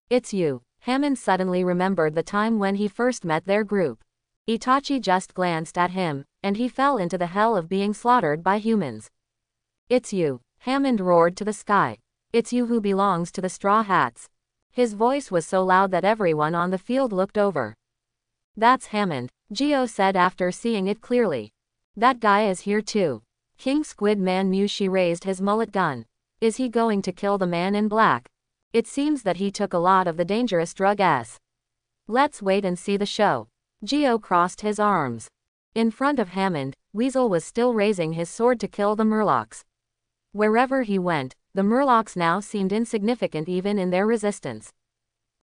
It's you. Hammond suddenly remembered the time when he first met their group. Itachi just glanced at him, and he fell into the hell of being slaughtered by humans. It's you. Hammond roared to the sky. It's you who belongs to the Straw Hats. His voice was so loud that everyone on the field looked over. That's Hammond, Geo said after seeing it clearly. That guy is here too. King Squid Man Mushi raised his mullet gun. Is he going to kill the man in black? It seems that he took a lot of the dangerous drug S. Let's wait and see the show. Geo crossed his arms. In front of Hammond, Weasel was still raising his sword to kill the Murlocs. Wherever he went, the Murlocs now seemed insignificant even in their resistance.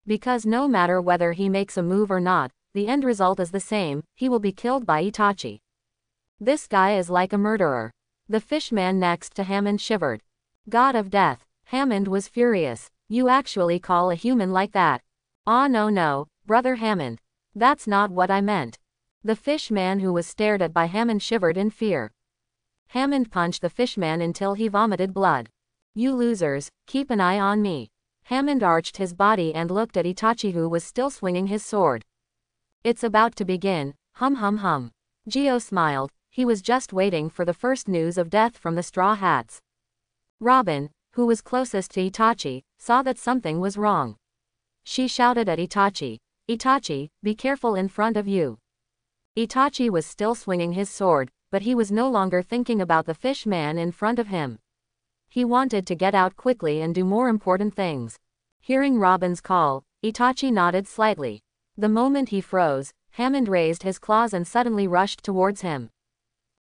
Because no matter whether he makes a move or not, the end result is the same, he will be killed by Itachi. This guy is like a murderer. The fishman next to Hammond shivered. God of Death. Hammond was furious. You actually call a human like that? Ah no, brother Hammond. That's not what I meant. The fishman who was stared at by Hammond shivered in fear. Hammond punched the fishman until he vomited blood. You losers, keep an eye on me. Hammond arched his body and looked at Itachi who was still swinging his sword. It's about to begin, hum. Geo smiled, he was just waiting for the first news of death from the Straw Hats. Robin, who was closest to Itachi, saw that something was wrong. She shouted at Itachi, Itachi, be careful in front of you. Itachi was still swinging his sword, but he was no longer thinking about the fish man in front of him. He wanted to get out quickly and do more important things. Hearing Robin's call, Itachi nodded slightly. The moment he froze, Hammond raised his claws and suddenly rushed towards him.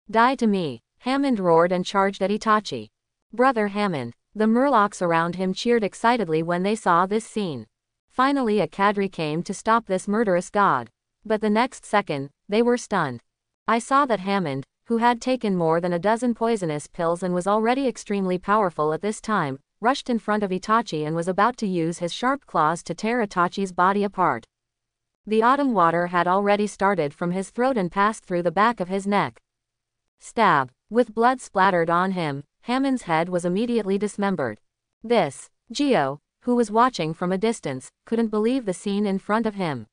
Die to me, Hammond roared and charged at Itachi. Brother Hammond. The Murlocs around him cheered excitedly when they saw this scene. Finally a cadre came to stop this murderous god. But the next second, they were stunned. I saw that Hammond, who had taken more than a dozen poisonous pills and was already extremely powerful at this time, rushed in front of Itachi and was about to use his sharp claws to tear Itachi's body apart. The autumn water had already started from his throat and passed through the back of his neck. Stab. With blood splattered on him, Hammond's head was immediately dismembered. This, Geo, who was watching from a distance, couldn't believe the scene in front of him.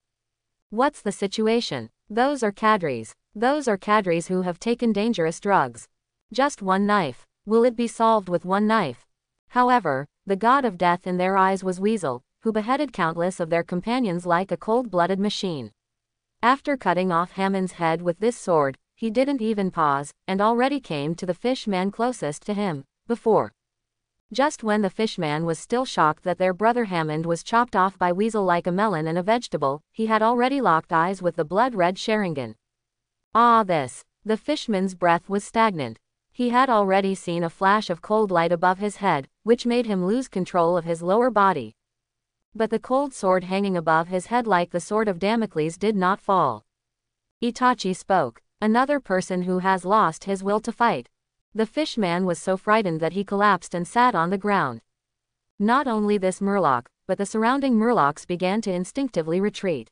What's the situation? Those are cadres. Those are cadres who have taken dangerous drugs. Just one knife. Will it be solved with one knife? However, the god of death in their eyes was Weasel, who beheaded countless of their companions like a cold-blooded machine. After cutting off Hammond's head with this sword, he didn't even pause, and already came to the fish man closest to him, before. Just when the fishman was still shocked that their brother Hammond was chopped off by Weasel like a melon and a vegetable, he had already locked eyes with the blood-red Sharingan. The fishman's breath was stagnant. He had already seen a flash of cold light above his head, which made him lose control of his lower body. But the cold sword hanging above his head like the sword of Damocles did not fall. Itachi spoke. Another person who has lost his will to fight. The fishman was so frightened that he collapsed and sat on the ground. Not only this murloc, but the surrounding murlocs began to instinctively retreat.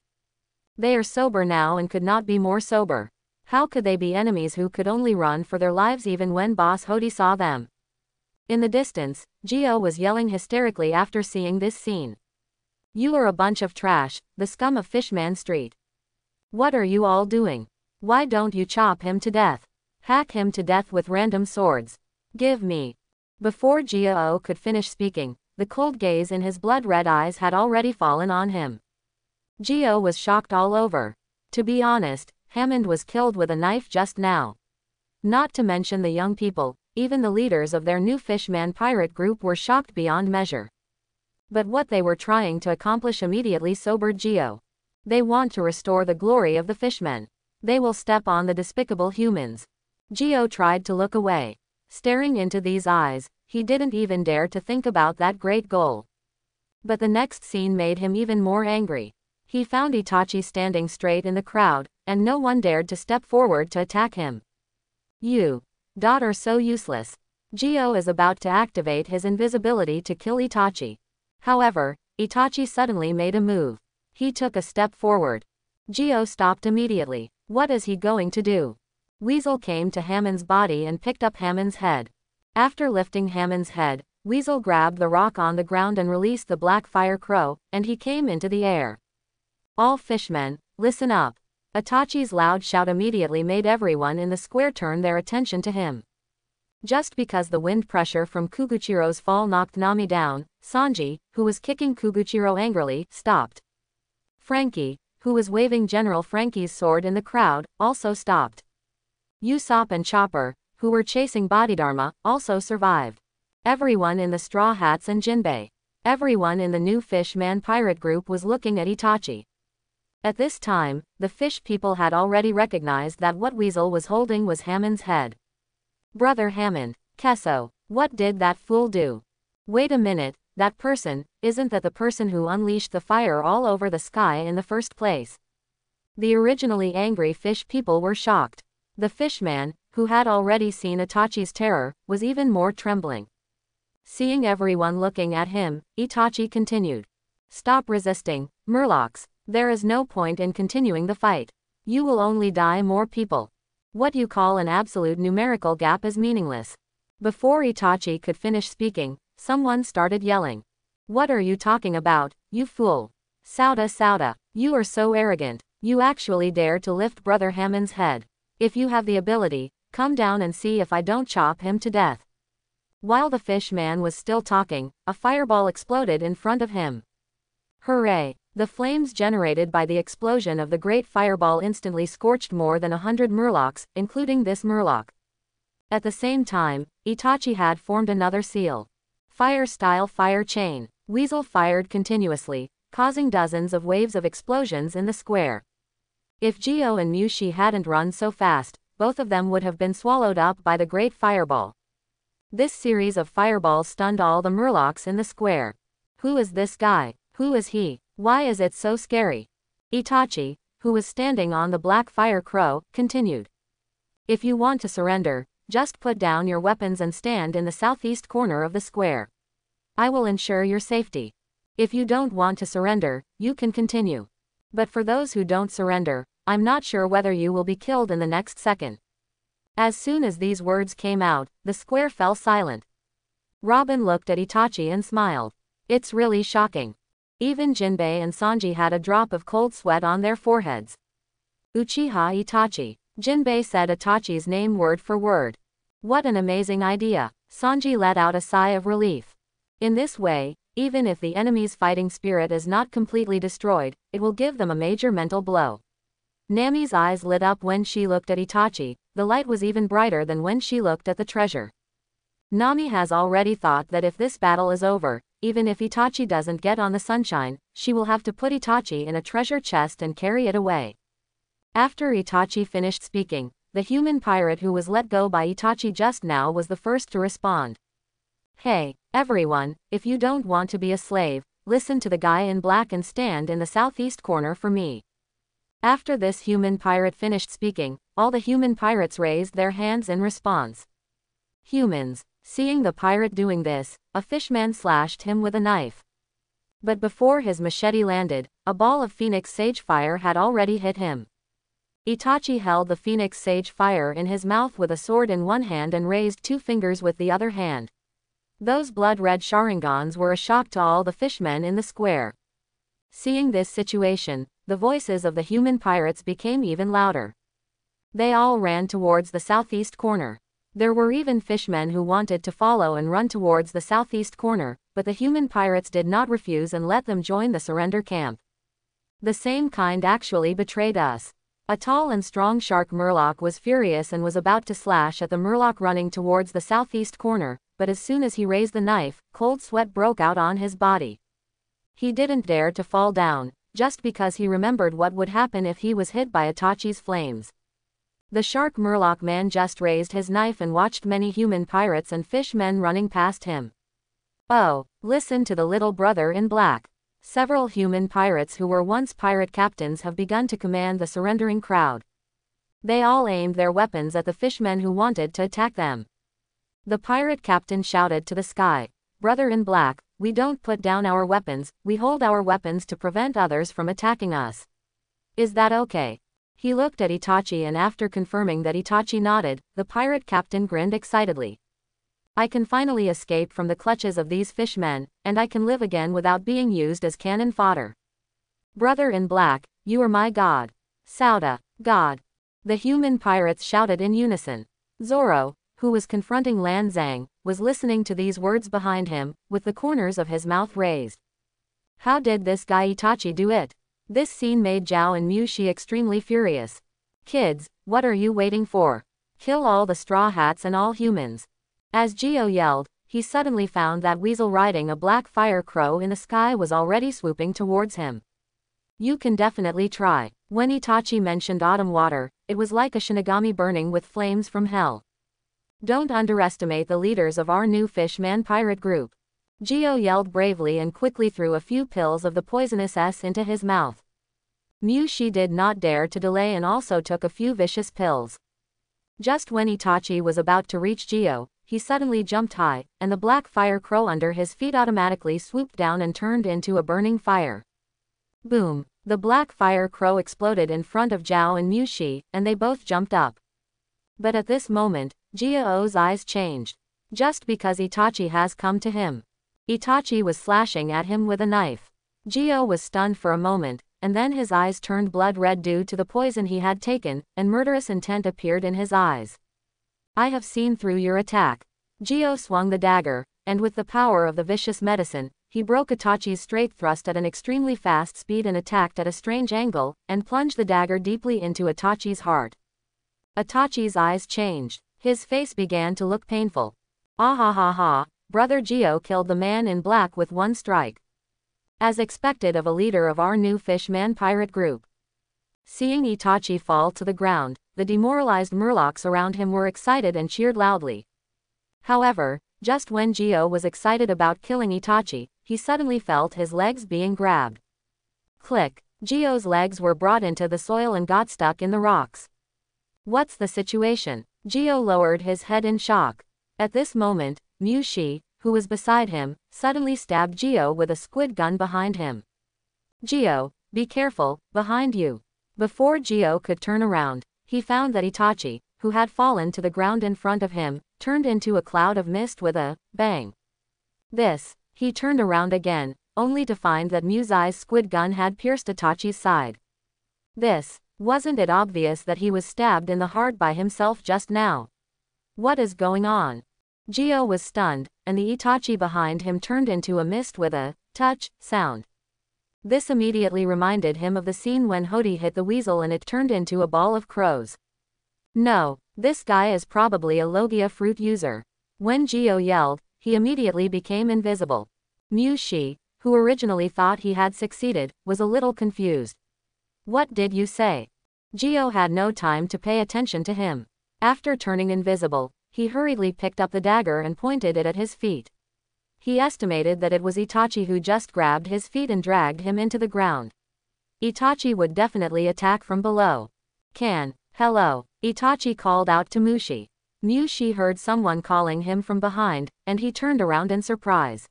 They are sober now and could not be more sober. How could they be enemies who could only run for their lives even when Boss Hody saw them? In the distance, Gio was yelling hysterically after seeing this scene. You are a bunch of trash, the scum of Fishman Street. What are you all doing? Why don't you chop him to death? Hack him to death with random swords. Give me. Before Gio could finish speaking, the cold gaze in his blood-red eyes had already fallen on him. Gio was shocked all over. To be honest, Hammond was killed with a knife just now. Not to mention the young people, even the leaders of their new Fishman pirate group were shocked beyond measure. But what they were trying to accomplish immediately sobered Gio. They want to restore the glory of the fishmen. They will step on the despicable humans. Gio tried to look away. Staring into these eyes, he didn't even dare to think about that great goal. But the next scene made him even more angry. He found Itachi standing straight in the crowd, and no one dared to step forward to attack him. You. Are so useless. Gio is about to activate his invisibility to kill Itachi. However, Itachi suddenly made a move. He took a step forward. Gio stopped immediately. What is he going to do? Weasel came to Hammond's body and picked up Hammond's head. After lifting Hammond's head, Weasel grabbed the rock on the ground and released the black fire crow, and he came into the air. All fishmen, listen up. Itachi's loud shout immediately made everyone in the square turn their attention to him. Just because the wind pressure from Kuguchiro's fall knocked Nami down, Sanji, who was kicking Kuguchiro angrily, stopped. Frankie, who was waving General Frankie's sword in the crowd, also stopped. Usopp and Chopper, who were chasing Bodhidharma, also survived. Everyone in the Straw Hats and Jinbei. Everyone in the new Fishman pirate group was looking at Itachi. At this time, the fish people had already recognized that what Weasel was holding was Hammond's head. Brother Hammond, Kesso, what did that fool do? Wait a minute, that person, isn't that the person who unleashed the fire all over the sky in the first place? The originally angry fish people were shocked. The fishman, who had already seen Itachi's terror, was even more trembling. Seeing everyone looking at him, Itachi continued. Stop resisting, Murlocs. There is no point in continuing the fight. You will only die more people. What you call an absolute numerical gap is meaningless. Before Itachi could finish speaking, someone started yelling. What are you talking about, you fool? Sauda, you are so arrogant. You actually dare to lift Brother Hammond's head. If you have the ability, come down and see if I don't chop him to death. While the fish man was still talking, a fireball exploded in front of him. Hooray! The flames generated by the explosion of the great fireball instantly scorched more than 100 Murlocs, including this Murloc. At the same time, Itachi had formed another seal. Fire-style fire chain. Weasel fired continuously, causing dozens of waves of explosions in the square. If Gio and Mushi hadn't run so fast, both of them would have been swallowed up by the great fireball. This series of fireballs stunned all the Murlocs in the square. Who is this guy? Who is he? Why is it so scary? Itachi, who was standing on the black fire crow, continued. If you want to surrender, just put down your weapons and stand in the southeast corner of the square. I will ensure your safety. If you don't want to surrender, you can continue. But for those who don't surrender, I'm not sure whether you will be killed in the next second. As soon as these words came out, the square fell silent. Robin looked at Itachi and smiled. It's really shocking. Even Jinbei and Sanji had a drop of cold sweat on their foreheads. Uchiha Itachi. Jinbei said Itachi's name word for word. What an amazing idea. Sanji let out a sigh of relief. In this way, even if the enemy's fighting spirit is not completely destroyed, it will give them a major mental blow. Nami's eyes lit up when she looked at Itachi. The light was even brighter than when she looked at the treasure. Nami has already thought that if this battle is over, even if Itachi doesn't get on the sunshine, she will have to put Itachi in a treasure chest and carry it away. After Itachi finished speaking, the human pirate who was let go by Itachi just now was the first to respond. Hey, everyone, if you don't want to be a slave, listen to the guy in black and stand in the southeast corner for me." After this human pirate finished speaking, all the human pirates raised their hands in response. Humans. Seeing the pirate doing this, a fishman slashed him with a knife. But before his machete landed, a ball of phoenix sage fire had already hit him. Itachi held the phoenix sage fire in his mouth with a sword in one hand and raised 2 fingers with the other hand. Those blood-red Sharingans were a shock to all the fishmen in the square. Seeing this situation, the voices of the human pirates became even louder. They all ran towards the southeast corner. There were even fishmen who wanted to follow and run towards the southeast corner, but the human pirates did not refuse and let them join the surrender camp. The same kind actually betrayed us. A tall and strong shark Murloc was furious and was about to slash at the Murloc running towards the southeast corner, but as soon as he raised the knife, cold sweat broke out on his body. He didn't dare to fall down, just because he remembered what would happen if he was hit by Itachi's flames. The shark Murloc man just raised his knife and watched many human pirates and fishmen running past him. "Oh, listen to the little brother in black." Several human pirates who were once pirate captains have begun to command the surrendering crowd. They all aimed their weapons at the fishmen who wanted to attack them. The pirate captain shouted to the sky, "Brother in black, we don't put down our weapons, we hold our weapons to prevent others from attacking us. Is that okay?" He looked at Itachi and after confirming that Itachi nodded, the pirate captain grinned excitedly. "I can finally escape from the clutches of these fishmen, and I can live again without being used as cannon fodder. Brother in black, you are my god. Sauda, god." The human pirates shouted in unison. Zoro, who was confronting Lan Zhang, was listening to these words behind him, with the corners of his mouth raised. How did this guy Itachi do it? This scene made Zhao and Mushi extremely furious. "Kids, what are you waiting for? Kill all the Straw Hats and all humans." As Gio yelled, he suddenly found that Weasel riding a black fire crow in the sky was already swooping towards him. "You can definitely try." When Itachi mentioned autumn water, it was like a Shinigami burning with flames from hell. "Don't underestimate the leaders of our new Fishman pirate group." Gio yelled bravely and quickly threw a few pills of the poisonous S into his mouth. Mushi did not dare to delay and also took a few vicious pills. Just when Itachi was about to reach Gio, he suddenly jumped high, and the black fire crow under his feet automatically swooped down and turned into a burning fire. Boom! The black fire crow exploded in front of Zhao and Mushi, and they both jumped up. But at this moment, Gio's eyes changed. Just because Itachi has come to him. Itachi was slashing at him with a knife. Gio was stunned for a moment, and then his eyes turned blood red due to the poison he had taken, and murderous intent appeared in his eyes. "I have seen through your attack." Gio swung the dagger, and with the power of the vicious medicine, he broke Itachi's straight thrust at an extremely fast speed and attacked at a strange angle, and plunged the dagger deeply into Itachi's heart. Itachi's eyes changed. His face began to look painful. "Ah ha ha ha, Brother Gio killed the man in black with one strike." As expected of a leader of our new Fishman pirate group. Seeing Itachi fall to the ground, the demoralized Murlocs around him were excited and cheered loudly. However, just when Gio was excited about killing Itachi, he suddenly felt his legs being grabbed. Click! Gio's legs were brought into the soil and got stuck in the rocks. "What's the situation?" Gio lowered his head in shock. At this moment, Mushi, who was beside him, suddenly stabbed Gio with a squid gun behind him. "Gio, be careful, behind you." Before Gio could turn around, he found that Itachi, who had fallen to the ground in front of him, turned into a cloud of mist with a bang. He turned around again, only to find that Musai's squid gun had pierced Itachi's side. Wasn't it obvious that he was stabbed in the heart by himself just now? What is going on? Gio was stunned, and the Itachi behind him turned into a mist with a touch sound. This immediately reminded him of the scene when Hody hit the weasel and it turned into a ball of crows. No, this guy is probably a Logia fruit user. When Gio yelled, he immediately became invisible. Mushi, who originally thought he had succeeded, was a little confused. "What did you say?" Gio had no time to pay attention to him. After turning invisible, he hurriedly picked up the dagger and pointed it at his feet. He estimated that it was Itachi who just grabbed his feet and dragged him into the ground. Itachi would definitely attack from below. Hello, Itachi called out to Mushi. Mushi heard someone calling him from behind, and he turned around in surprise.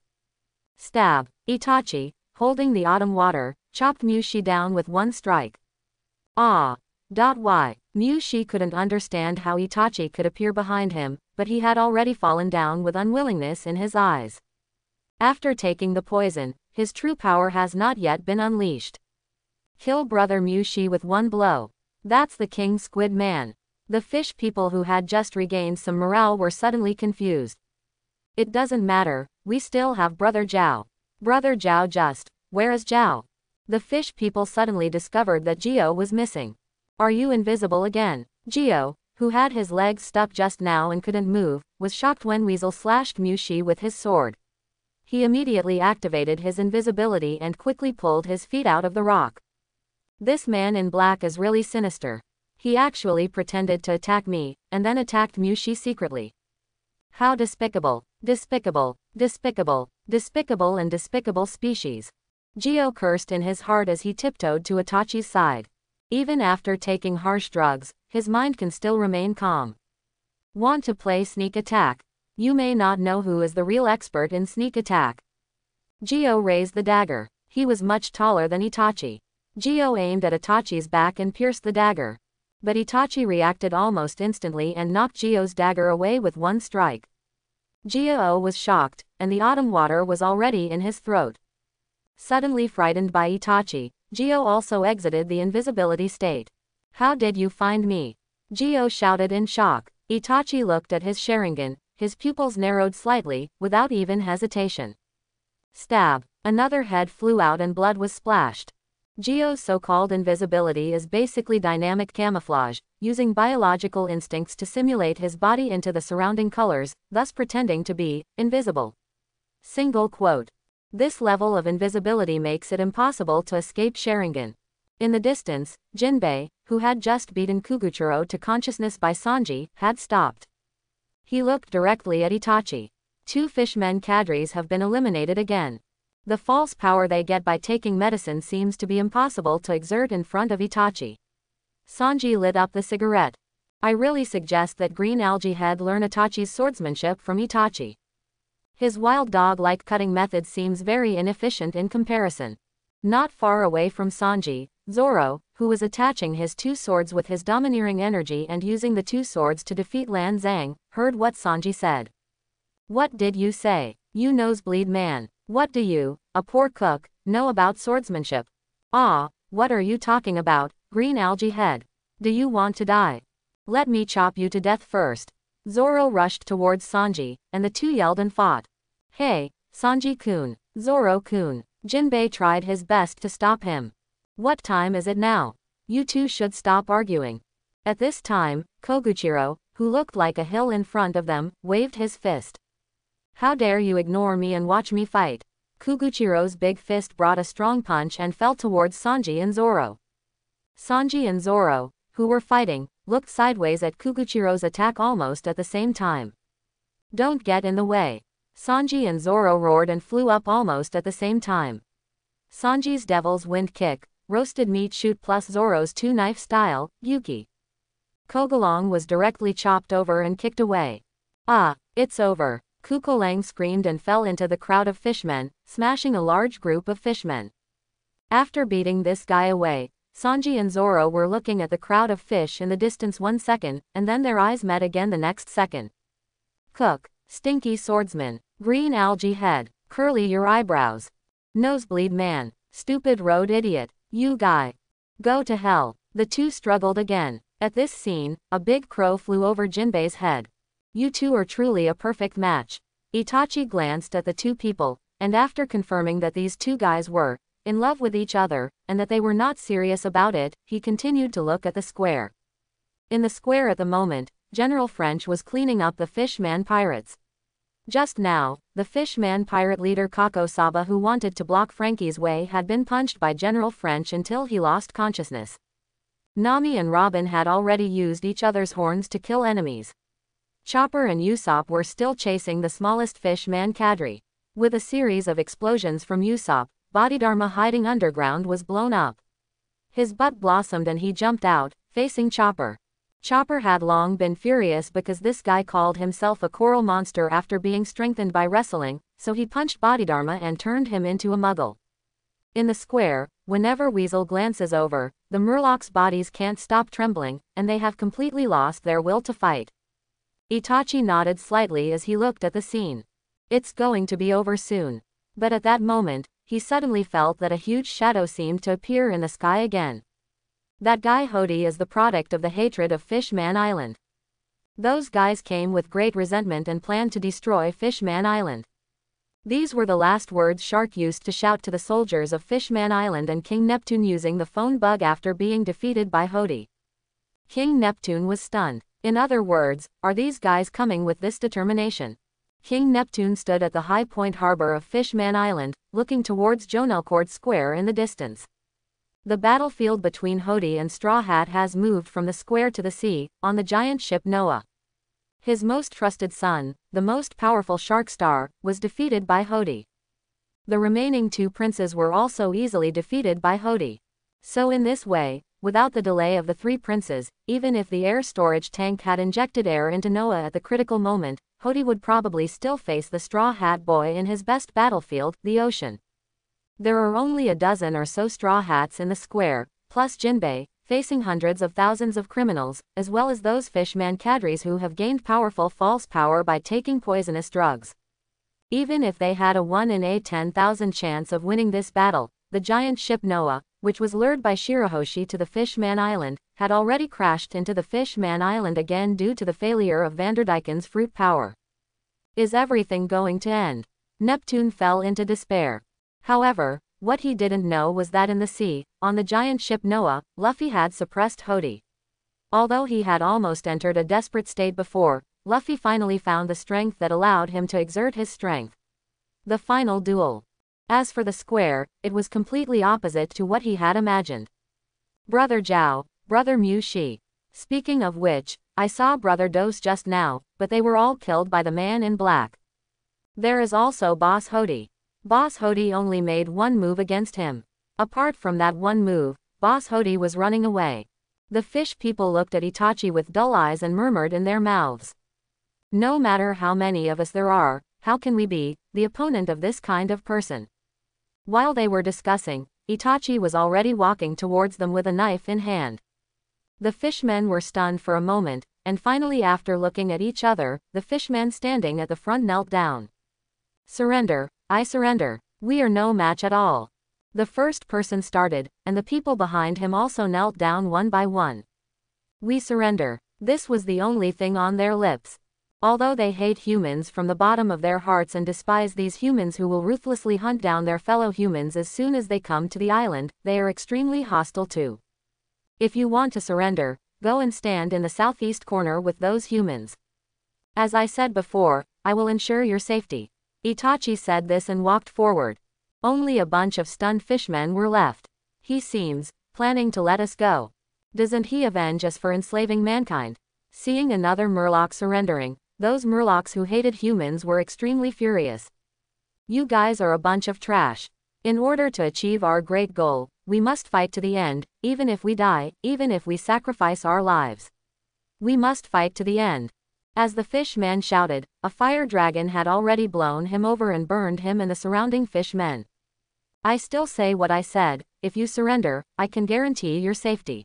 Stab. Itachi, holding the autumn water, chopped Mushi down with one strike. Ah. Why? Mushi couldn't understand how Itachi could appear behind him, but he had already fallen down with unwillingness in his eyes. After taking the poison, his true power has not yet been unleashed. Kill brother Mushi with one blow. That's the King Squid Man. The fish people who had just regained some morale were suddenly confused. It doesn't matter, we still have brother Zhao. Brother Zhao just, where is Zhao? The fish people suddenly discovered that Gio was missing. Are you invisible again? Gio, who had his legs stuck just now and couldn't move, was shocked when Weasel slashed Mushi with his sword. He immediately activated his invisibility and quickly pulled his feet out of the rock. This man in black is really sinister. He actually pretended to attack me, and then attacked Mushi secretly. How despicable, despicable, despicable, despicable and despicable species. Gio cursed in his heart as he tiptoed to Itachi's side. Even after taking harsh drugs, his mind can still remain calm. Want to play sneak attack? You may not know who is the real expert in sneak attack. Gio raised the dagger. He was much taller than Itachi. Gio aimed at Itachi's back and pierced the dagger. But Itachi reacted almost instantly and knocked Gio's dagger away with one strike. Gio was shocked, and the autumn water was already in his throat. Suddenly frightened by Itachi, Gio also exited the invisibility state. How did you find me? Gio shouted in shock. Itachi looked at his Sharingan, his pupils narrowed slightly, without even hesitation. Stab. Another head flew out and blood was splashed. Gio's so-called invisibility is basically dynamic camouflage, using biological instincts to simulate his body into the surrounding colors, thus pretending to be invisible. Single quote. This level of invisibility makes it impossible to escape Sharingan. In the distance, Jinbei, who had just beaten Kuguchiro to consciousness by Sanji, had stopped. He looked directly at Itachi. Two fishmen cadres have been eliminated again. The false power they get by taking medicine seems to be impossible to exert in front of Itachi. Sanji lit up the cigarette. I really suggest that Green Algae Head learn Itachi's swordsmanship from Itachi. His wild dog-like cutting method seems very inefficient in comparison. Not far away from Sanji, Zoro, who was attaching his two swords with his domineering energy and using the two swords to defeat Lan Zhang, heard what Sanji said. What did you say? You nosebleed man. What do you, a poor cook, know about swordsmanship? Ah, what are you talking about, Green Algae Head? Do you want to die? Let me chop you to death first. Zoro rushed towards Sanji, and the two yelled and fought. Hey, Sanji-kun, Zoro-kun. Jinbei tried his best to stop him. What time is it now? You two should stop arguing. At this time, Koguchiro, who looked like a hill in front of them, waved his fist. How dare you ignore me and watch me fight? Koguchiro's big fist brought a strong punch and fell towards Sanji and Zoro. Sanji and Zoro, who were fighting, looked sideways at Koguchiro's attack almost at the same time. Don't get in the way. Sanji and Zoro roared and flew up almost at the same time. Sanji's devil's wind kick, roasted meat shoot plus Zoro's two-knife style, Yuki. Kogalong was directly chopped over and kicked away. Ah, it's over. Kukolang screamed and fell into the crowd of fishmen, smashing a large group of fishmen. After beating this guy away, Sanji and Zoro were looking at the crowd of fish in the distance 1 second, and then their eyes met again the next second. Cook, stinky swordsman, Green Algae Head, curly your eyebrows. Nosebleed man, stupid road idiot, you guy. Go to hell. The two struggled again. At this scene, a big crow flew over Jinbei's head. You two are truly a perfect match. Itachi glanced at the two people, and after confirming that these two guys were in love with each other, and that they were not serious about it, he continued to look at the square. In the square at the moment, General French was cleaning up the Fishman pirates. Just now, the Fishman pirate leader Kako Saba, who wanted to block Frankie's way, had been punched by General French until he lost consciousness. Nami and Robin had already used each other's horns to kill enemies. Chopper and Usopp were still chasing the smallest Fishman cadre. With a series of explosions from Usopp, Bodhidharma hiding underground was blown up. His butt blossomed and he jumped out, facing Chopper. Chopper had long been furious because this guy called himself a coral monster after being strengthened by wrestling, so he punched Bodhidharma and turned him into a muggle. In the square, whenever Weasel glances over, the Murlocs' bodies can't stop trembling, and they have completely lost their will to fight. Itachi nodded slightly as he looked at the scene. It's going to be over soon. But at that moment, he suddenly felt that a huge shadow seemed to appear in the sky again. That guy Hody is the product of the hatred of Fishman Island. Those guys came with great resentment and planned to destroy Fishman Island. These were the last words Shark used to shout to the soldiers of Fishman Island and King Neptune using the phone bug after being defeated by Hody. King Neptune was stunned. In other words, are these guys coming with this determination? King Neptune stood at the high point harbor of Fishman Island, looking towards Jonelcord Square in the distance. The battlefield between Hody and Straw Hat has moved from the square to the sea, on the giant ship Noah. His most trusted son, the most powerful Shark Star, was defeated by Hody. The remaining two princes were also easily defeated by Hody. So in this way, without the delay of the three princes, even if the air storage tank had injected air into Noah at the critical moment, Hody would probably still face the Straw Hat Boy in his best battlefield, the ocean. There are only a dozen or so Straw Hats in the square, plus Jinbei, facing hundreds of thousands of criminals, as well as those Fishman cadres who have gained powerful false power by taking poisonous drugs. Even if they had a 1 in a 10,000 chance of winning this battle, the giant ship Noah, which was lured by Shirahoshi to the Fishman Island, had already crashed into the Fishman Island again due to the failure of Vanderdyken's fruit power. Is everything going to end? Neptune fell into despair. However, what he didn't know was that in the sea, on the giant ship Noah, Luffy had suppressed Hody. Although he had almost entered a desperate state before, Luffy finally found the strength that allowed him to exert his strength. The final duel. As for the square, it was completely opposite to what he had imagined. Brother Zhao, Brother Mu Shi. Speaking of which, I saw Brother Dose just now, but they were all killed by the man in black. There is also Boss Hody. Boss Hody only made one move against him. Apart from that one move, Boss Hody was running away. The fish people looked at Itachi with dull eyes and murmured in their mouths. No matter how many of us there are, how can we be the opponent of this kind of person? While they were discussing, Itachi was already walking towards them with a knife in hand. The fishmen were stunned for a moment, and finally after looking at each other, the fishman standing at the front knelt down. Surrender, I surrender. We are no match at all. The first person started, and the people behind him also knelt down one by one. We surrender. This was the only thing on their lips. Although they hate humans from the bottom of their hearts and despise these humans who will ruthlessly hunt down their fellow humans as soon as they come to the island, they are extremely hostile too. If you want to surrender, go and stand in the southeast corner with those humans. As I said before, I will ensure your safety. Itachi said this and walked forward. Only a bunch of stunned fishmen were left. He seems planning to let us go. Doesn't he avenge us for enslaving mankind? Seeing another Murloc surrendering, those Murlocs who hated humans were extremely furious. You guys are a bunch of trash. In order to achieve our great goal, we must fight to the end, even if we die, even if we sacrifice our lives. We must fight to the end. As the fish-man shouted, a fire dragon had already blown him over and burned him and the surrounding fishmen. I still say what I said, if you surrender, I can guarantee your safety.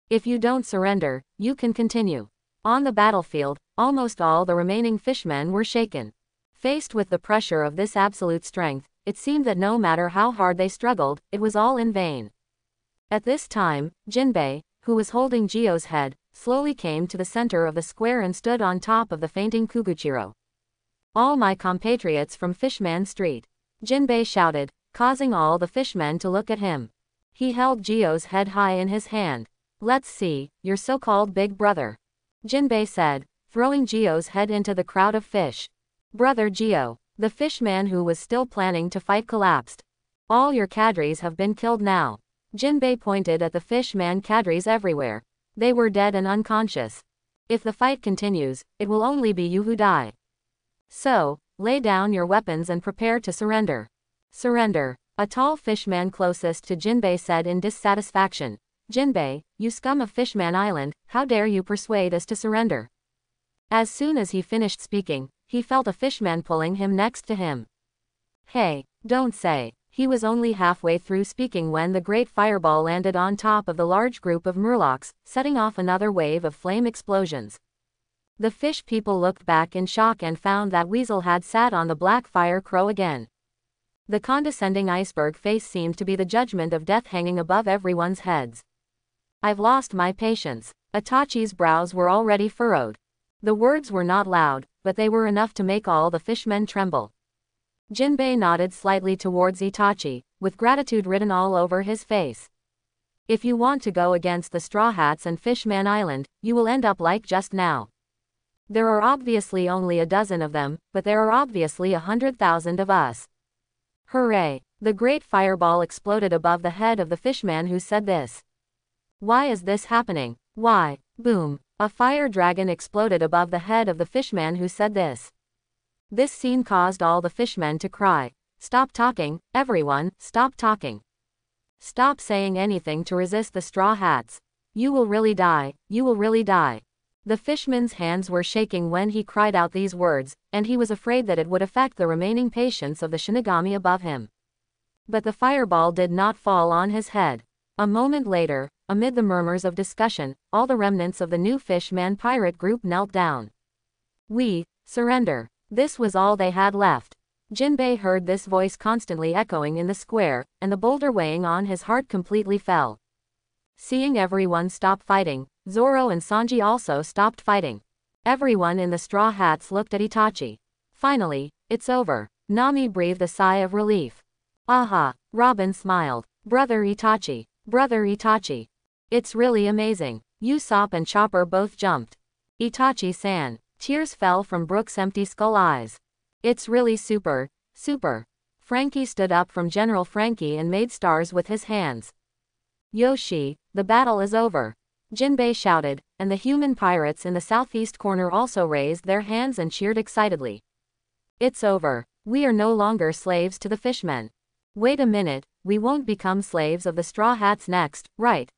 If you don't surrender, you can continue. On the battlefield, almost all the remaining fishmen were shaken. Faced with the pressure of this absolute strength, it seemed that no matter how hard they struggled, it was all in vain. At this time, Jinbei, who was holding Gio's head, slowly came to the center of the square and stood on top of the fainting Kuguchiro. All my compatriots from Fishman Street. Jinbei shouted, causing all the fishmen to look at him. He held Gio's head high in his hand. Let's see, your so-called big brother. Jinbei said, throwing Gio's head into the crowd of fish. Brother Gio. The fishman who was still planning to fight collapsed. All your cadres have been killed now. Jinbei pointed at the fishman cadres everywhere. They were dead and unconscious. If the fight continues, it will only be you who die. So, lay down your weapons and prepare to surrender. Surrender. A tall fishman closest to Jinbei said in dissatisfaction. Jinbei, you scum of Fishman Island, how dare you persuade us to surrender? As soon as he finished speaking, he felt a fishman pulling him next to him. Hey, don't say. He was only halfway through speaking when the great fireball landed on top of the large group of murlocs, setting off another wave of flame explosions. The fish people looked back in shock and found that Weasel had sat on the black fire crow again. The condescending iceberg face seemed to be the judgment of death hanging above everyone's heads. I've lost my patience. Itachi's brows were already furrowed. The words were not loud, but they were enough to make all the fishmen tremble. Jinbei nodded slightly towards Itachi, with gratitude written all over his face. If you want to go against the Straw Hats and Fishman Island, you will end up like just now. There are obviously only a dozen of them, but there are obviously 100,000 of us. Hooray! The great fireball exploded above the head of the fishman who said this. Why is this happening? Why? Boom! A fire dragon exploded above the head of the fishman who said this. This scene caused all the fishmen to cry. Stop talking, everyone, stop talking. Stop saying anything to resist the Straw Hats. You will really die, you will really die. The fishman's hands were shaking when he cried out these words, and he was afraid that it would affect the remaining patience of the Shinigami above him. But the fireball did not fall on his head. A moment later, amid the murmurs of discussion, all the remnants of the new fishman pirate group knelt down. We surrender. This was all they had left. Jinbei heard this voice constantly echoing in the square, and the boulder weighing on his heart completely fell. Seeing everyone stop fighting, Zoro and Sanji also stopped fighting. Everyone in the Straw Hats looked at Itachi. Finally, it's over. Nami breathed a sigh of relief. Aha! Robin smiled. Brother Itachi. Brother Itachi. It's really amazing. Usopp and Chopper both jumped. Itachi-san. Tears fell from Brook's empty skull eyes. It's really super, super. Frankie stood up from General Frankie and made stars with his hands. Yoshi, the battle is over. Jinbei shouted, and the human pirates in the southeast corner also raised their hands and cheered excitedly. It's over. We are no longer slaves to the fishmen. Wait a minute, we won't become slaves of the Straw Hats next, right?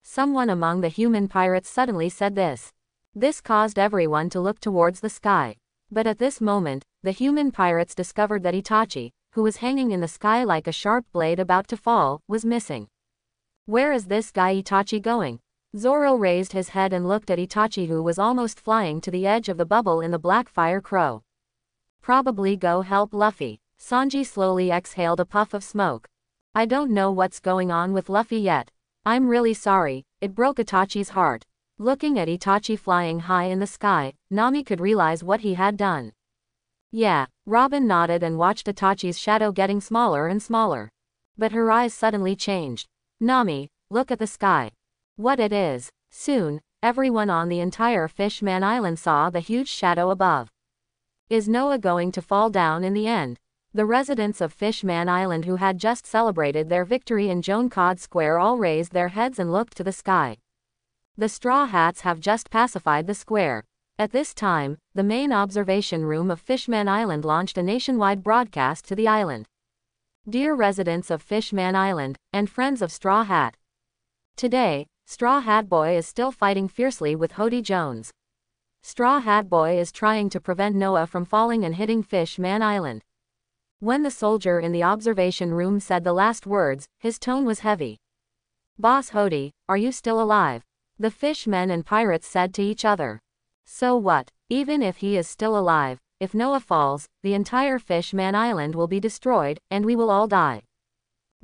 Someone among the human pirates suddenly said this. This caused everyone to look towards the sky. But at this moment, the human pirates discovered that Itachi, who was hanging in the sky like a sharp blade about to fall, was missing. Where is this guy Itachi going? Zoro raised his head and looked at Itachi who was almost flying to the edge of the bubble in the black fire crow. Probably go help Luffy. Sanji slowly exhaled a puff of smoke. I don't know what's going on with Luffy yet. I'm really sorry, it broke Itachi's heart. Looking at Itachi flying high in the sky, Nami could realize what he had done. Yeah, Robin nodded and watched Itachi's shadow getting smaller and smaller. But her eyes suddenly changed. Nami, look at the sky. What it is. Soon, everyone on the entire Fishman Island saw the huge shadow above. Is Noah going to fall down in the end? The residents of Fishman Island who had just celebrated their victory in Joan Cod Square all raised their heads and looked to the sky. The Straw Hats have just pacified the square. At this time, the main observation room of Fishman Island launched a nationwide broadcast to the island. Dear residents of Fishman Island, and friends of Straw Hat. Today, Straw Hat Boy is still fighting fiercely with Hody Jones. Straw Hat Boy is trying to prevent Noah from falling and hitting Fishman Island. When the soldier in the observation room said the last words, his tone was heavy. Boss Hody, are you still alive? The fishmen and pirates said to each other. So what? Even if he is still alive, if Noah falls, the entire Fishman Island will be destroyed, and we will all die.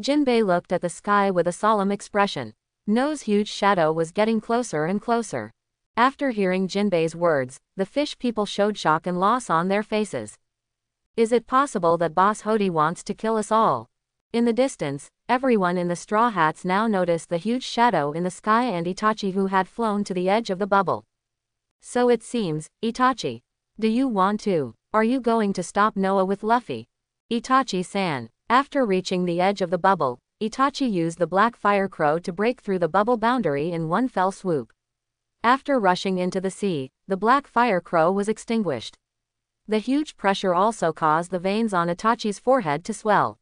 Jinbei looked at the sky with a solemn expression. Noah's huge shadow was getting closer and closer. After hearing Jinbei's words, the fish people showed shock and loss on their faces. Is it possible that Boss Hody wants to kill us all? In the distance, everyone in the Straw Hats now noticed the huge shadow in the sky and Itachi who had flown to the edge of the bubble. So it seems, Itachi. Do you want to? Are you going to stop Noah with Luffy? Itachi-san. After reaching the edge of the bubble, Itachi used the black fire crow to break through the bubble boundary in one fell swoop. After rushing into the sea, the black fire crow was extinguished. The huge pressure also caused the veins on Itachi's forehead to swell.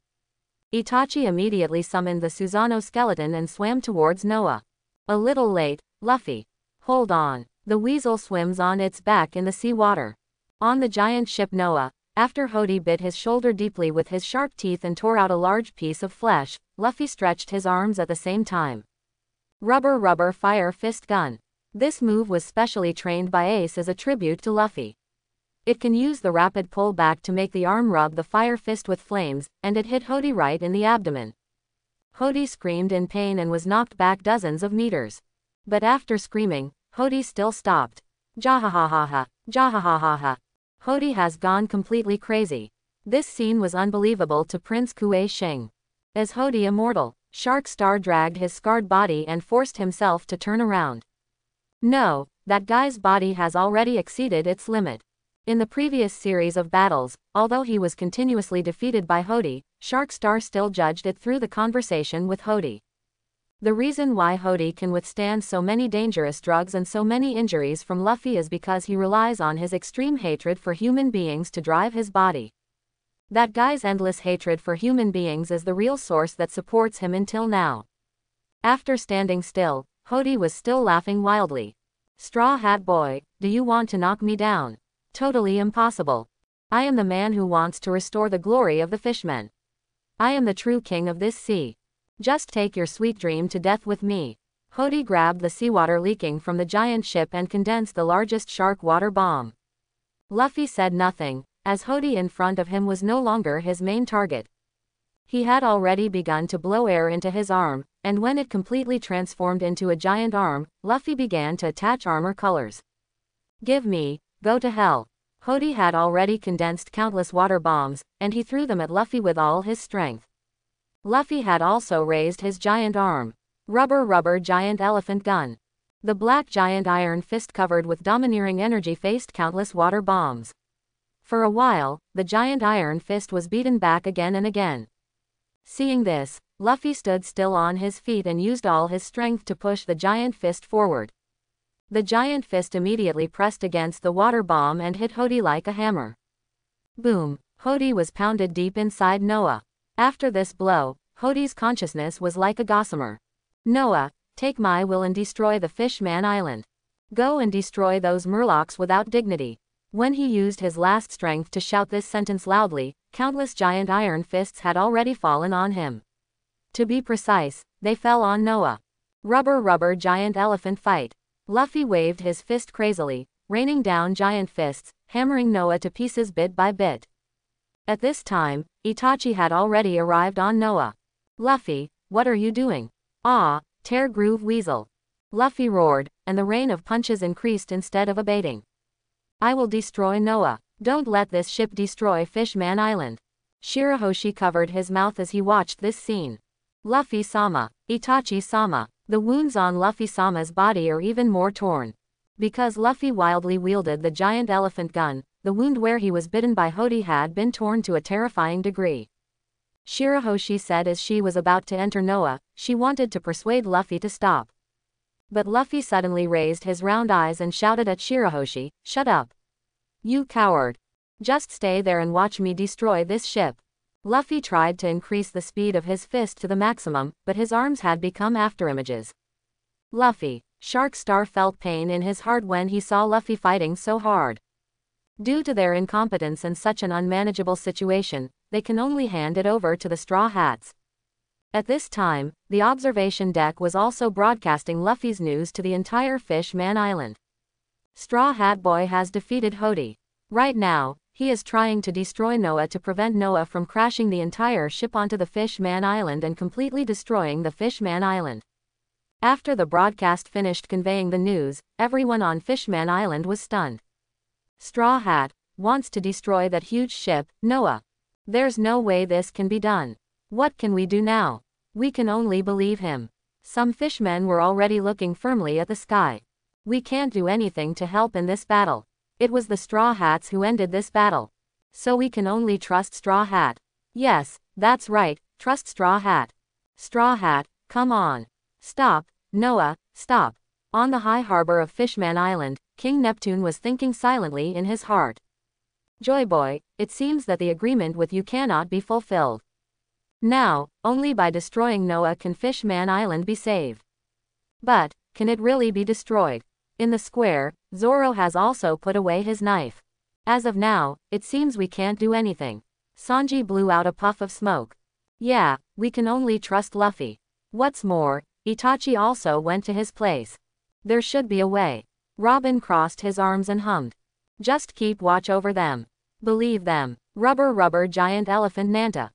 Itachi immediately summoned the Susanoo skeleton and swam towards Noah. A little late, Luffy. Hold on. The weasel swims on its back in the seawater. On the giant ship Noah, after Hody bit his shoulder deeply with his sharp teeth and tore out a large piece of flesh, Luffy stretched his arms at the same time. Rubber fire fist gun. This move was specially trained by Ace as a tribute to Luffy. It can use the rapid pullback to make the arm rub the fire fist with flames, and it hit Hody right in the abdomen. Hody screamed in pain and was knocked back dozens of meters. But after screaming, Hody still stopped. Jahahaha, jahahaha. Hody has gone completely crazy. This scene was unbelievable to Prince Kuei Shing. As Hody immortal, Shark Star dragged his scarred body and forced himself to turn around. No, that guy's body has already exceeded its limit. In the previous series of battles, although he was continuously defeated by Hody, Shark Star still judged it through the conversation with Hody. The reason why Hody can withstand so many dangerous drugs and so many injuries from Luffy is because he relies on his extreme hatred for human beings to drive his body. That guy's endless hatred for human beings is the real source that supports him until now. After standing still, Hody was still laughing wildly. Straw Hat Boy, do you want to knock me down? Totally impossible. I am the man who wants to restore the glory of the fishmen. I am the true king of this sea. Just take your sweet dream to death with me. Hody grabbed the seawater leaking from the giant ship and condensed the largest shark water bomb. Luffy said nothing, as Hody in front of him was no longer his main target. He had already begun to blow air into his arm, and when it completely transformed into a giant arm, Luffy began to attach armor colors. Give me, go to hell. Hody had already condensed countless water bombs, and he threw them at Luffy with all his strength. Luffy had also raised his giant arm. Rubber giant elephant gun. The black giant iron fist covered with domineering energy faced countless water bombs. For a while, the giant iron fist was beaten back again and again. Seeing this, Luffy stood still on his feet and used all his strength to push the giant fist forward. The giant fist immediately pressed against the water bomb and hit Hody like a hammer. Boom! Hody was pounded deep inside Noah. After this blow, Hody's consciousness was like a gossamer. Noah, take my will and destroy the Fishman Island. Go and destroy those murlocs without dignity. When he used his last strength to shout this sentence loudly, countless giant iron fists had already fallen on him. To be precise, they fell on Noah. Rubber giant elephant fight. Luffy waved his fist crazily, raining down giant fists, hammering Noah to pieces bit by bit. At this time, Itachi had already arrived on Noah. Luffy, what are you doing? Ah, tear groove weasel. Luffy roared, and the rain of punches increased instead of abating. I will destroy Noah. Don't let this ship destroy Fishman Island. Shirahoshi covered his mouth as he watched this scene. Luffy-sama, Itachi-sama. The wounds on Luffy-sama's body are even more torn. Because Luffy wildly wielded the giant elephant gun, the wound where he was bitten by Hody had been torn to a terrifying degree. Shirahoshi said as she was about to enter Noah, she wanted to persuade Luffy to stop. But Luffy suddenly raised his round eyes and shouted at Shirahoshi, "Shut up. You coward. Just stay there and watch me destroy this ship." Luffy tried to increase the speed of his fist to the maximum, but his arms had become afterimages. Luffy, Shark Star felt pain in his heart when he saw Luffy fighting so hard. Due to their incompetence and such an unmanageable situation, they can only hand it over to the Straw Hats. At this time, the observation deck was also broadcasting Luffy's news to the entire Fishman Island. Straw Hat Boy has defeated Hody. Right now, he is trying to destroy Noah to prevent Noah from crashing the entire ship onto the Fishman Island and completely destroying the Fishman Island. After the broadcast finished conveying the news, everyone on Fishman Island was stunned. Straw Hat wants to destroy that huge ship, Noah. There's no way this can be done. What can we do now? We can only believe him. Some fishmen were already looking firmly at the sky. We can't do anything to help in this battle. It was the Straw Hats who ended this battle. So we can only trust Straw Hat. Yes, that's right, trust Straw Hat. Straw Hat, come on. Stop, Noah, stop. On the high harbor of Fishman Island, King Neptune was thinking silently in his heart. Joy Boy, it seems that the agreement with you cannot be fulfilled. Now, only by destroying Noah can Fishman Island be saved. But, can it really be destroyed? In the square, Zoro has also put away his knife. As of now, it seems we can't do anything. Sanji blew out a puff of smoke. Yeah, we can only trust Luffy. What's more, Itachi also went to his place. There should be a way. Robin crossed his arms and hummed. Just keep watch over them. Believe them. Rubber rubber giant elephant Nanta.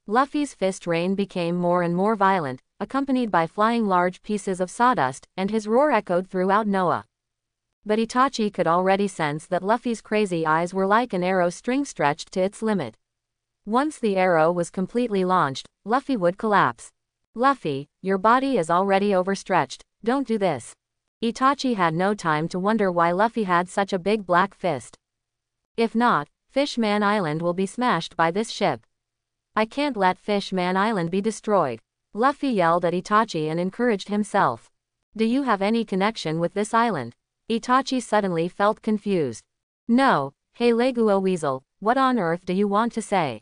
Luffy's fist rain became more and more violent, accompanied by flying large pieces of sawdust, and his roar echoed throughout Noah. But Itachi could already sense that Luffy's crazy eyes were like an arrow string stretched to its limit. Once the arrow was completely launched, Luffy would collapse. Luffy, your body is already overstretched, don't do this. Itachi had no time to wonder why Luffy had such a big black fist. If not, Fishman Island will be smashed by this ship. I can't let Fishman Island be destroyed. Luffy yelled at Itachi and encouraged himself. Do you have any connection with this island? Itachi suddenly felt confused. No, hey Leguo Weasel, what on earth do you want to say?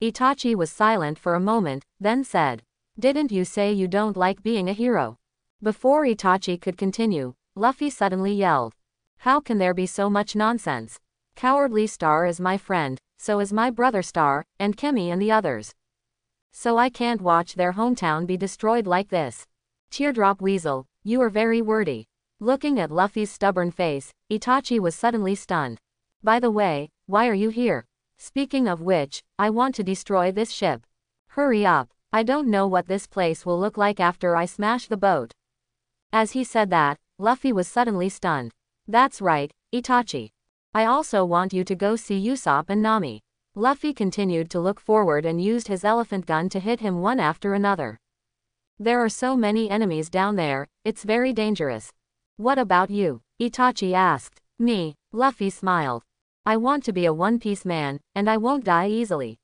Itachi was silent for a moment, then said. Didn't you say you don't like being a hero? Before Itachi could continue, Luffy suddenly yelled. How can there be so much nonsense? Cowardly Star is my friend, so is my brother Star, and Kemi and the others. So I can't watch their hometown be destroyed like this. Teardrop Weasel, you are very wordy. Looking at Luffy's stubborn face, Itachi was suddenly stunned. By the way, why are you here? Speaking of which, I want to destroy this ship. Hurry up, I don't know what this place will look like after I smash the boat. As he said that, Luffy was suddenly stunned. That's right, Itachi. I also want you to go see Usopp and Nami. Luffy continued to look forward and used his elephant gun to hit him one after another. There are so many enemies down there, it's very dangerous. What about you? Itachi asked. Me, Luffy smiled. I want to be a one-piece man, and I won't die easily.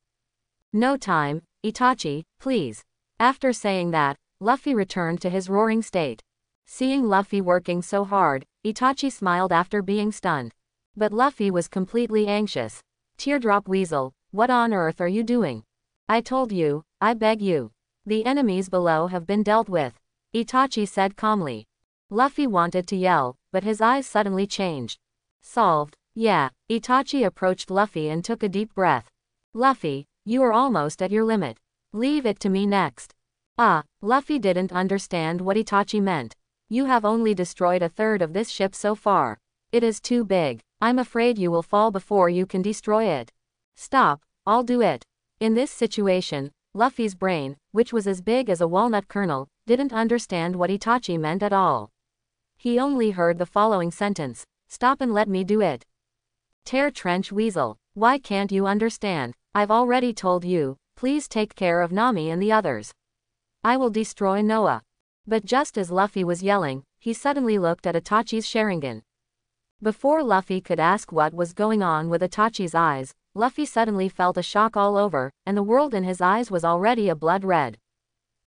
No time, Itachi, please. After saying that, Luffy returned to his roaring state. Seeing Luffy working so hard, Itachi smiled after being stunned. But Luffy was completely anxious. Teardrop Weasel, what on earth are you doing? I told you, I beg you. The enemies below have been dealt with. Itachi said calmly. Luffy wanted to yell, but his eyes suddenly changed. Solved. Yeah. Itachi approached Luffy and took a deep breath. Luffy, you are almost at your limit. Leave it to me next. Luffy didn't understand what Itachi meant. You have only destroyed a third of this ship so far. It is too big. I'm afraid you will fall before you can destroy it. Stop, I'll do it. In this situation, Luffy's brain, which was as big as a walnut kernel, didn't understand what Itachi meant at all. He only heard the following sentence, stop and let me do it. Tear Trench Weasel, why can't you understand? I've already told you, please take care of Nami and the others. I will destroy Noah. But just as Luffy was yelling, he suddenly looked at Itachi's Sharingan. Before Luffy could ask what was going on with Itachi's eyes, Luffy suddenly felt a shock all over, and the world in his eyes was already a blood red.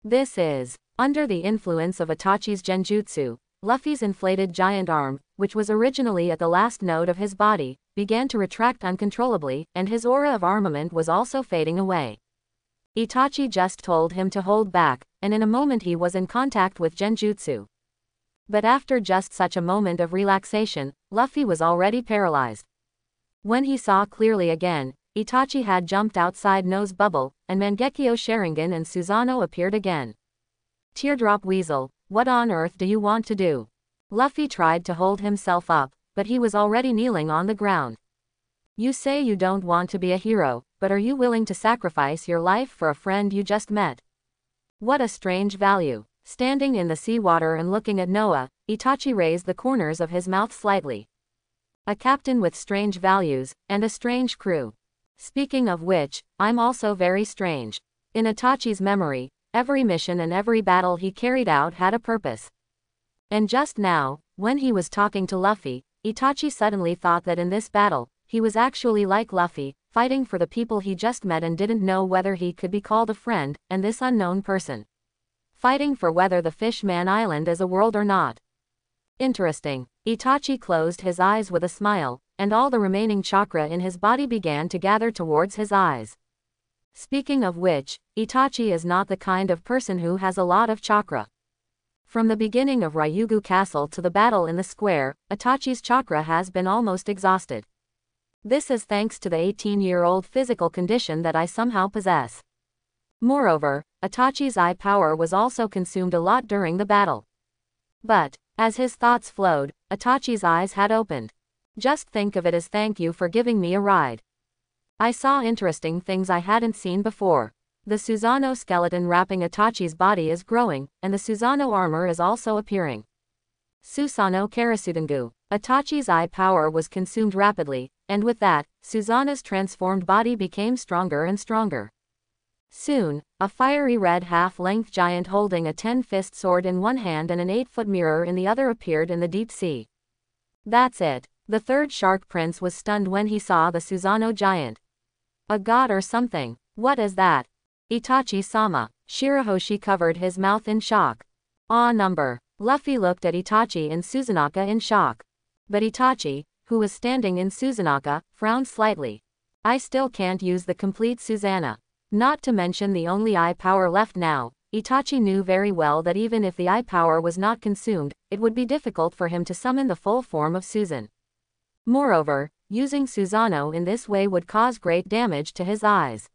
This is, under the influence of Itachi's genjutsu, Luffy's inflated giant arm, which was originally at the last node of his body, began to retract uncontrollably, and his aura of armament was also fading away. Itachi just told him to hold back, and in a moment he was in contact with genjutsu. But after just such a moment of relaxation, Luffy was already paralyzed. When he saw clearly again, Itachi had jumped outside Nose Bubble, and Mangekyo Sharingan and Susanoo appeared again. Teardrop Weasel, what on earth do you want to do? Luffy tried to hold himself up, but he was already kneeling on the ground. You say you don't want to be a hero, but are you willing to sacrifice your life for a friend you just met? What a strange value. Standing in the seawater and looking at Noah, Itachi raised the corners of his mouth slightly. A captain with strange values, and a strange crew. Speaking of which, I'm also very strange. In Itachi's memory, every mission and every battle he carried out had a purpose. And just now, when he was talking to Luffy, Itachi suddenly thought that in this battle, he was actually like Luffy, fighting for the people he just met and didn't know whether he could be called a friend, and this unknown person. Fighting for whether the Fishman Island is a world or not. Interesting. Itachi closed his eyes with a smile, and all the remaining chakra in his body began to gather towards his eyes. Speaking of which, Itachi is not the kind of person who has a lot of chakra. From the beginning of Ryugu Castle to the battle in the square, Itachi's chakra has been almost exhausted. This is thanks to the 18-year-old physical condition that I somehow possess. Moreover, Itachi's eye power was also consumed a lot during the battle. But, as his thoughts flowed, Itachi's eyes had opened. Just think of it as thank you for giving me a ride. I saw interesting things I hadn't seen before. The Susanoo skeleton wrapping Itachi's body is growing, and the Susanoo armor is also appearing. Susanoo Karasudangu. Itachi's eye power was consumed rapidly, and with that, Susanoo's transformed body became stronger and stronger. Soon, a fiery red half-length giant holding a 10-fist sword in one hand and an 8-foot mirror in the other appeared in the deep sea. That's it. The third shark prince was stunned when he saw the Susanoo giant. A god or something. What is that? Itachi-sama. Shirahoshi covered his mouth in shock. Number. Luffy looked at Itachi and Suzunaka in shock. But Itachi, who was standing in Suzunaka, frowned slightly. I still can't use the complete Susanoo. Not to mention the only eye power left now. Itachi knew very well that even if the eye power was not consumed, it would be difficult for him to summon the full form of Susan. Moreover, using Susanoo in this way would cause great damage to his eyes.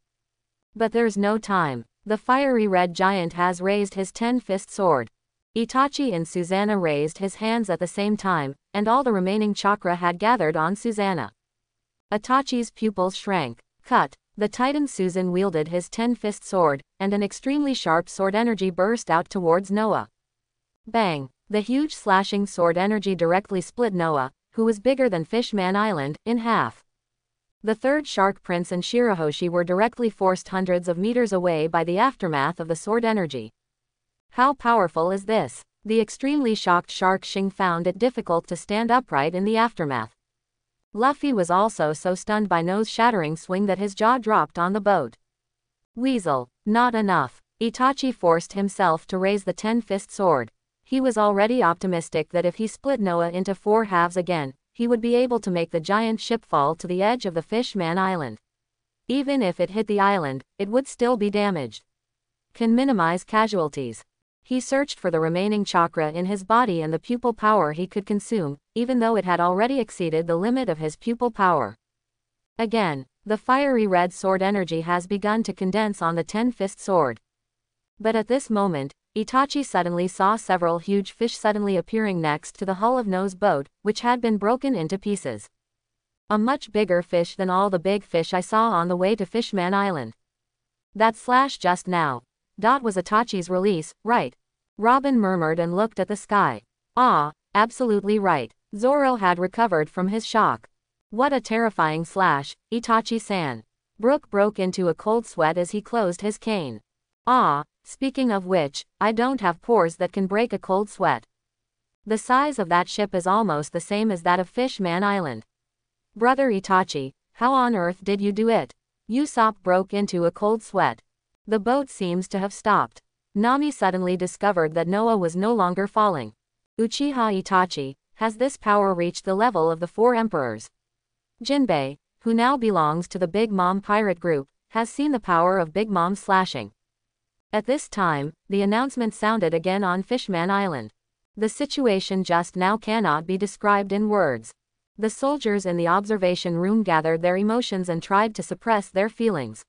But there's no time. The fiery red giant has raised his 10-fist sword. Itachi and Susanoo raised his hands at the same time, and all the remaining chakra had gathered on Susanoo. Itachi's pupils shrank. Cut. The Titan Susan wielded his 10-fist sword, and an extremely sharp sword energy burst out towards Noah. Bang! The huge slashing sword energy directly split Noah, who was bigger than Fishman Island, in half. The third Shark Prince and Shirahoshi were directly forced hundreds of meters away by the aftermath of the sword energy. How powerful is this? The extremely shocked Shark Shing found it difficult to stand upright in the aftermath. Luffy was also so stunned by No's shattering swing that his jaw dropped on the boat. Weasel. Not enough. Itachi forced himself to raise the 10-fist sword. He was already optimistic that if he split Noah into 4 halves again, he would be able to make the giant ship fall to the edge of the Fishman Island. Even if it hit the island, it would still be damaged. Can minimize casualties. He searched for the remaining chakra in his body and the pupil power he could consume, even though it had already exceeded the limit of his pupil power. Again, the fiery red sword energy has begun to condense on the 10-fist sword. But at this moment, Itachi suddenly saw several huge fish suddenly appearing next to the hull of No's boat, which had been broken into pieces. A much bigger fish than all the big fish I saw on the way to Fishman Island. That slash just now. Was Itachi's release, right? Robin murmured and looked at the sky. Absolutely right. Zoro had recovered from his shock. What a terrifying slash, Itachi-san. Brook broke into a cold sweat as he closed his cane. Speaking of which, I don't have pores that can break a cold sweat. The size of that ship is almost the same as that of Fishman Island. Brother Itachi, how on earth did you do it? Usopp broke into a cold sweat. The boat seems to have stopped. Nami suddenly discovered that Noah was no longer falling. Uchiha Itachi, has this power reached the level of the 4 emperors? Jinbei, who now belongs to the Big Mom pirate group, has seen the power of Big Mom's slashing. At this time, the announcement sounded again on Fishman Island. The situation just now cannot be described in words. The soldiers in the observation room gathered their emotions and tried to suppress their feelings.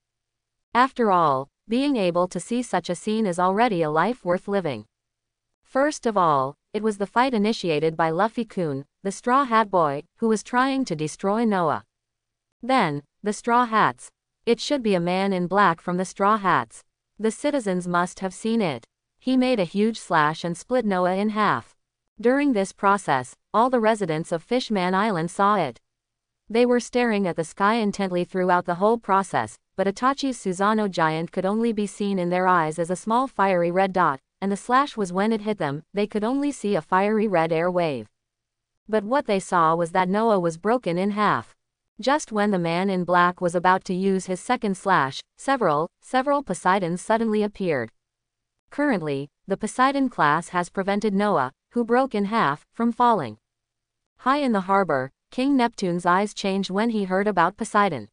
After all, being able to see such a scene is already a life worth living. First of all, it was the fight initiated by Luffy-kun, the Straw Hat Boy, who was trying to destroy Noah. Then, the Straw Hats. It should be a man in black from the Straw Hats. The citizens must have seen it. He made a huge slash and split Noah in half. During this process, all the residents of Fishman Island saw it. They were staring at the sky intently throughout the whole process, but Itachi's Susanoo giant could only be seen in their eyes as a small fiery red dot, and the slash was when it hit them, they could only see a fiery red air wave. But what they saw was that Noah was broken in half. Just when the man in black was about to use his second slash, several Poseidons suddenly appeared. Currently, the Poseidon class has prevented Noah, who broke in half, from falling. High in the harbor, King Neptune's eyes changed when he heard about Poseidon.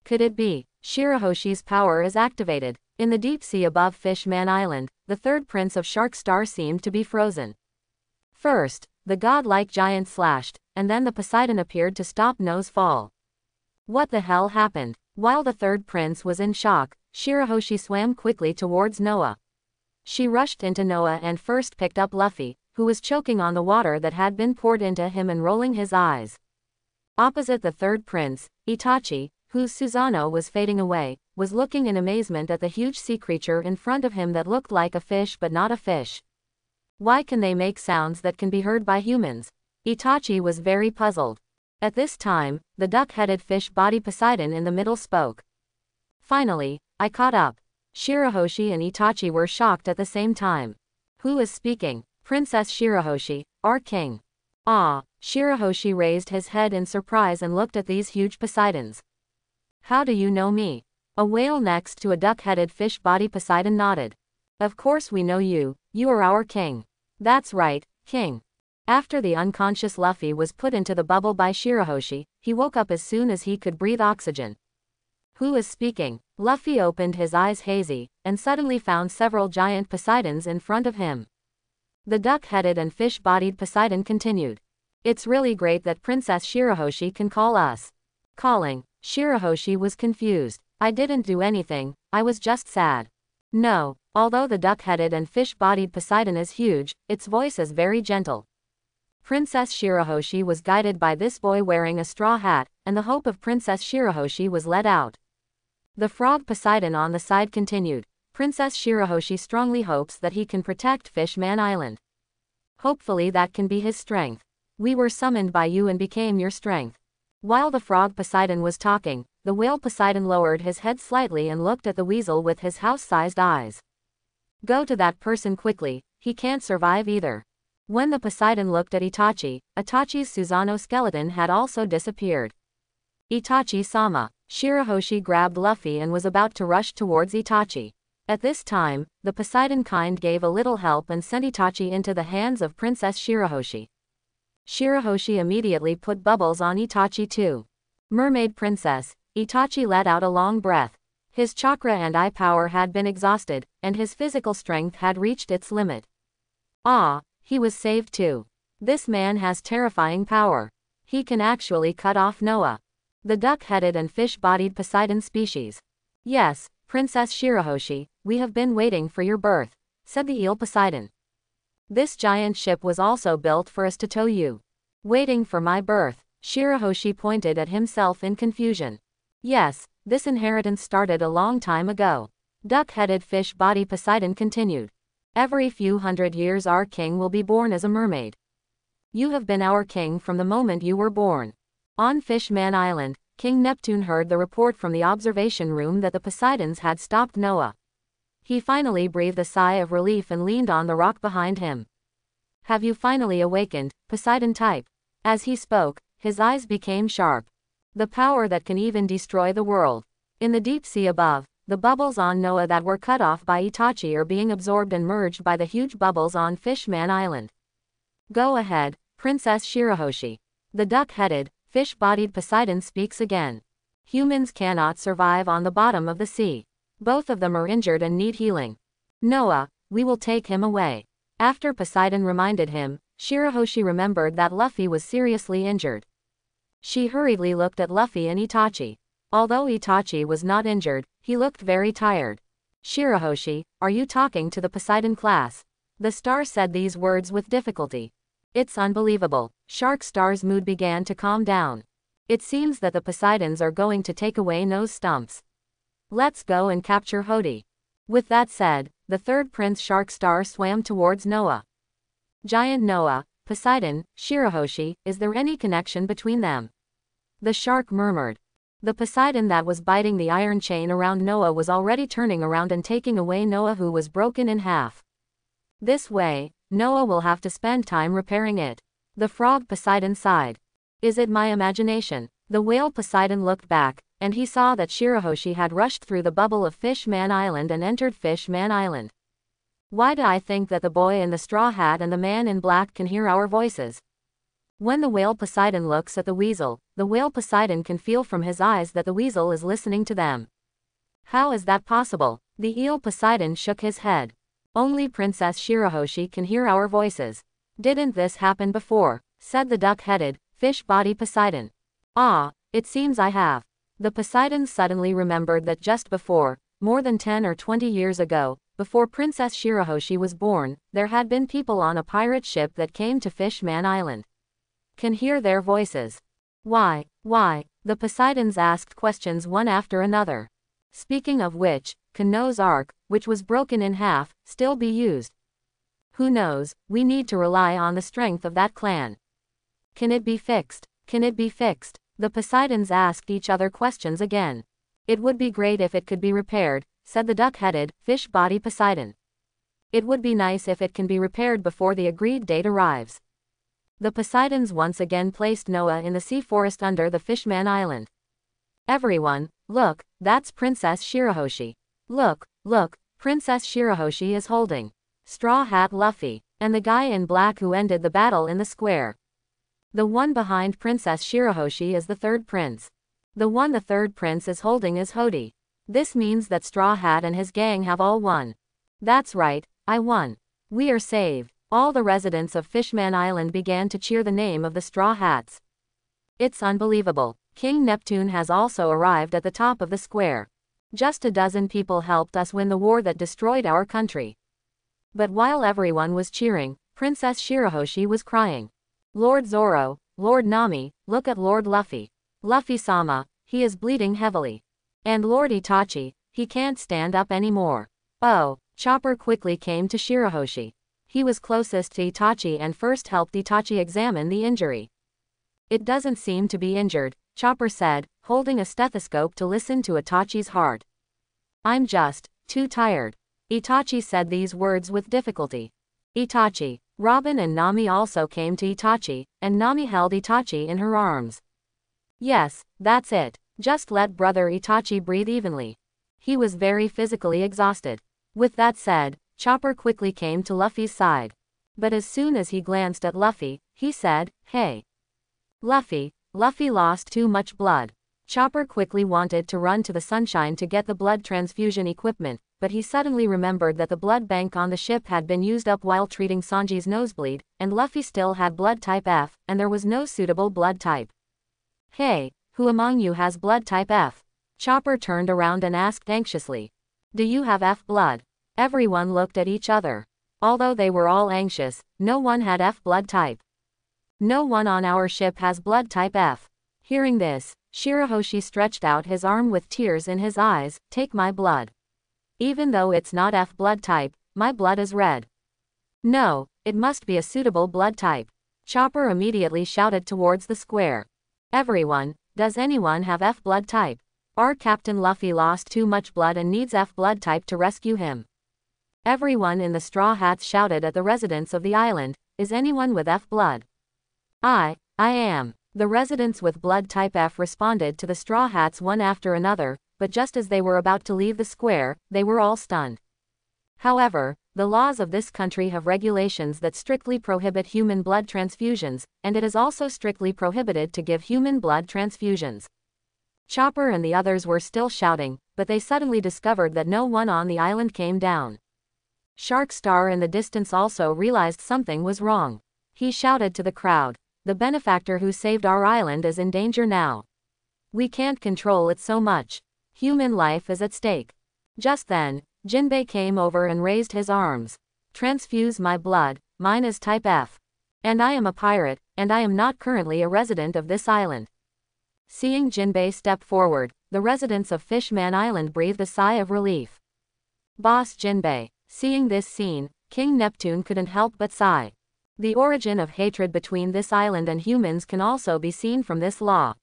Could it be? Shirahoshi's power is activated. In the deep sea above Fishman Island, the third prince of Shark Star seemed to be frozen. First, the godlike giant slashed, and then the Poseidon appeared to stop Noah's fall. What the hell happened? While the third prince was in shock, Shirahoshi swam quickly towards Noah. She rushed into Noah and first picked up Luffy, who was choking on the water that had been poured into him and rolling his eyes. Opposite the third prince, Itachi, whose Susanoo was fading away, was looking in amazement at the huge sea creature in front of him that looked like a fish but not a fish. Why can they make sounds that can be heard by humans? Itachi was very puzzled. At this time, the duck-headed fish-body Poseidon in the middle spoke. Finally, I caught up. Shirahoshi and Itachi were shocked at the same time. Who is speaking? Princess Shirahoshi, our king. Ah, Shirahoshi raised his head in surprise and looked at these huge Poseidons. How do you know me? A whale next to a duck-headed fish-body Poseidon nodded. Of course we know you, you are our king. That's right, king. After the unconscious Luffy was put into the bubble by Shirahoshi, he woke up as soon as he could breathe oxygen. Who is speaking? Luffy opened his eyes hazy, and suddenly found several giant Poseidons in front of him. The duck-headed and fish-bodied Poseidon continued. It's really great that Princess Shirahoshi can call us. Calling. Shirahoshi was confused. I didn't do anything, I was just sad. No, although the duck-headed and fish-bodied Poseidon is huge, its voice is very gentle. Princess Shirahoshi was guided by this boy wearing a straw hat, and the hope of Princess Shirahoshi was let out. The frog Poseidon on the side continued. Princess Shirahoshi strongly hopes that he can protect Fishman Island. Hopefully that can be his strength. We were summoned by you and became your strength. While the frog Poseidon was talking, the whale Poseidon lowered his head slightly and looked at the weasel with his house-sized eyes. Go to that person quickly, he can't survive either. When the Poseidon looked at Itachi, Itachi's Susanoo skeleton had also disappeared. Itachi-sama. Shirahoshi grabbed Luffy and was about to rush towards Itachi. At this time, the Poseidon kind gave a little help and sent Itachi into the hands of Princess Shirahoshi. Shirahoshi immediately put bubbles on Itachi too. Mermaid Princess. Itachi let out a long breath. His chakra and eye power had been exhausted, and his physical strength had reached its limit. Ah, he was saved too. This man has terrifying power. He can actually cut off Noah. The duck-headed and fish-bodied Poseidon species. Yes, Princess Shirahoshi, we have been waiting for your birth, said the eel Poseidon. This giant ship was also built for us to tow you. Waiting for my birth. Shirahoshi pointed at himself in confusion. Yes, this inheritance started a long time ago. Duck-headed fish-body Poseidon continued. Every few hundred years our king will be born as a mermaid. You have been our king from the moment you were born. On Fishman Island, King Neptune heard the report from the observation room that the Poseidons had stopped Noah. He finally breathed a sigh of relief and leaned on the rock behind him. Have you finally awakened, Poseidon type? As he spoke, his eyes became sharp. The power that can even destroy the world. In the deep sea above, the bubbles on Noah that were cut off by Itachi are being absorbed and merged by the huge bubbles on Fishman Island. Go ahead, Princess Shirahoshi. The duck-headed, fish-bodied Poseidon speaks again. Humans cannot survive on the bottom of the sea. Both of them are injured and need healing. Noah, we will take him away. After Poseidon reminded him, Shirahoshi remembered that Luffy was seriously injured. She hurriedly looked at Luffy and Itachi. Although Itachi was not injured, he looked very tired. Shirahoshi, are you talking to the Poseidon class? The star said these words with difficulty. It's unbelievable. Shark Star's mood began to calm down. It seems that the Poseidons are going to take away nose stumps. Let's go and capture Hody. With that said, the third Prince Shark Star swam towards Noah. Giant Noah, Poseidon, Shirahoshi, is there any connection between them? The shark murmured. The Poseidon that was biting the iron chain around Noah was already turning around and taking away Noah, who was broken in half. This way, Noah will have to spend time repairing it. The frog Poseidon sighed. Is it my imagination? The whale Poseidon looked back, and he saw that Shirahoshi had rushed through the bubble of Fishman Island and entered Fishman Island. Why do I think that the boy in the straw hat and the man in black can hear our voices? When the whale Poseidon looks at the weasel, the whale Poseidon can feel from his eyes that the weasel is listening to them. How is that possible? The eel Poseidon shook his head. Only Princess Shirahoshi can hear our voices. Didn't this happen before? Said the duck-headed, fish-body Poseidon. Ah, it seems I have. The Poseidon suddenly remembered that just before, more than 10 or 20 years ago, before Princess Shirahoshi was born, there had been people on a pirate ship that came to Fishman Island. Can hear their voices. Why? The Poseidons asked questions one after another. Speaking of which, can Noah's Ark, which was broken in half, still be used? Who knows, we need to rely on the strength of that clan. Can it be fixed? The Poseidons asked each other questions again. It would be great if it could be repaired, said the duck-headed, fish-body Poseidon. It would be nice if it can be repaired before the agreed date arrives. The Poseidons once again placed Noah in the sea forest under the Fishman Island. Everyone, look, that's Princess Shirahoshi. Look, Princess Shirahoshi is holding Straw Hat Luffy, and the guy in black who ended the battle in the square. The one behind Princess Shirahoshi is the third prince. The one the third prince is holding is Hody. This means that Straw Hat and his gang have all won. That's right, I won. We are saved. All the residents of Fishman Island began to cheer the name of the Straw Hats. It's unbelievable. King Neptune has also arrived at the top of the square. Just a dozen people helped us win the war that destroyed our country. But while everyone was cheering, Princess Shirahoshi was crying. Lord Zoro, Lord Nami, look at Lord Luffy. Luffy-sama, he is bleeding heavily. And Lord Itachi, he can't stand up anymore. Oh, Chopper quickly came to Shirahoshi. He was closest to Itachi and first helped Itachi examine the injury. It doesn't seem to be injured, Chopper said, holding a stethoscope to listen to Itachi's heart. I'm just too tired. Itachi said these words with difficulty. Itachi, Robin and Nami also came to Itachi, and Nami held Itachi in her arms. Yes, that's it. Just let brother Itachi breathe evenly. He was very physically exhausted. With that said, Chopper quickly came to Luffy's side. But as soon as he glanced at Luffy, he said, "Hey. Luffy lost too much blood." Chopper quickly wanted to run to the Sunshine to get the blood transfusion equipment, but he suddenly remembered that the blood bank on the ship had been used up while treating Sanji's nosebleed, and Luffy still had blood type F, and there was no suitable blood type. Hey, who among you has blood type F? Chopper turned around and asked anxiously. Do you have F blood? Everyone looked at each other. Although they were all anxious, no one had F blood type. No one on our ship has blood type F. Hearing this, Shirahoshi stretched out his arm with tears in his eyes. Take my blood. Even though it's not F blood type, my blood is red. No, it must be a suitable blood type. Chopper immediately shouted towards the square. Everyone, does anyone have F blood type? Our Captain Luffy lost too much blood and needs F blood type to rescue him. Everyone in the Straw Hats shouted at the residents of the island. Is anyone with F blood? I am. The residents with blood type F responded to the Straw Hats one after another, but just as they were about to leave the square, they were all stunned. However, the laws of this country have regulations that strictly prohibit human blood transfusions, and it is also strictly prohibited to give human blood transfusions. Chopper and the others were still shouting, but they suddenly discovered that no one on the island came down. Shark Star in the distance also realized something was wrong. He shouted to the crowd, "The benefactor who saved our island is in danger now. We can't control it so much. Human life is at stake." Just then, Jinbei came over and raised his arms. "Transfuse my blood, mine is type F. And I am a pirate, and I am not currently a resident of this island." Seeing Jinbei step forward, the residents of Fishman Island breathed a sigh of relief. Boss Jinbei. Seeing this scene, King Neptune couldn't help but sigh. The origin of hatred between this island and humans can also be seen from this law.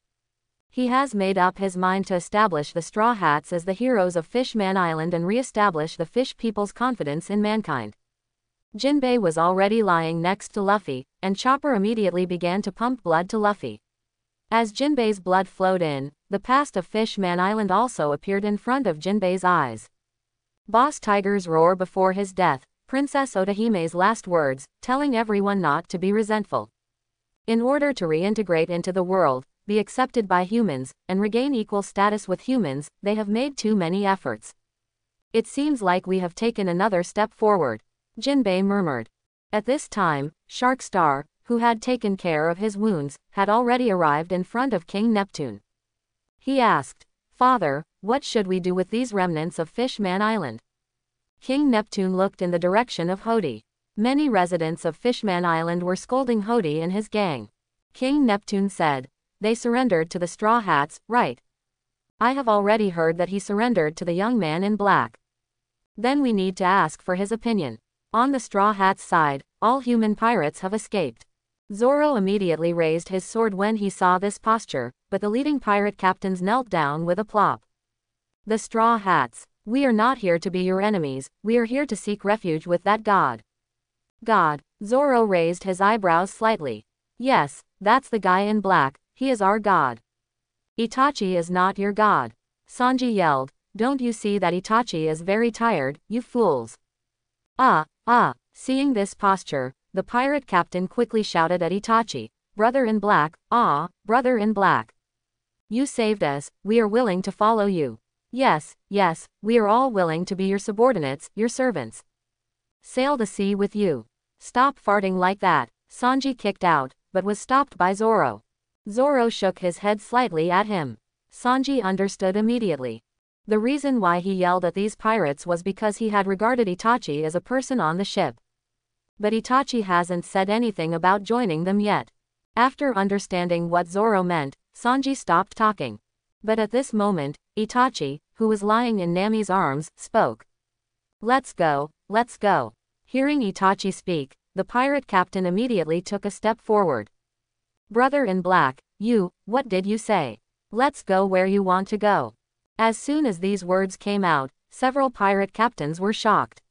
He has made up his mind to establish the Straw Hats as the heroes of Fishman Island and re-establish the fish people's confidence in mankind. Jinbei was already lying next to Luffy, and Chopper immediately began to pump blood to Luffy. As Jinbei's blood flowed in, the past of Fishman Island also appeared in front of Jinbei's eyes. Boss Tiger's roar before his death, Princess Otohime's last words, telling everyone not to be resentful. In order to reintegrate into the world, be accepted by humans, and regain equal status with humans, they have made too many efforts. It seems like we have taken another step forward, Jinbei murmured. At this time, Shark Star, who had taken care of his wounds, had already arrived in front of King Neptune. He asked, "Father, what should we do with these remnants of Fishman Island?" King Neptune looked in the direction of Hody. Many residents of Fishman Island were scolding Hody and his gang. King Neptune said, "They surrendered to the Straw Hats, right? I have already heard that he surrendered to the young man in black. Then we need to ask for his opinion. On the Straw Hats' side, all human pirates have escaped." Zoro immediately raised his sword when he saw this posture, but the leading pirate captains knelt down with a plop. "The Straw Hats, we are not here to be your enemies, we are here to seek refuge with that god." "God?" Zoro raised his eyebrows slightly. "Yes, that's the guy in black, he is our god." "Itachi is not your god," Sanji yelled. "Don't you see that Itachi is very tired, you fools?" Seeing this posture, the pirate captain quickly shouted at Itachi, "Brother in black, brother in black. You saved us, we are willing to follow you. Yes, we are all willing to be your subordinates, your servants. Sail the sea with you. Stop farting like that." Sanji kicked out, but was stopped by Zoro. Zoro shook his head slightly at him. Sanji understood immediately. The reason why he yelled at these pirates was because he had regarded Itachi as a person on the ship. But Itachi hasn't said anything about joining them yet. After understanding what Zoro meant, Sanji stopped talking. But at this moment, Itachi, who was lying in Nami's arms, spoke. Let's go, let's go." Hearing Itachi speak, the pirate captain immediately took a step forward. "Brother in black, what did you say? Let's go where you want to go." As soon as these words came out, several pirate captains were shocked.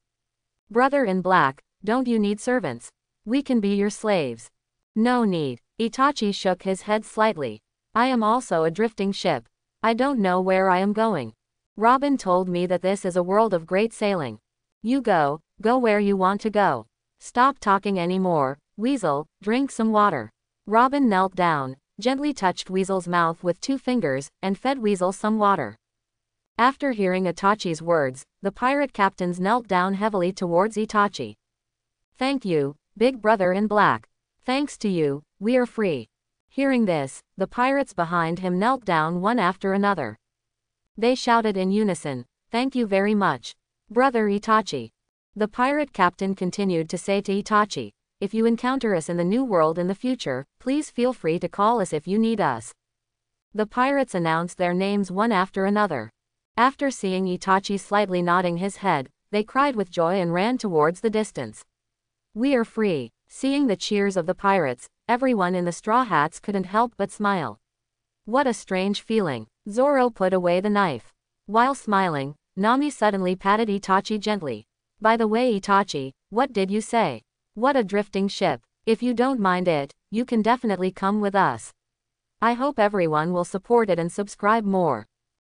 "Brother in black, don't you need servants? We can be your slaves." "No need." Itachi shook his head slightly. "I am also a drifting ship. I don't know where I am going. Robin told me that this is a world of great sailing. You go where you want to go. Stop talking anymore, Weasel, drink some water." Robin knelt down, gently touched Weasel's mouth with 2 fingers, and fed Weasel some water. After hearing Itachi's words, the pirate captains knelt down heavily towards Itachi. "Thank you, big brother in black. Thanks to you, we are free." Hearing this, the pirates behind him knelt down one after another. They shouted in unison, "Thank you very much, brother Itachi." The pirate captain continued to say to Itachi, "If you encounter us in the new world in the future, please feel free to call us if you need us." The pirates announced their names one after another. After seeing Itachi slightly nodding his head, they cried with joy and ran towards the distance. "We are free." Seeing the cheers of the pirates, everyone in the Straw Hats couldn't help but smile. What a strange feeling. Zoro put away the knife. While smiling, Nami suddenly patted Itachi gently. "By the way Itachi, what did you say? What a drifting ship. If you don't mind it, you can definitely come with us. I hope everyone will support it and subscribe more."